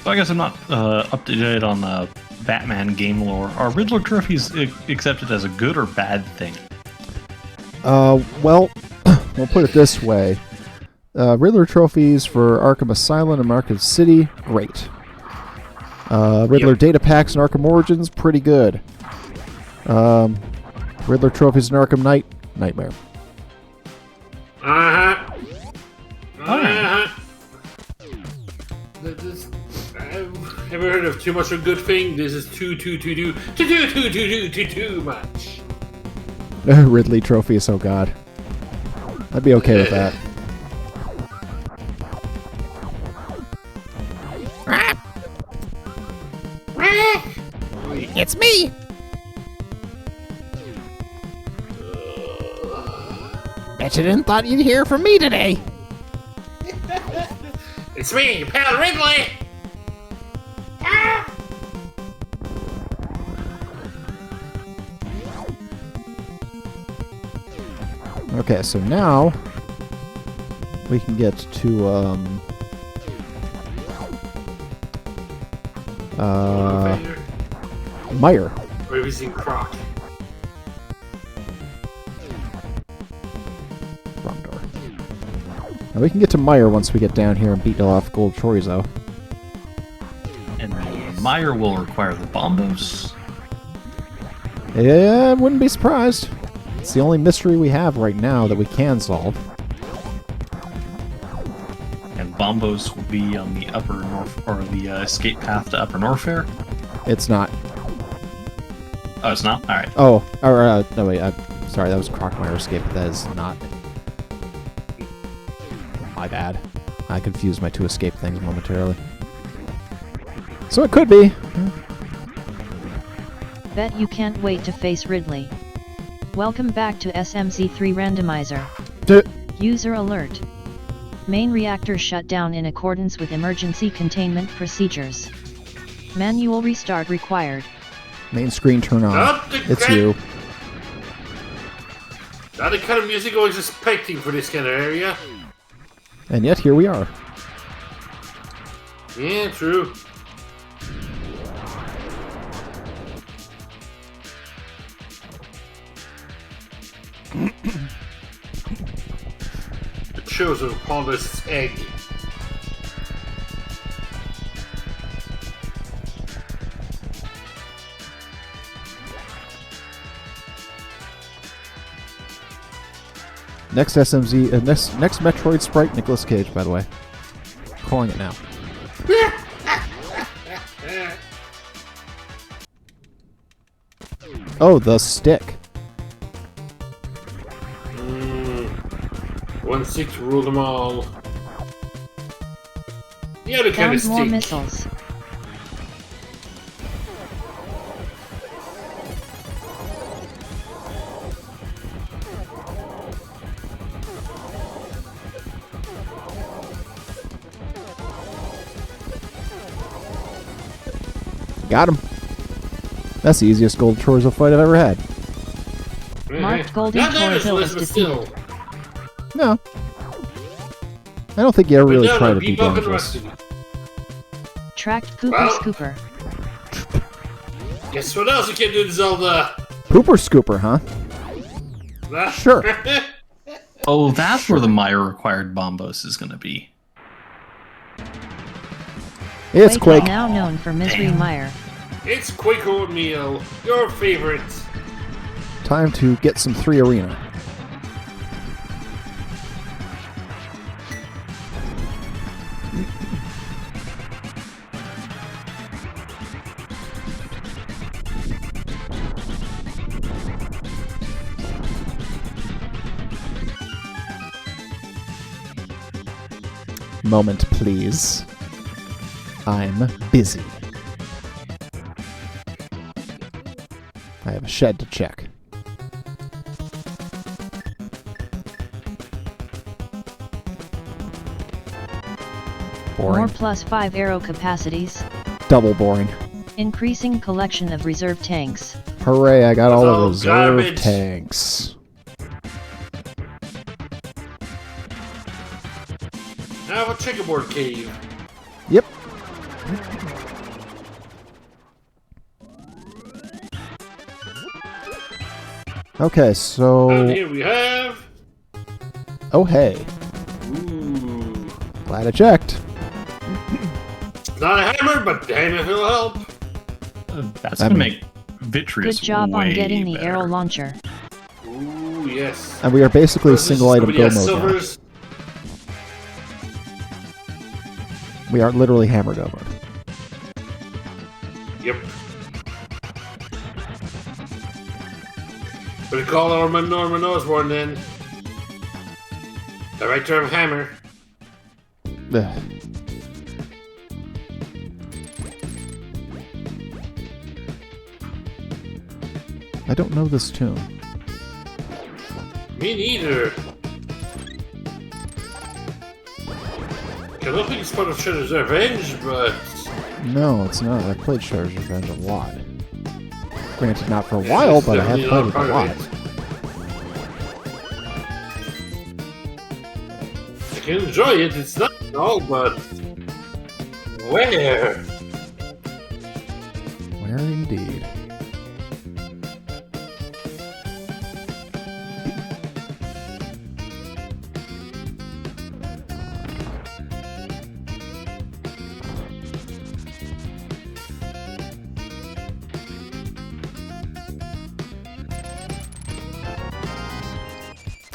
So I guess I'm not up to date on Batman game lore. Are Riddler trophies accepted as a good or bad thing? Well, we'll put it this way. Riddler trophies for Arkham Asylum and Arkham City, great. Riddler data packs in Arkham Origins, pretty good. Riddler trophies in Arkham Knight, nightmare. Have you heard of too much of a good thing? This is too much. Ridley trophies, oh god. I'd be okay with that. It's me! Bet you didn't thought you'd hear from me today. It's me, pal Ridley! Okay, so now we can get to Meyer. Or have you seen Croc? Wrong door. Now we can get to Meyer once we get down here and beat off Gold Chorizo. And Meyer will require the bombos. Yeah, wouldn't be surprised. It's the only mystery we have right now that we can solve. And bombos will be on the upper north, or the escape path to Upper Norfair. It's not. Oh, it's not? Alright. Oh, or, no wait, sorry, that was Crocmire Escape, but that is not. My bad. I confused my two escape things momentarily. So it could be. Bet you can't wait to face Ridley. Welcome back to SMZ3 Randomizer. User alert. Main reactor shut down in accordance with emergency containment procedures. Manual restart required. Main screen turn on. It's you. Not the kind of music I was expecting for this kind of area. And yet here we are. Yeah, true. It shows of Paulus' egg. Next SMZ, next Metroid sprite, Nicolas Cage, by the way. Calling it now. Oh, the stick. 1-6 to rule them all. The other kind of Found more stick. missiles. Got him. That's the easiest gold Chorizo fight I've ever had. Marked Golden Not that much Chorizo less, is but defeated. still. No. I don't think you ever But really no, try no, to be Bebop and dangerous. Rusty. Tracked Cooper Well. Scooper. Guess what else you can do in Zelda? Pooper Scooper, huh? Sure. Oh, that's where the Maya required Bombos is going to be. It's Quake. Now known for Misery Damn. Mire. It's Quake Oatmeal, your favorite. Time to get some 3 arena. Moment, please. I'm busy. I have a shed to check. More Boring. +5 arrow capacities. Double boring. Increasing collection of reserve tanks. Hooray, I got all the all reserve garbage. tanks. Now a checkerboard cave. Yep. Okay, so... And here we have. Oh, hey. Ooh. Glad I checked. Not a hammer, but damn it, it'll help. That's I going to mean- make Vitreous Good job on way getting the better. arrow launcher. Ooh, yes. And we are basically This is single item somebody go has mode now. silvers. We are literally hammer go mode. Yep. What do you call Norman Osborn then? The right term hammer. Ugh. I don't know this tune. Me neither. I don't think it's part of Shredder's Revenge, but No, it's not. I've played Shredder's Revenge a lot. Granted, not for a while, but I have played it a lot. I can enjoy it. It's not all, but where? Where indeed?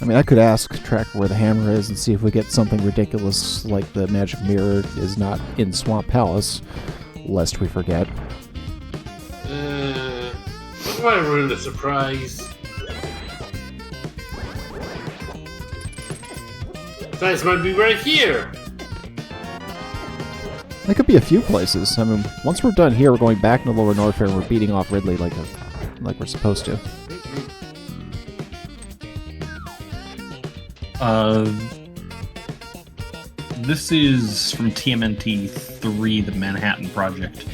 I mean, I could ask Tracker where the hammer is and see if we get something ridiculous like the magic mirror is not in Swamp Palace, lest we forget. What if I ruined the surprise? Besides, might be right here. There could be a few places. I mean, once we're done here, we're going back into Lower Norfair and we're beating off Ridley like we're supposed to. This is from TMNT 3, the Manhattan Project.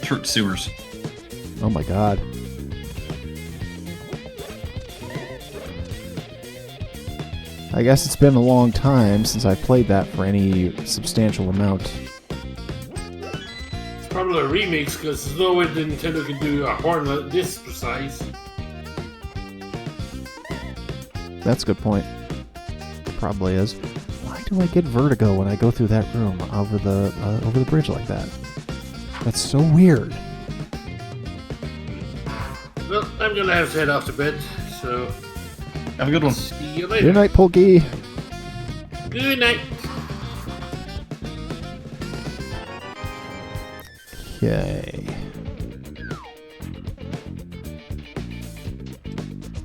Church sewers. Oh my god. I guess it's been a long time since I played that for any substantial amount. It's probably a remix because there's no way the Nintendo can do a horn like this precise. That's a good point. Probably is. Why do I get vertigo when I go through that room over the bridge like that? That's so weird. Well, I'm gonna have to head off to bed, so Have a good one. see you later. Good night, Polky. Good night. Okay.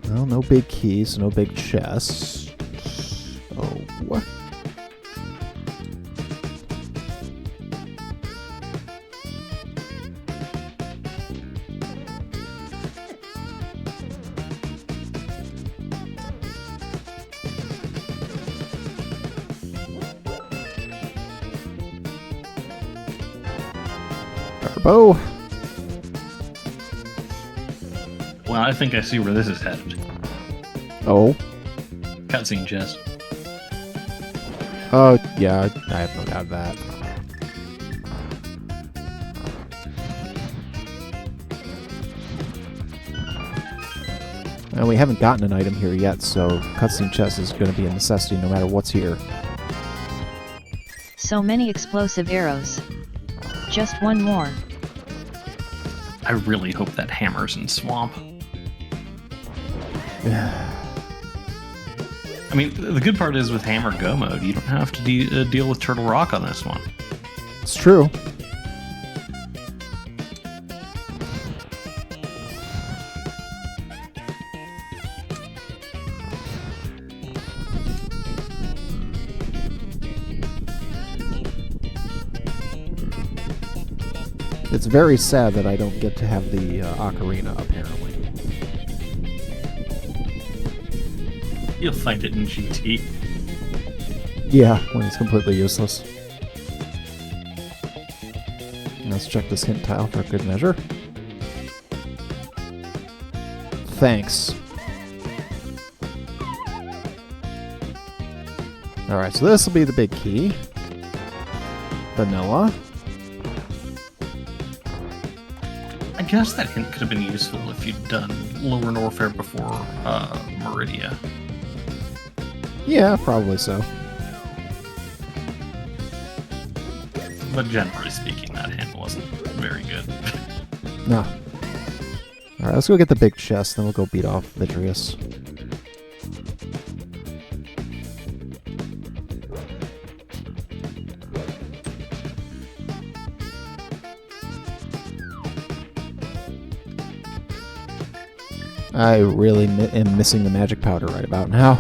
Well, no big keys, no big chests. Oh. Bow. I think I see where this is headed. Oh. Cutscene chest. Oh, yeah, I have no doubt of that. And we haven't gotten an item here yet, so cutscene chest is going to be a necessity no matter what's here. So many explosive arrows. Just one more. I really hope that hammer's in swamp. I mean, the good part is with Hammer Go mode, you don't have to deal with Turtle Rock on this one. It's true. It's very sad that I don't get to have the ocarina, apparently. You'll find it in GT. Yeah, when it's completely useless. Let's check this hint tile for good measure. Thanks. Alright, so this will be the big key. Vanilla. I guess that hint could have been useful if you'd done Lower Norfair before Meridia. Yeah, probably so. But generally speaking, that hint wasn't very good. No. Alright, let's go get the big chest, then we'll go beat off Vitreous. I really am missing the magic powder right about now.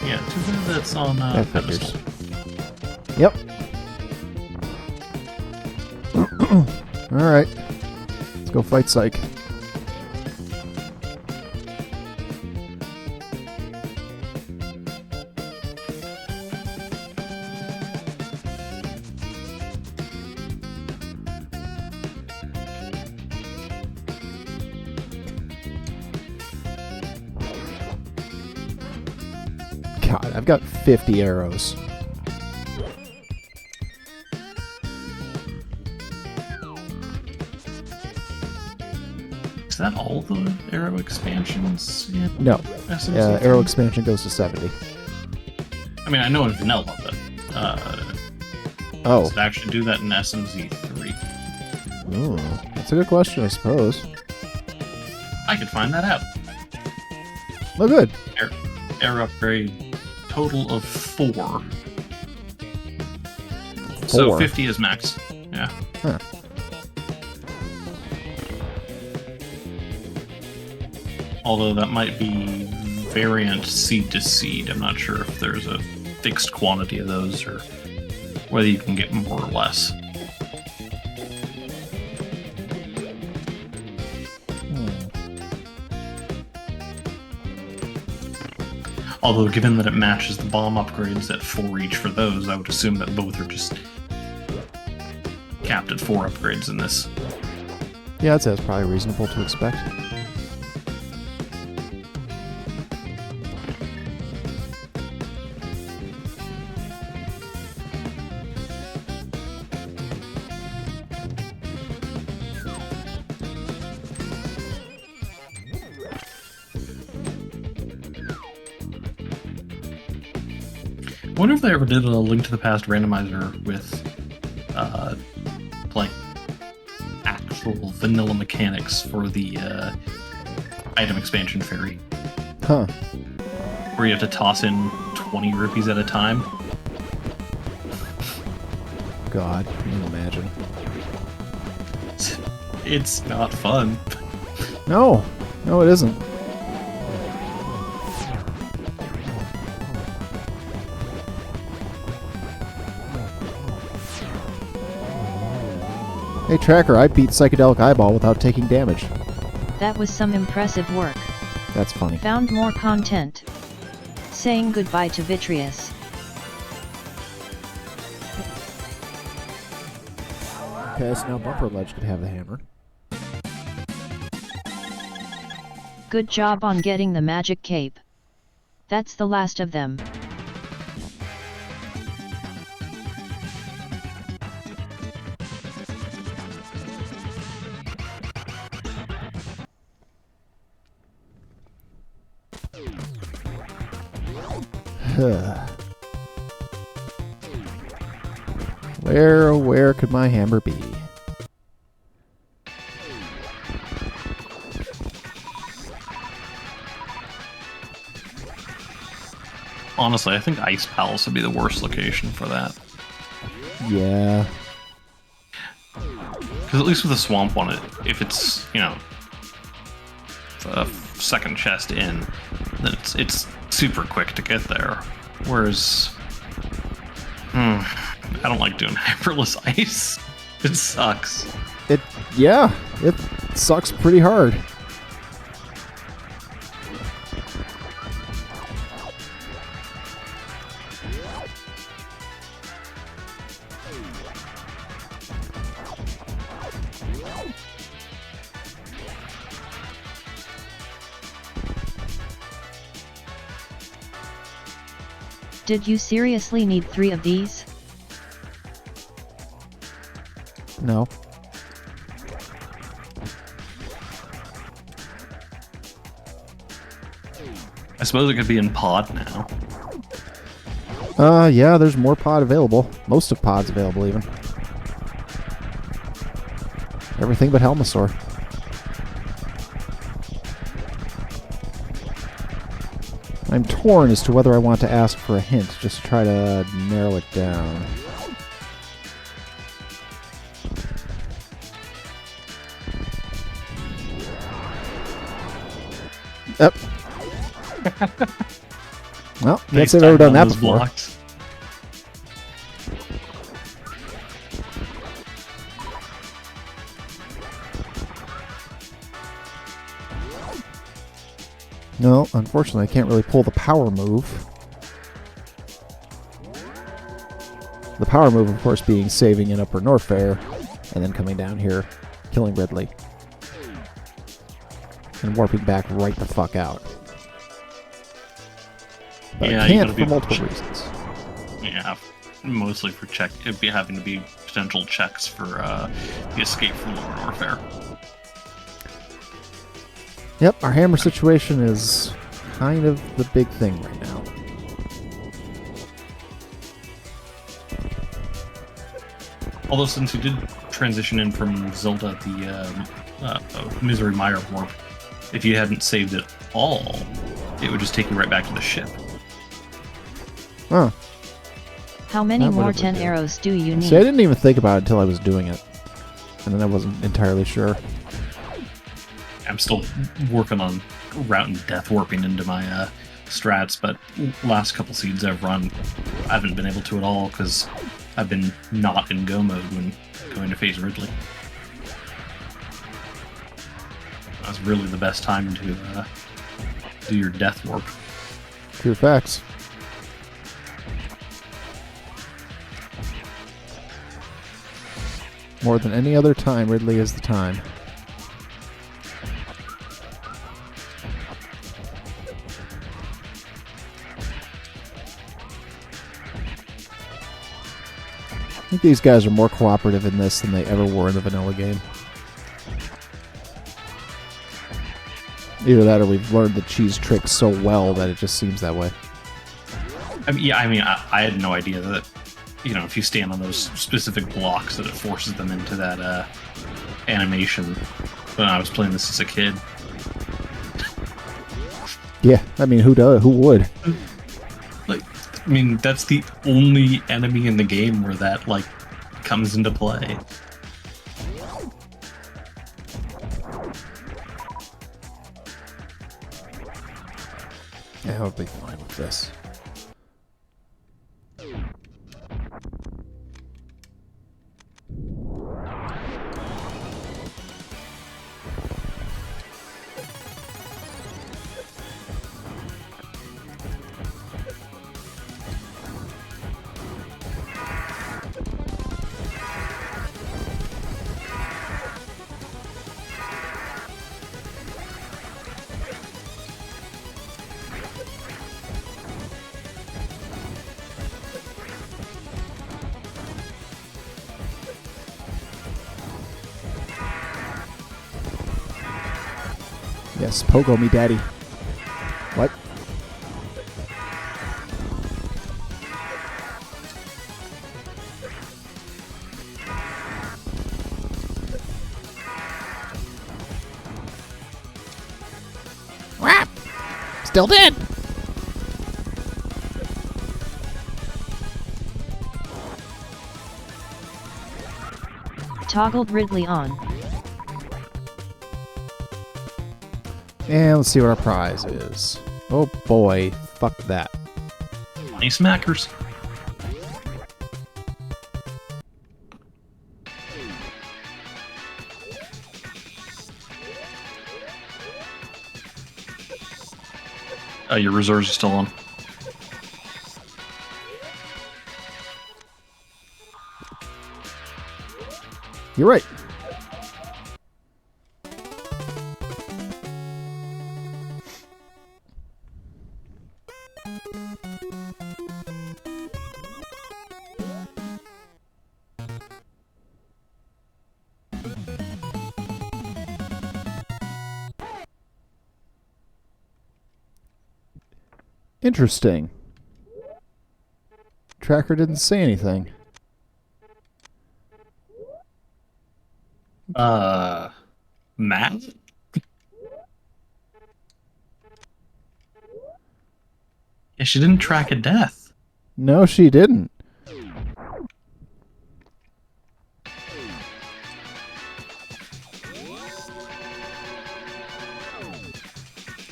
Yeah, too bad that's on That figures. pedestal. Yep. Alright. Let's go fight Psyche. God, I've got 50 arrows. Is that all the arrow expansions? Yeah. No. SMZ3? Arrow expansion goes to 70. I mean, I know in vanilla, but Oh. does it actually do that in SMZ3? Ooh, that's a good question, I suppose. I could find that out. Oh, good. Air upgrade total of 4. So 4. 50 is max. Yeah. Huh. Although that might be variant seed to seed. I'm not sure if there's a fixed quantity of those or whether you can get more or less. Although, given that it matches the bomb upgrades at 4 each for those, I would assume that both are just capped at 4 upgrades in this. Yeah, I'd say that's probably reasonable to expect. I wonder if they ever did a Link to the Past randomizer with, like, actual vanilla mechanics for the item expansion fairy, Huh. where you have to toss in 20 rupees at a time. God, can you imagine? It's not fun. No. No, it isn't. Hey, Tracker, I beat Psychedelic Eyeball without taking damage. That was some impressive work. That's funny. Found more content. Saying goodbye to Vitreous. Okay, so now Bumper Ledge could have the hammer. Good job on getting the magic cape. That's the last of them. Where could my hammer be? Honestly, I think Ice Palace would be the worst location for that. Yeah. Because at least with a swamp on it, if it's, you know, a second chest in, then it's super quick to get there. Whereas, I don't like doing hammerless ice. It sucks. It sucks pretty hard. Did you seriously need 3 of these? No. I suppose it could be in pod now. Yeah, there's more pod available. Most of pod's available, even. Everything but Helmasaur. I'm torn as to whether I want to ask for a hint, just to try to narrow it down. Yep. Well, guess I've never done that before. Blocks. No, unfortunately, I can't really pull the power move. The power move, of course, being saving in Upper Norfair, and then coming down here, killing Ridley. And warping back right the fuck out. But Yeah, I you can't gotta for be multiple reasons. Yeah, mostly for check. It'd be having to be potential checks for the escape from Lower Norfair. Yep, our hammer situation is kind of the big thing right now. Although since you did transition in from Zelda the Misery Mire Warp, if you hadn't saved it all, it would just take you right back to the ship. Huh. How many That more would've 10 been good. arrows do you need? See, I didn't even think about it until I was doing it. And then I wasn't entirely sure. I'm still working on routing death warping into my strats, but last couple seeds I've run, I haven't been able to at all because I've been not in go mode when going to face Ridley. That's really the best time to do your death warp. True facts. More than any other time, Ridley is the time. I think these guys are more cooperative in this than they ever were in the vanilla game. Either that or we've learned the cheese trick so well that it just seems that way. I had no idea that, you know, if you stand on those specific blocks that it forces them into that animation when I was playing this as a kid. Yeah, I mean, who would? That's the only enemy in the game where that, like, comes into play. Yeah, I'll be fine with this. Yes, pogo me, daddy. What? Whap! Still dead. Toggled Ridley on. And let's see what our prize is. Oh boy, fuck that. Nice smackers. Your reserves are still on. You're right. Interesting. Tracker didn't say anything. Matt? Yeah, she didn't track a death. No, she didn't.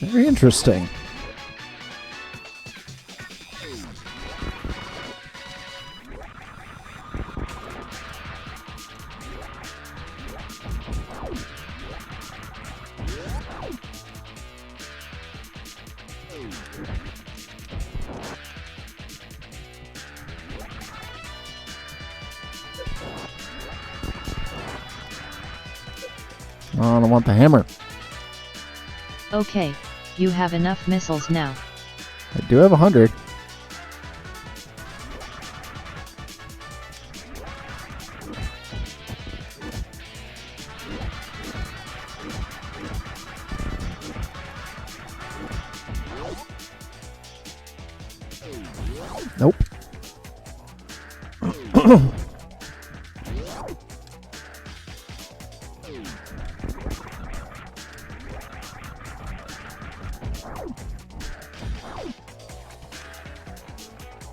Very interesting. Oh, I don't want the hammer. Okay, you have enough missiles now. I do have 100. Nope.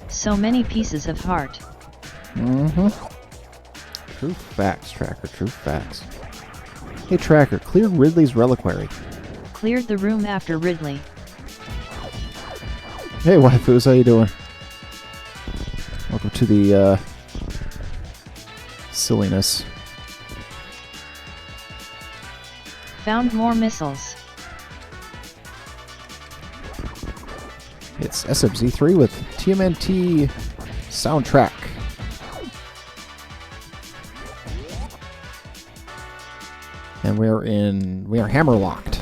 So many pieces of heart. Mm-hmm. True facts, Tracker. True facts. Hey, Tracker, clear Ridley's reliquary. Cleared the room after Ridley. Hey, waifus, how you doing? Welcome to the, silliness. Found more missiles. It's SMZ3 with TMNT soundtrack. And we are hammer locked.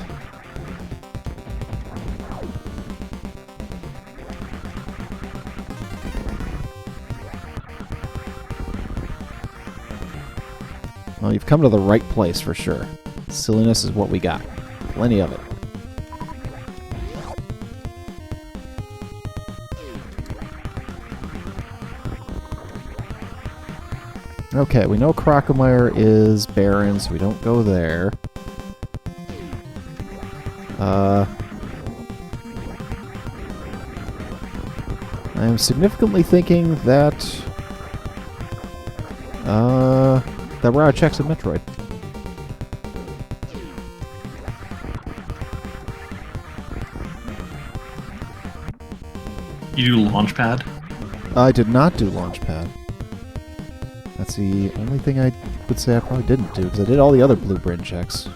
Well, you've come to the right place for sure. Silliness is what we got. Plenty of it. Okay, we know Crocomire is barren, so we don't go there. I'm significantly thinking that that we're out of checks at Metroid. You do Launchpad? I did not do Launchpad. That's the only thing I would say I probably didn't do, because I did all the other blueprint checks.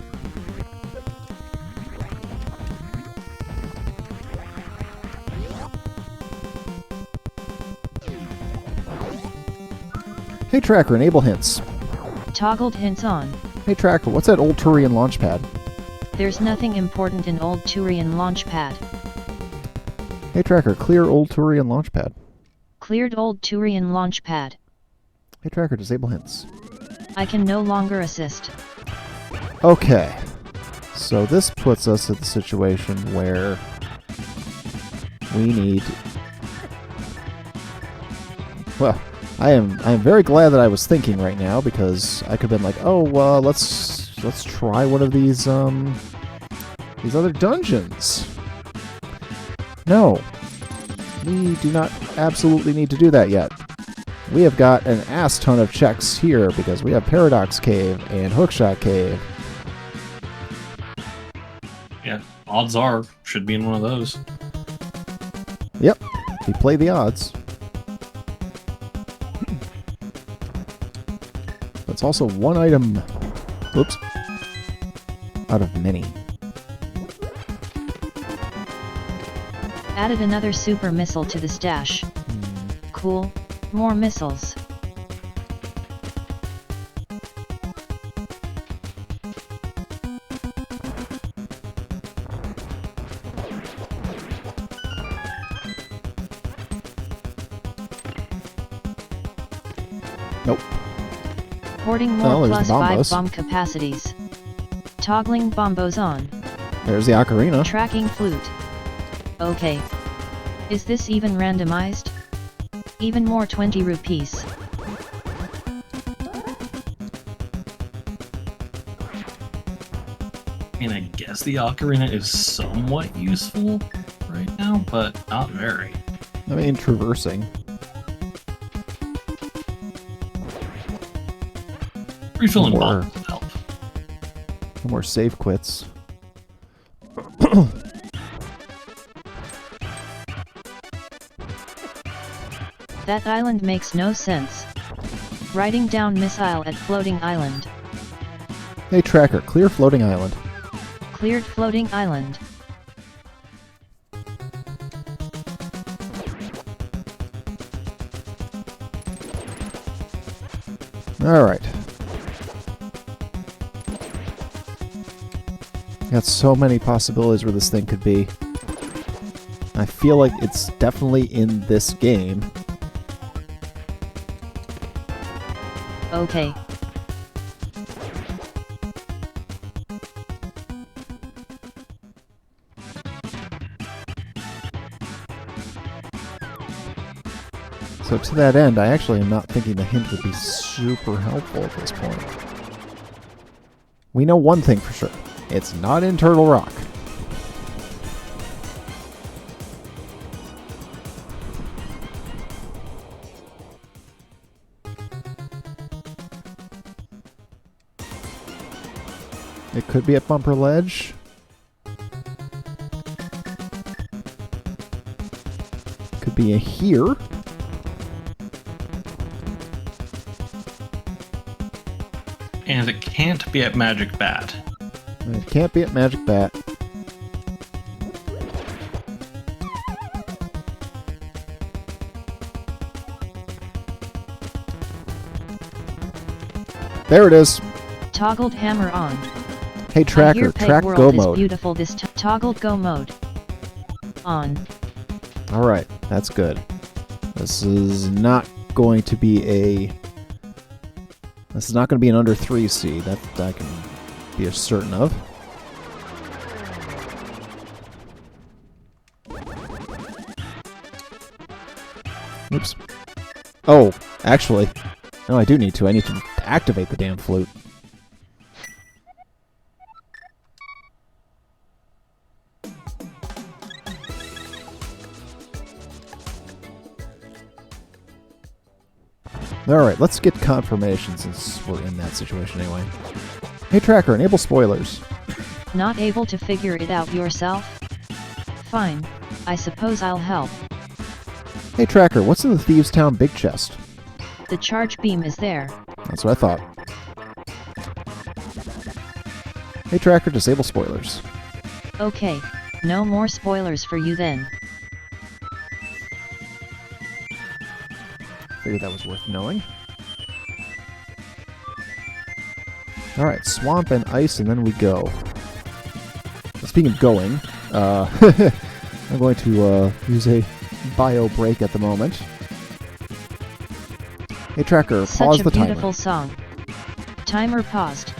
Hey Tracker, enable hints. Toggled hints on. Hey Tracker, what's that old Turian launchpad? There's nothing important in Old Turian Launchpad. Hey Tracker, clear old Turian launchpad. Cleared Old Turian Launchpad. Hey Tracker, disable hints. I can no longer assist. Okay. So this puts us in the situation where we need... Well, I am very glad that I was thinking right now, because I could have been like, oh, well, let's try one of these other dungeons. No. We do not absolutely need to do that yet. We have got an ass ton of checks here, because we have Paradox Cave and Hookshot Cave. Yeah, odds are, should be in one of those. Yep, we play the odds. It's also one item, oops, out of many. Added another super missile to the stash. Cool, more missiles. Nope. Porting more there's the +5 bombos. bomb capacities. Toggling bombos on. There's the ocarina. Tracking flute. Okay. Is this even randomized? Even more 20 rupees. I mean, I guess the ocarina is somewhat useful right now, but not very. I mean, traversing. Refilling Or- bombs would help. No more save quits. That island makes no sense. Writing down missile at floating island. Hey, tracker, clear floating island. Cleared floating island. Alright. Got so many possibilities where this thing could be. I feel like it's definitely in this game. Okay. So to that end, I actually am not thinking the hint would be super helpful at this point. We know one thing for sure. It's not in Turtle Rock. It could be at Bumper Ledge. Could be a here. And it can't be at Magic Bat. And it can't be at Magic Bat. There it is. Toggled hammer on. Hey I tracker, hear Peg track World go is mode. beautiful this toggled go mode. On. Alright, that's good. This is not going to be a... This is not going to be an under 3 seed. That I can be certain of. Oops. Oh, actually. No, I do need to. I need to activate the damn flute. Alright, let's get confirmation since we're in that situation anyway. Hey tracker, enable spoilers. Not able to figure it out yourself? Fine, I suppose I'll help. Hey tracker, what's in the Thieves Town big chest? The charge beam is there. That's what I thought. Hey tracker, disable spoilers. Okay, no more spoilers for you then. Figured that was worth knowing. Alright, swamp and ice, and then we go. Speaking of going, I'm going to use a bio break at the moment. Hey tracker, Such pause a the beautiful timer. song. Timer paused.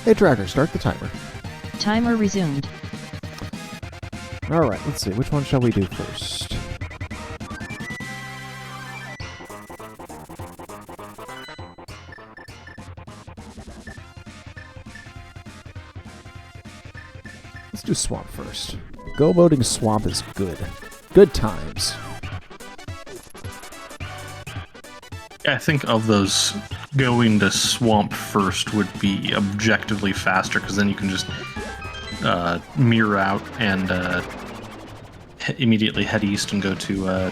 Hey, Tracker, start the timer. Timer resumed. Alright, let's see. Which one shall we do first? Let's do Swamp first. Go voting Swamp is good. Good times. I think of those, going to Swamp first would be objectively faster, because then you can just mirror out and immediately head east and go to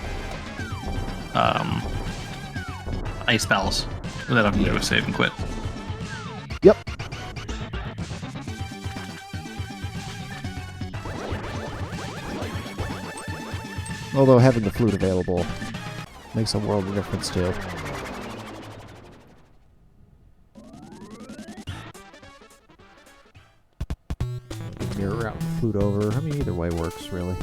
Ice Palace without having to do a save and quit. Yep. Although having the flute available makes a world of difference too. Mirror out the flute over. I mean, either way works, really.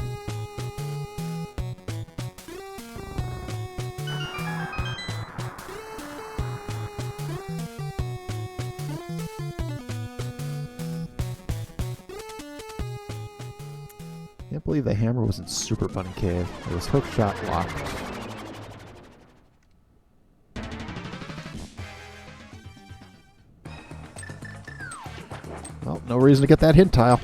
Can't believe the hammer was in Super Bunny Cave. It was hookshot locked. Well, no reason to get that hint tile.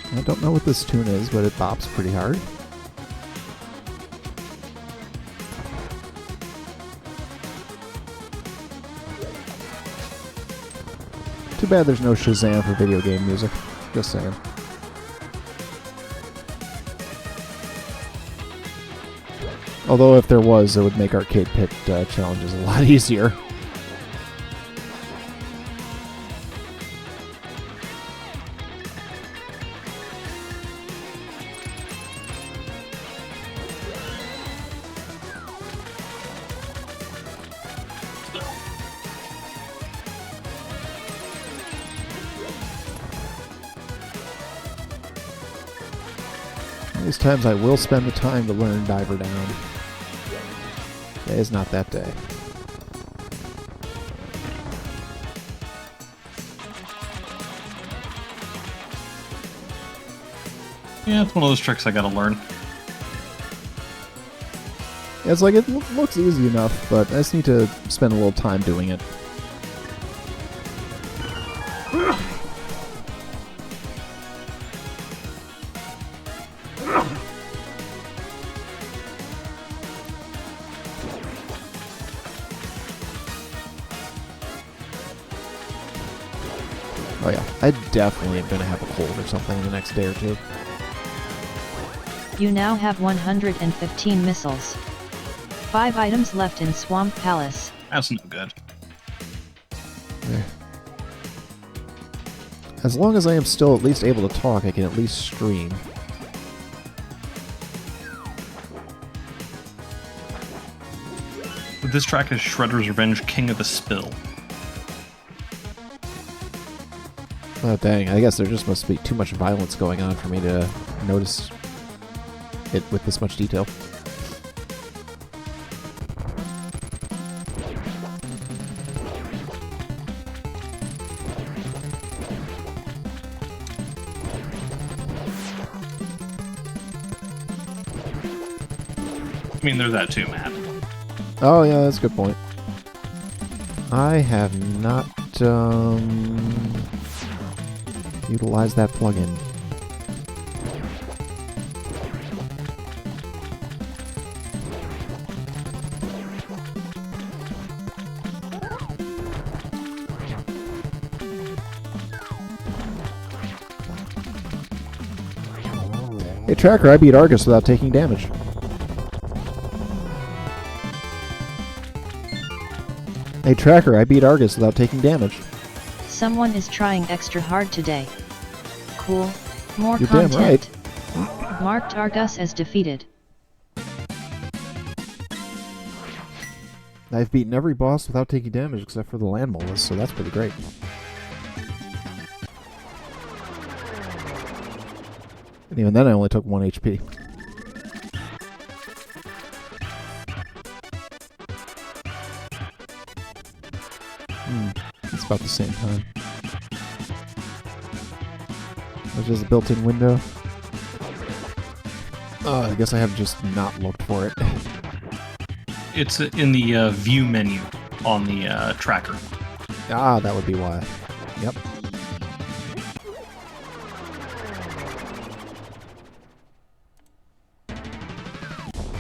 I don't know what this tune is, but it bops pretty hard. Too bad there's no Shazam for video game music. Just saying. Although if there was, it would make Arcade Pit challenges a lot easier. These times I will spend the time to learn Diver Down. Today is not that day. Yeah, it's one of those tricks I gotta learn. Yeah, it's like, it looks easy enough, but I just need to spend a little time doing it. Oh yeah, I definitely am going to have a cold or something the next day or two. You now have 115 missiles. 5 items left in Swamp Palace. That's no good. As long as I am still at least able to talk, I can at least stream. This track is Shredder's Revenge, King of the Spill. Oh dang, I guess there just must be too much violence going on for me to notice it with this much detail. I mean, there's that too, Matt. Oh yeah, that's a good point. I have not utilized that plugin. Hey Tracker, I beat Argus without taking damage. Hey, Tracker, I beat Argus without taking damage. Someone is trying extra hard today. Cool. More You're damn content. right. Marked Argus as defeated. I've beaten every boss without taking damage except for the land molars, so that's pretty great. And even then I only took 1 HP. It's about the same time. There's just a built-in window. Oh, I guess I have just not looked for it. It's in the view menu on the tracker. Ah, that would be why. Yep.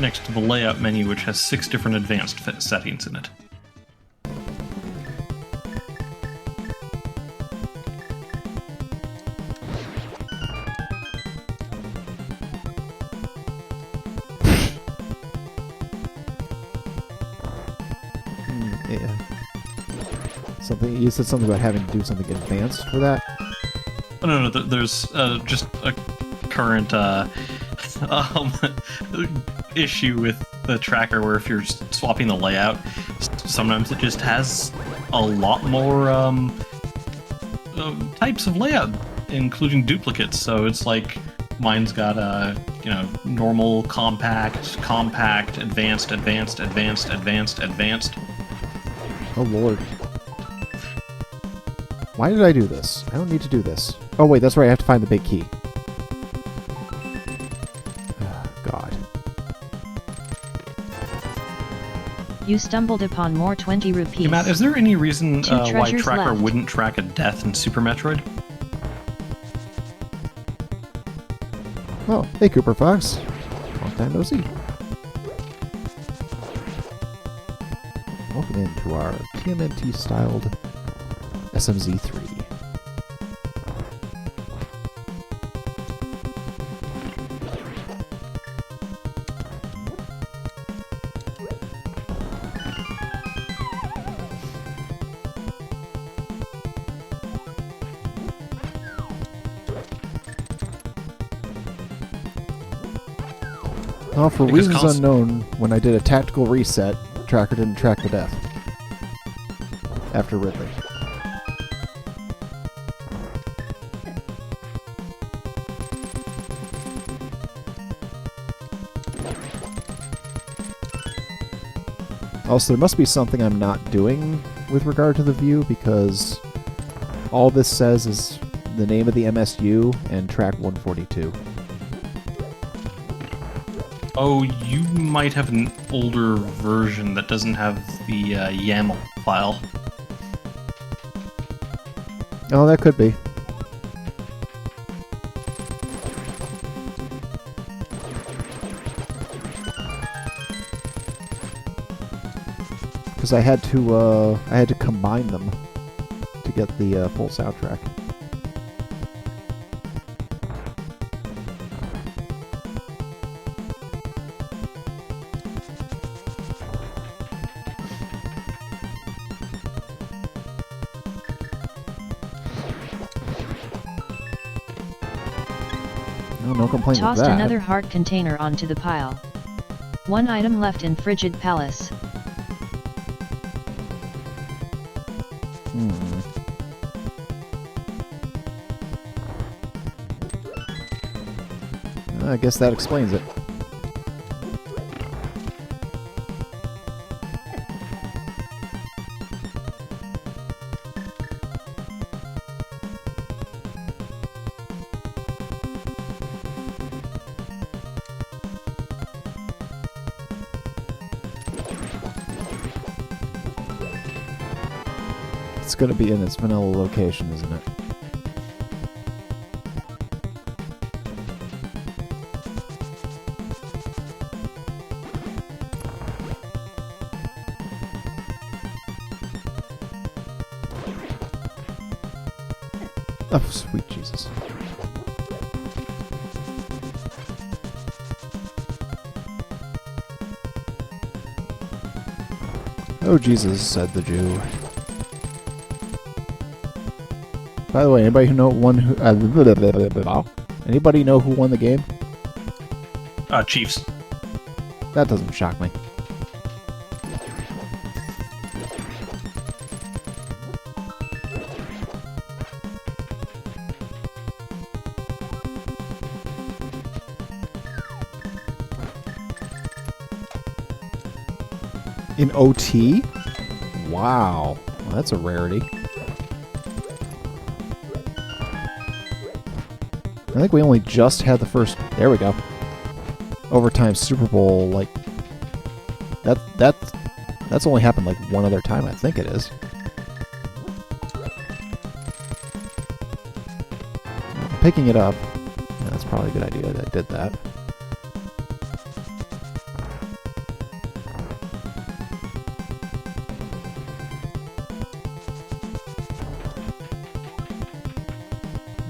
Next to the layout menu, which has 6 different advanced settings in it. Yeah. Something you said something about having to do something advanced for that. Oh, no, there's just a current issue with the tracker where if you're swapping the layout, sometimes it just has a lot more types of layout, including duplicates. So it's like mine's got normal, compact, advanced, advanced. Oh lord. Why did I do this? I don't need to do this. Oh wait, that's right, I have to find the big key. God. You stumbled upon more 20 rupees. Hey, Matt, is there any reason Two why treasures Tracker left. wouldn't track a death in Super Metroid? Oh, hey Cooper Fox. Long time no see. Welcome into our TMNT-styled SMZ3. Well, for Because reasons unknown, when I did a tactical reset, Tracker didn't track the death. After Ridley. Also, there must be something I'm not doing with regard to the view, because all this says is the name of the MSU and track 142. Oh, you might have an older version that doesn't have the YAML file. Oh, that could be. Because I had to combine them to get the full soundtrack. No complaint with Tossed that. another heart container onto the pile. One item left in Frigid Palace. I guess that explains it. It's going to be in its vanilla location, isn't it? Oh, sweet Jesus. Oh, Jesus, said the Jew. By the way, anybody who know anybody know who won the game? Chiefs. That doesn't shock me. In OT? Wow. Well, that's a rarity. I think we only just had the first... There we go. Overtime Super Bowl, like... That's only happened like one other time, I think it is. Picking it up. Yeah, that's probably a good idea that I did that.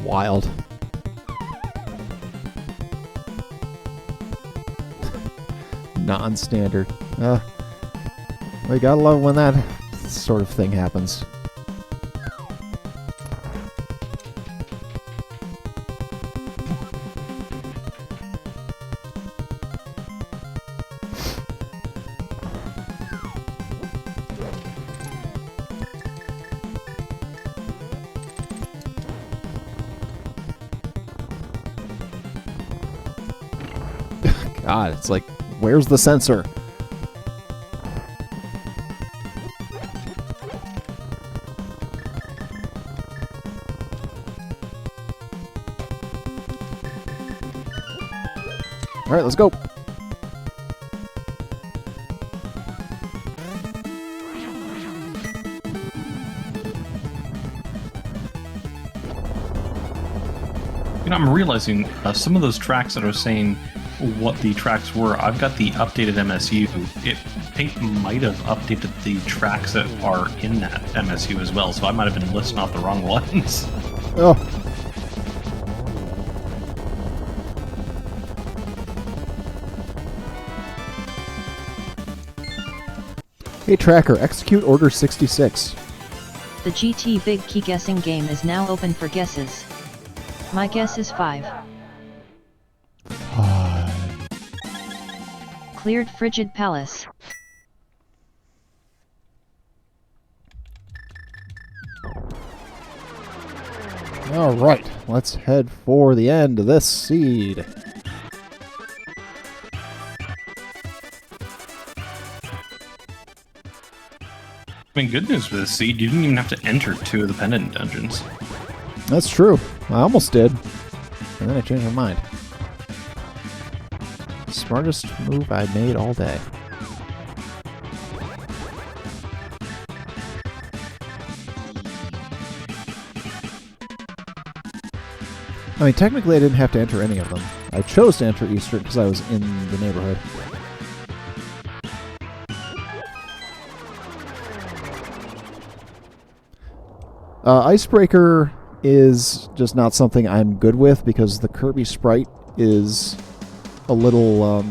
Wild. Non-standard. We gotta love when that sort of thing happens. God, it's like, where's the sensor? Alright, let's go. You know, I'm realizing some of those tracks that I was saying what the tracks were, I've got the updated MSU. I think might have updated the tracks that are in that MSU as well, so I might have been listing off the wrong ones. Oh. Hey Tracker, execute Order 66. The GT Big Key guessing game is now open for guesses. My guess is 5. Cleared Frigid Palace. Alright, let's head for the end of this seed. I mean, good news with this seed, you didn't even have to enter 2 of the pendant dungeons. That's true. I almost did. And then I changed my mind. Smartest move I made all day. I mean, technically I didn't have to enter any of them. I chose to enter Eastern because I was in the neighborhood. Icebreaker is just not something I'm good with because the Kirby sprite is a little,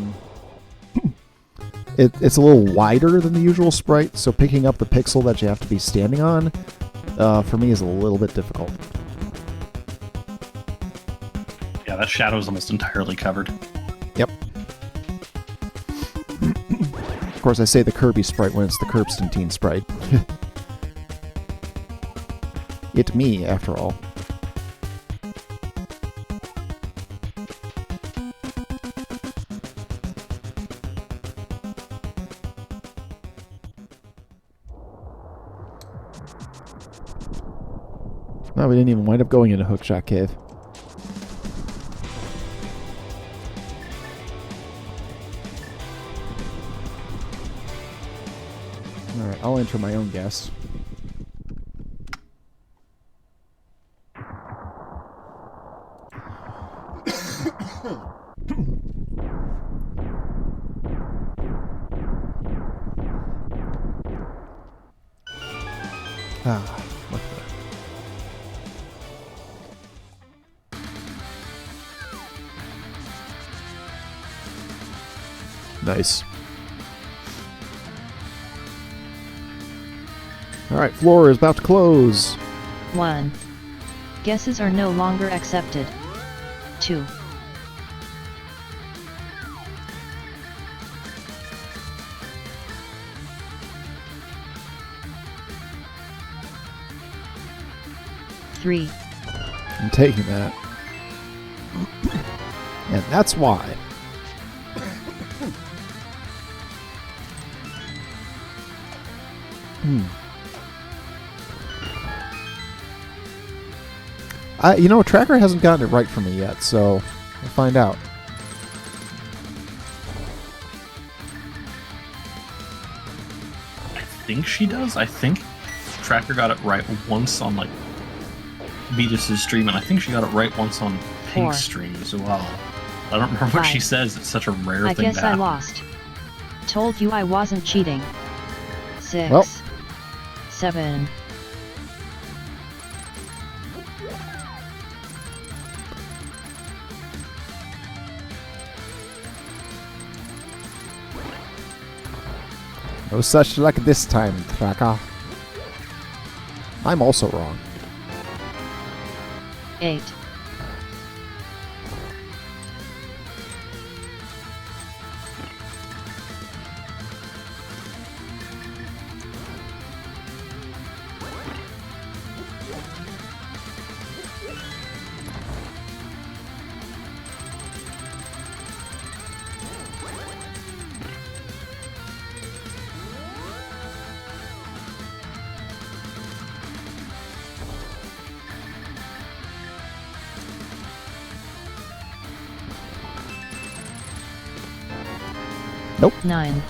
it's a little wider than the usual sprite, so picking up the pixel that you have to be standing on, for me is a little bit difficult. Yeah, that shadow is almost entirely covered. Yep. Of course, I say the Kirby sprite when it's the Curbstantine sprite. It me, after all. No, we didn't even wind up going into Hookshot Cave. Alright, I'll enter my own guess. What the... Nice. Alright, floor is about to close. 1. Guesses are no longer accepted. 2. Three. I'm taking that. And that's why. Tracker hasn't gotten it right for me yet, so we'll find out. I think she does. I think Tracker got it right once on like Beatus's stream, and I think she got it right once on Pink's 4. stream as well. I don't remember what she 5. says. It's such a rare I thing guess to I happen. lost. Told you I wasn't cheating. 6. Well. 7. No such luck this time, Tracker. I'm also wrong. 8. Nope. 9.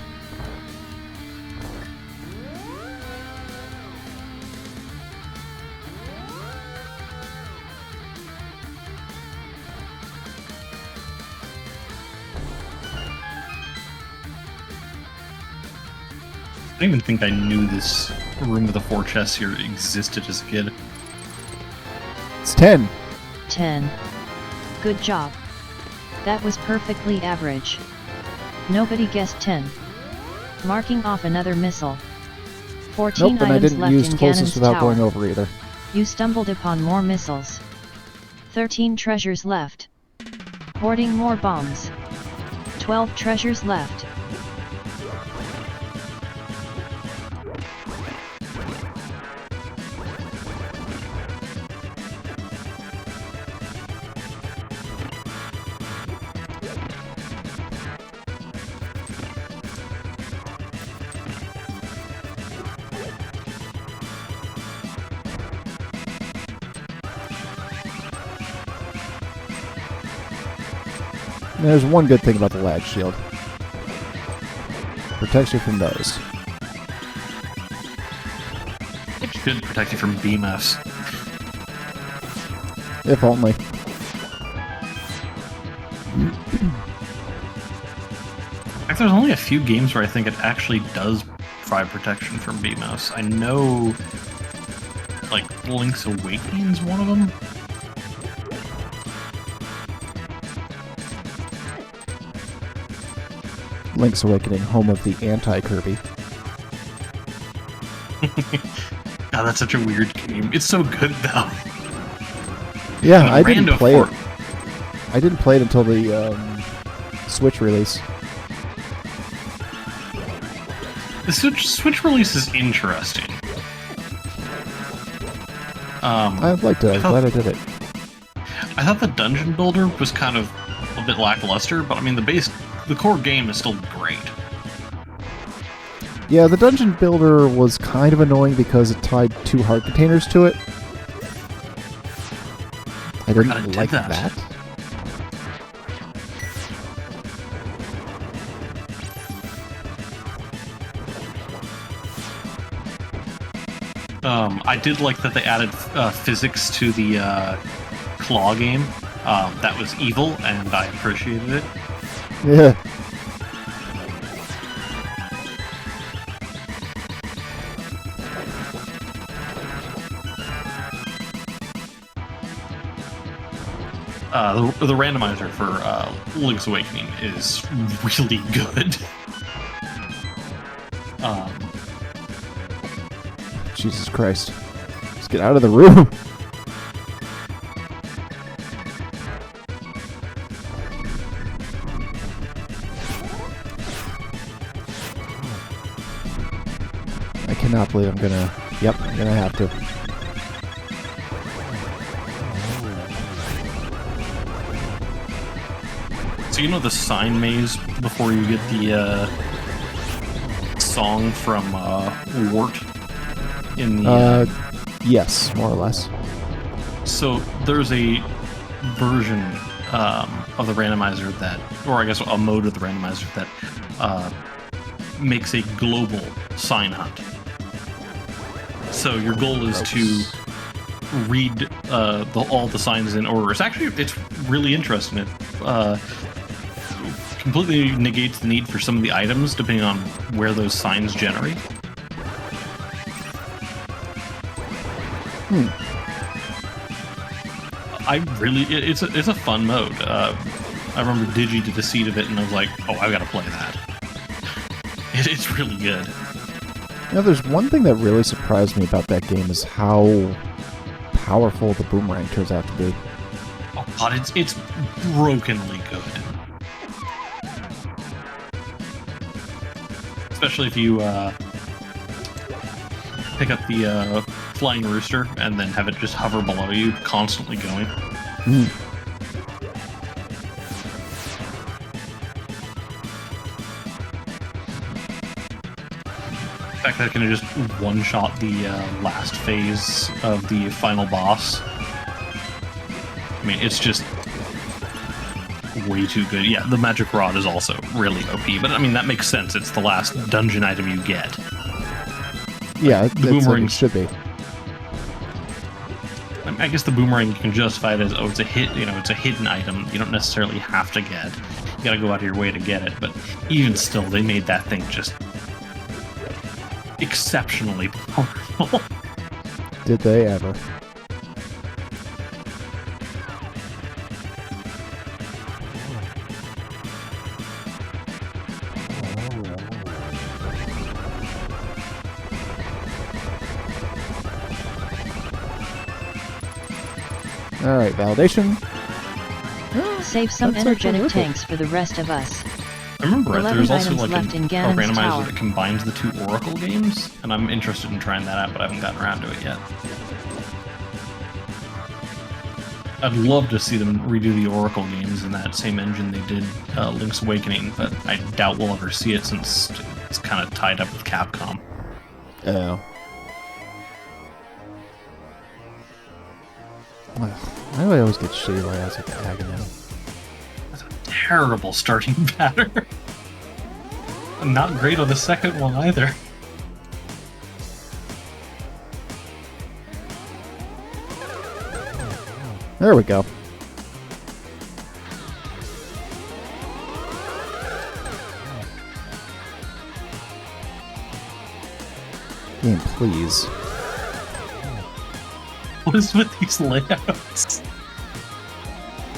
I don't even think I knew this room with the 4 chests here existed as a kid. It's 10. 10. Good job. That was perfectly average. Nobody guessed 10. Marking off another missile. 14 Nope, and I items didn't left use in closest Ganon's without tower. going over either. You stumbled upon more missiles. 13 treasures left. Hoarding more bombs. 12 treasures left. There's one good thing about the lag shield. Protects you from those. It should protect you from BMS. If only. In fact, there's only a few games where I think it actually does provide protection from BMS. I know, like, Link's Awakening's one of them. Link's Awakening, home of the anti-Kirby. God, that's such a weird game. It's so good, though. Yeah, And I didn't Rando play for- it. I didn't play it until the Switch release. The Switch release is interesting. I'd like to. I'm glad I did it. I thought the dungeon builder was kind of a bit lackluster, but I mean the core game is still great. Yeah, the dungeon builder was kind of annoying because it tied 2 heart containers to it. I Forgot it didn't did like that. that. I did like that they added physics to the claw game. That was evil, and I appreciated it. Yeah. The randomizer for Link's Awakening is really good. Jesus Christ. Let's get out of the room. I cannot believe I'm gonna... Yep, I'm gonna have to. So you know the sign maze before you get the song from Wart in the... Yes, more or less. So there's a version of the randomizer that, or I guess a mode of the randomizer that makes a global sign hunt. So your goal is to read all the signs in order. It's really interesting. It completely negates the need for some of the items depending on where those signs generate. It's a fun mode. I remember Digi did a seed of it, and I was like, oh, I've got to play that. It's really good. You know, there's one thing that really surprised me about that game is how powerful the boomerang turns out to be. Oh god, it's brokenly good. Especially if you pick up the flying rooster and then have it just hover below you, constantly going. The fact that it can just one-shot the last phase of the final boss. I mean, it's just way too good. Yeah, the magic rod is also really OP, but I mean, that makes sense. It's the last dungeon item you get. Yeah, the boomerang like it should be. I guess the boomerang, you can justify it as, oh, it's a hit. You know, it's a hidden item. You don't necessarily have to get. You gotta go out of your way to get it. But even still, they made that thing just exceptionally powerful. Did they ever? Alright, validation. Save some That's actually energetic worth it. tanks for the rest of us. I remember right, 11 there's also items like left in a Ganon's randomizer tower. that combines the two Oracle games, and I'm interested in trying that out, but I haven't gotten around to it yet. I'd love to see them redo the Oracle games in that same engine they did Link's Awakening, but I doubt we'll ever see it since it's kind of tied up with Capcom. Oh. Why do I always get shitty layouts like Agony? That's a terrible starting pattern. Not great on the second one either. There we go. Game, please. What is with these layouts?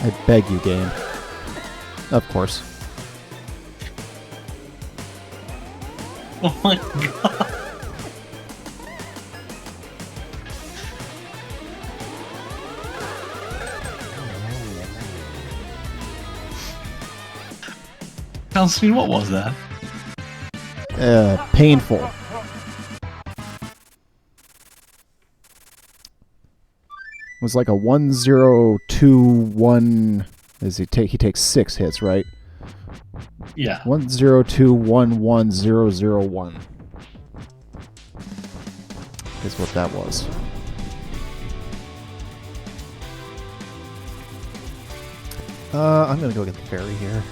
I beg you, game. Of course. Oh my god. Constantine, what was that? Painful. It was like a 1021. He takes 6 hits, right? Yeah. 1021101 is what that was. I'm gonna go get the fairy here.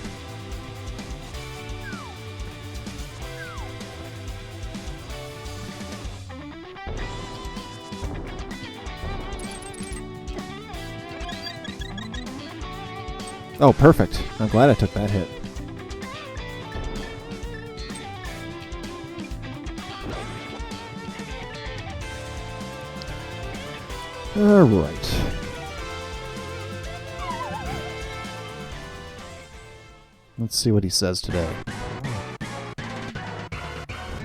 Oh, perfect. I'm glad I took that hit. Alright. Let's see what he says today.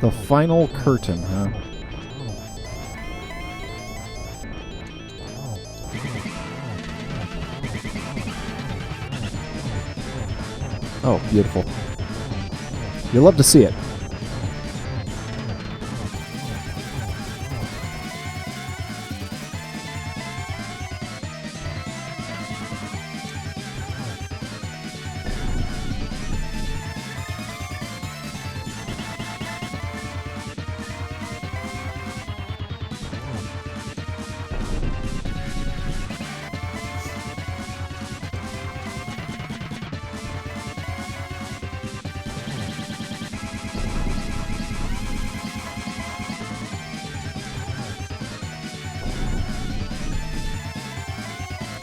The final curtain, huh? Oh, beautiful. You love to see it.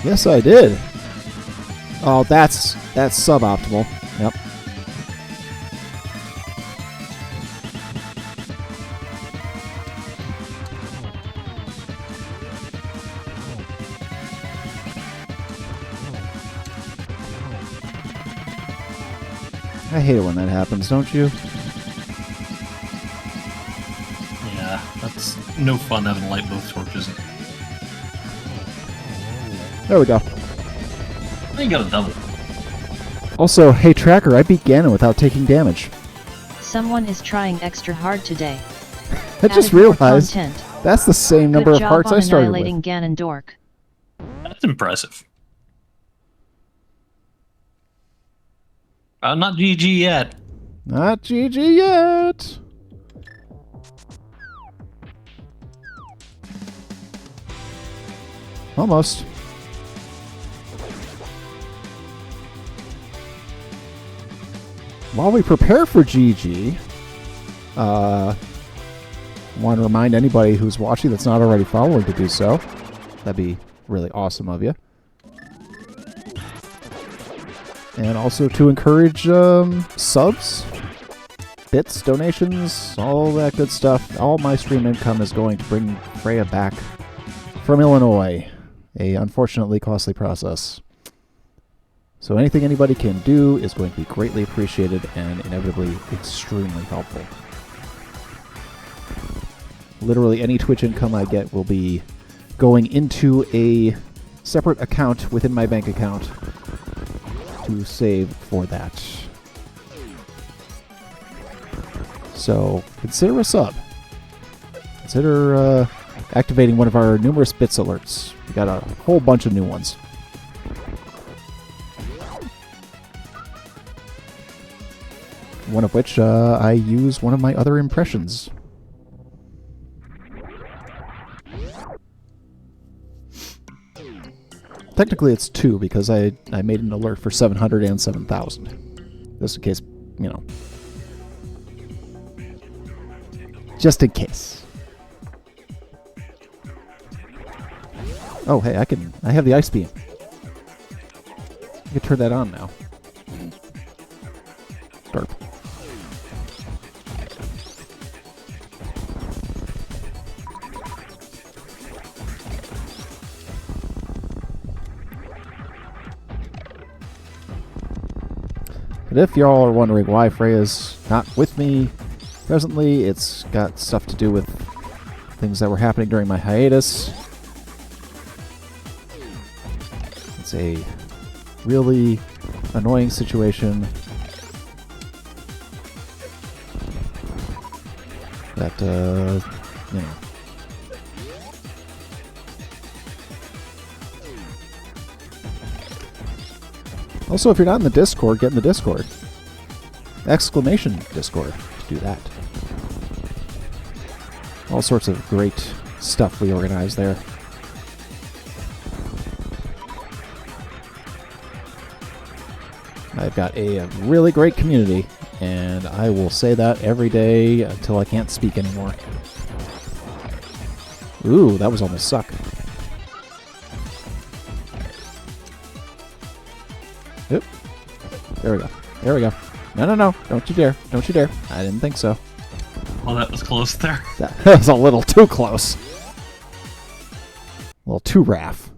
Yes, I did. Oh, that's suboptimal. Yep. I hate it when that happens, don't you? Yeah, that's no fun having to light both torches. There we go. I got a double. Also, hey Tracker, I beat Ganon without taking damage. Someone is trying extra hard today. I just Added more realized content. that's the same number Good of job hearts on I started annihilating with. Ganondorf. That's impressive. Not GG yet. Not GG yet. Almost. While we prepare for GG, want to remind anybody who's watching that's not already following to do so. That'd be really awesome of you. And also to encourage subs, bits, donations, all that good stuff. All my stream income is going to bring Freya back from Illinois. A unfortunately costly process. So anything anybody can do is going to be greatly appreciated and inevitably extremely helpful. Literally any Twitch income I get will be going into a separate account within my bank account to save for that. So consider a sub. Consider activating one of our numerous bits alerts. We got a whole bunch of new ones. One of which I use one of my other impressions. Technically it's 2 because I made an alert for 700 and 7,000. Just in case, you know. Just in case. Oh, hey, I have the ice beam. I can turn that on now. Derp. But if y'all are wondering why Freya's not with me presently, it's got stuff to do with things that were happening during my hiatus. It's a really annoying situation that, you know. Also, if you're not in the Discord, get in the Discord. Exclamation Discord to do that. All sorts of great stuff we organize there. I've got a really great community, and I will say that every day until I can't speak anymore. Ooh, that was almost suck. Oop. There we go. There we go. No, no, no. Don't you dare. Don't you dare. I didn't think so. Oh, that was close there. That was a little too close. A little too raff.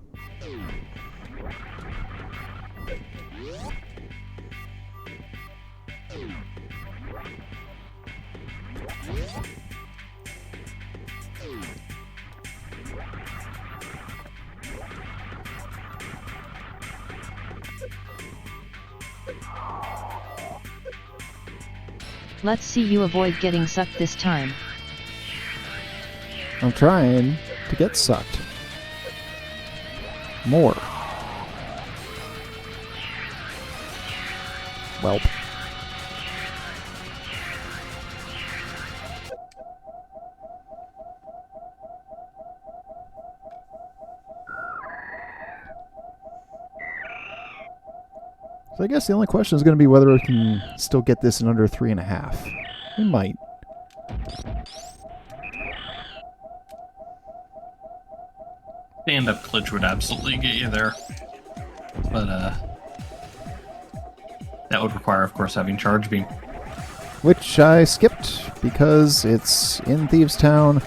Let's see you avoid getting sucked this time. I'm trying to get sucked. More. Welp. So I guess the only question is going to be whether we can still get this in under 3.5. We might. Stand-up glitch would absolutely get you there. But, that would require, of course, having Charge Beam. Which I skipped because it's in Thieves Town.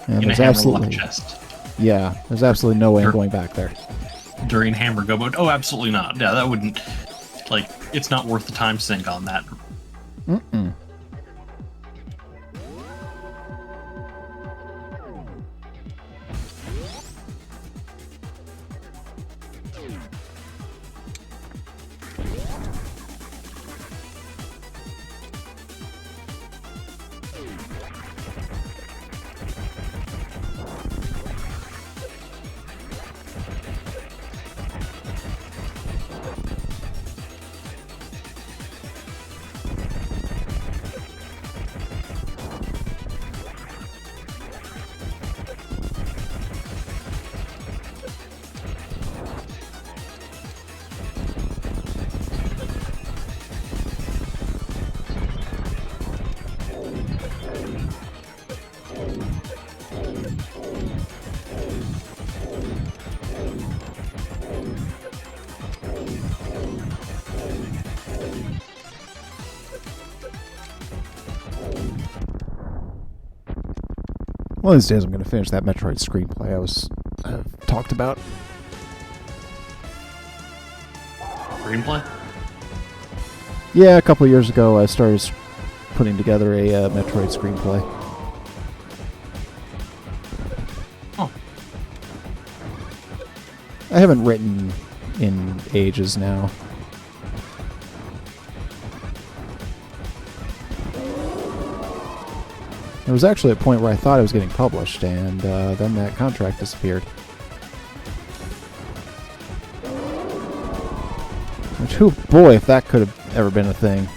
And In a there's hammer absolutely... luck chest. Yeah, there's absolutely no way I'm Sure. going back there. During Hammer Go mode. Oh, absolutely not. Yeah, that wouldn't... Like, it's not worth the time sink on that. Mm-mm. One of these days I'm going to finish that Metroid screenplay I've talked about. Screenplay? Yeah, a couple of years ago I started putting together a Metroid screenplay. Oh. I haven't written in ages now. There was actually a point where I thought it was getting published, and then that contract disappeared. Which, oh boy, if that could have ever been a thing.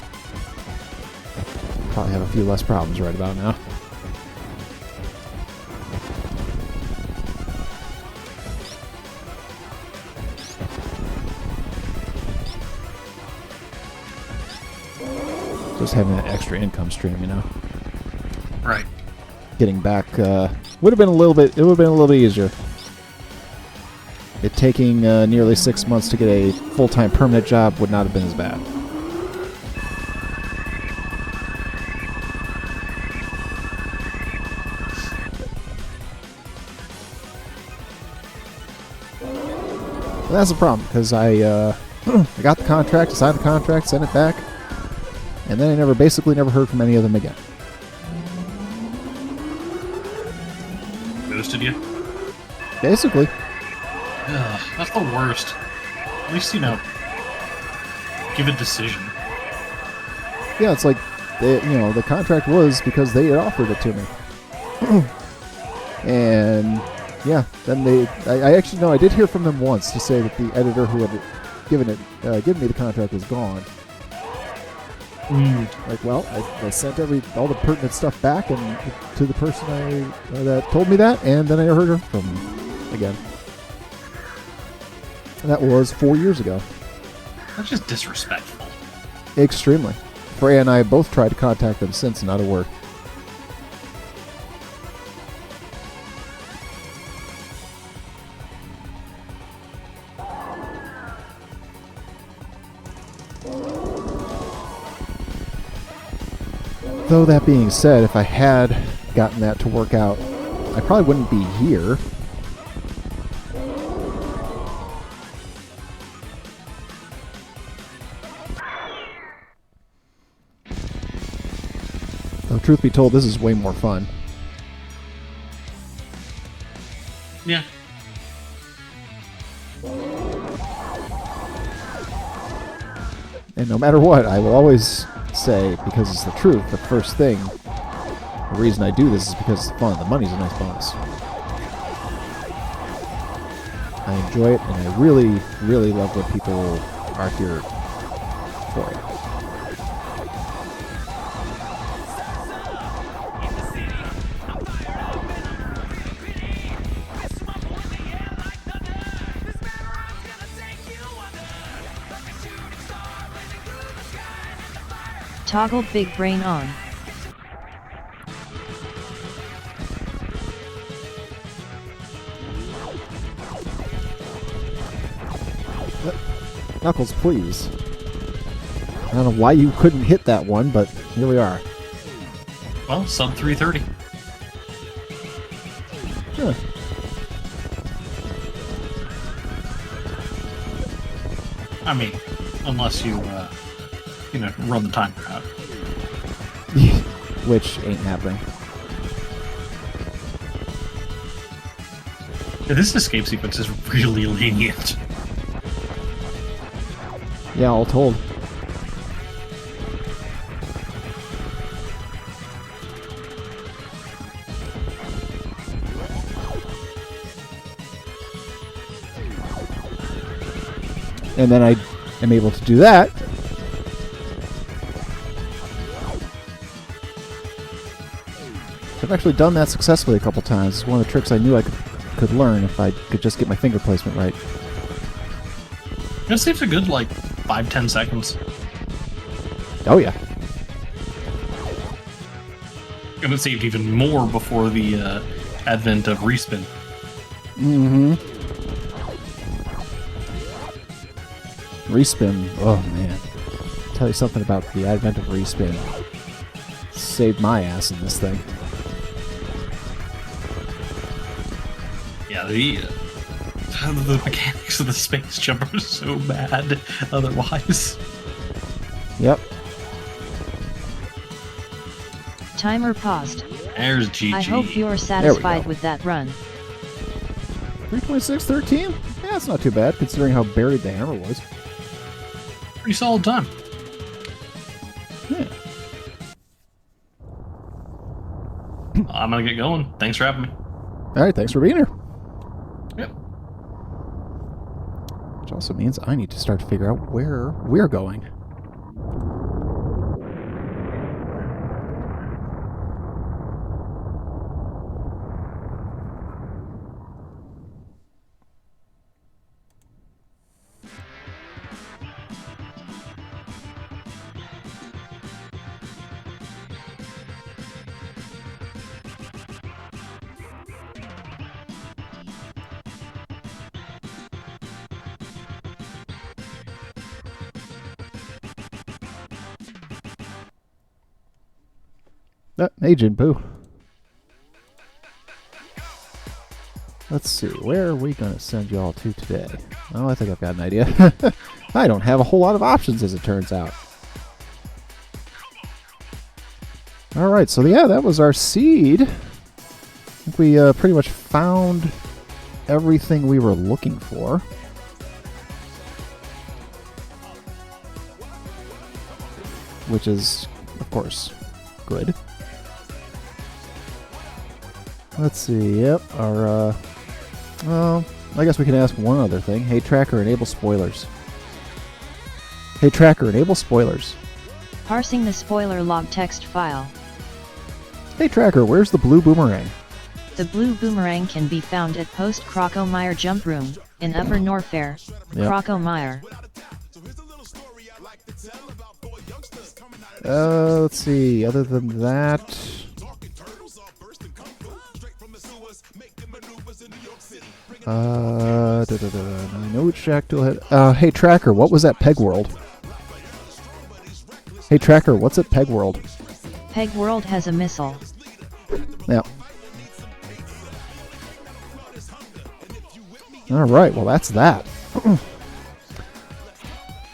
Probably have a few less problems right about now. Just having that extra income stream, you know. Right. Getting back would have been a little bit. It would have been a little bit easier. It taking nearly 6 months to get a full-time permanent job would not have been as bad. But that's the problem because I I got the contract, I signed the contract, sent it back, and then I basically never heard from any of them again. Ghosted you? Basically. Ugh, that's the worst. At least, you know, give a decision. Yeah, it's like, the contract was because they had offered it to me. And, yeah, then I actually, no, I did hear from them once to say that the editor who had given me the contract was gone. Like, well, I sent all the pertinent stuff back and to the person that told me that, and then I never heard from them again. And that was 4 years ago. That's just disrespectful. Extremely. Freya and I both tried to contact them since, and not a word. Though that being said, if I had gotten that to work out, I probably wouldn't be here. Though, truth be told, this is way more fun. Yeah. And no matter what, I will always say, because it's the truth, the first thing, the reason I do this is because it's fun. The money's a nice bonus. I enjoy it, and I really, really love when people are here for it. Toggle big brain on. Knuckles, please. I don't know why you couldn't hit that one, but here we are. Well, sub 330. Huh. I mean, unless you, run the timer out. Which ain't happening. Yeah, this escape sequence is really lenient. Yeah, all told. And then I am able to do that. I've actually done that successfully a couple times. It's one of the tricks I knew I could learn if I could just get my finger placement right. It saves a good, 5-10 seconds. Oh, yeah. And it saved even more before the advent of respin. Mm-hmm. Respin. Oh, man. I'll tell you something about the advent of respin. Saved my ass in this thing. Yeah, the mechanics of the space jump are so bad otherwise. Yep. Timer paused. There's GG. I hope you're satisfied with that run. 326.13? Yeah, that's not too bad, considering how buried the hammer was. Pretty solid time. Yeah. I'm gonna get going. Thanks for having me. Alright, thanks for being here. Yep. Which also means I need to start to figure out where we're going. Hey, Jinpoo. Let's see, where are we going to send y'all to today? Oh, I think I've got an idea. I don't have a whole lot of options, as it turns out. Alright, so yeah, that was our seed. I think we pretty much found everything we were looking for. Which is, of course, good. Let's see, yep, our, well, I guess we can ask one other thing. Hey, Tracker, enable spoilers. Hey, Tracker, enable spoilers. Parsing the spoiler log text file. Hey, Tracker, where's the blue boomerang? The blue boomerang can be found at Post Crocomire Jump Room, in Upper Norfair, Yep. Crocomire. Let's see, other than that... I know which Jack Tool had. Hey Tracker, what was at Peg World? Hey Tracker, what's at Peg World? Peg World has a missile. Yeah. Alright, well that's that.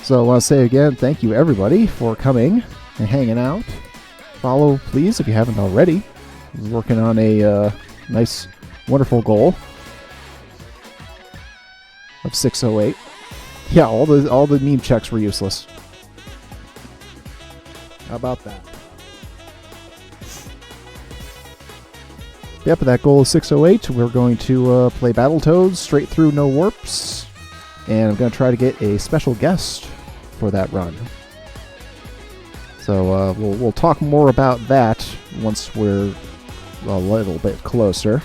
So I want to say again, thank you everybody for coming and hanging out. Follow, please, if you haven't already. We're working on a nice, wonderful goal of 608. Yeah, all the meme checks were useless. How about that? Yep, that goal is 608. We're going to play Battletoads straight through, no warps. And I'm going to try to get a special guest for that run. So we'll talk more about that once we're a little bit closer.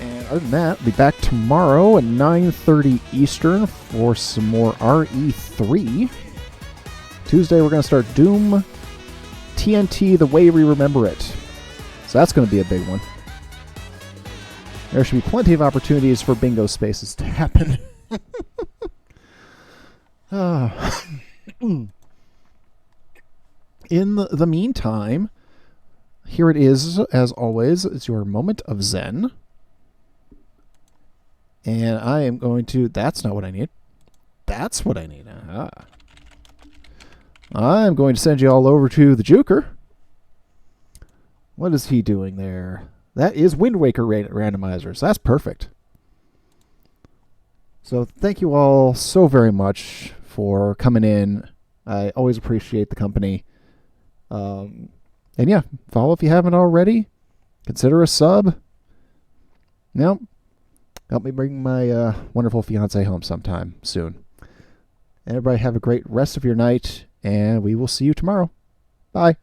And other than that, I'll be back tomorrow at 9:30 Eastern for some more RE3. Tuesday, we're going to start Doom TNT the way we remember it. So that's going to be a big one. There should be plenty of opportunities for bingo spaces to happen. In the meantime, here it is, as always. It's your moment of Zen. And I am going to... That's not what I need. That's what I need. I'm going to send you all over to the Juker. What is he doing there? That is Wind Waker randomizer, so that's perfect. So thank you all so very much for coming in. I always appreciate the company. And yeah, follow if you haven't already. Consider a sub. Now, help me bring my wonderful fiance home sometime soon. Everybody have a great rest of your night, and we will see you tomorrow. Bye.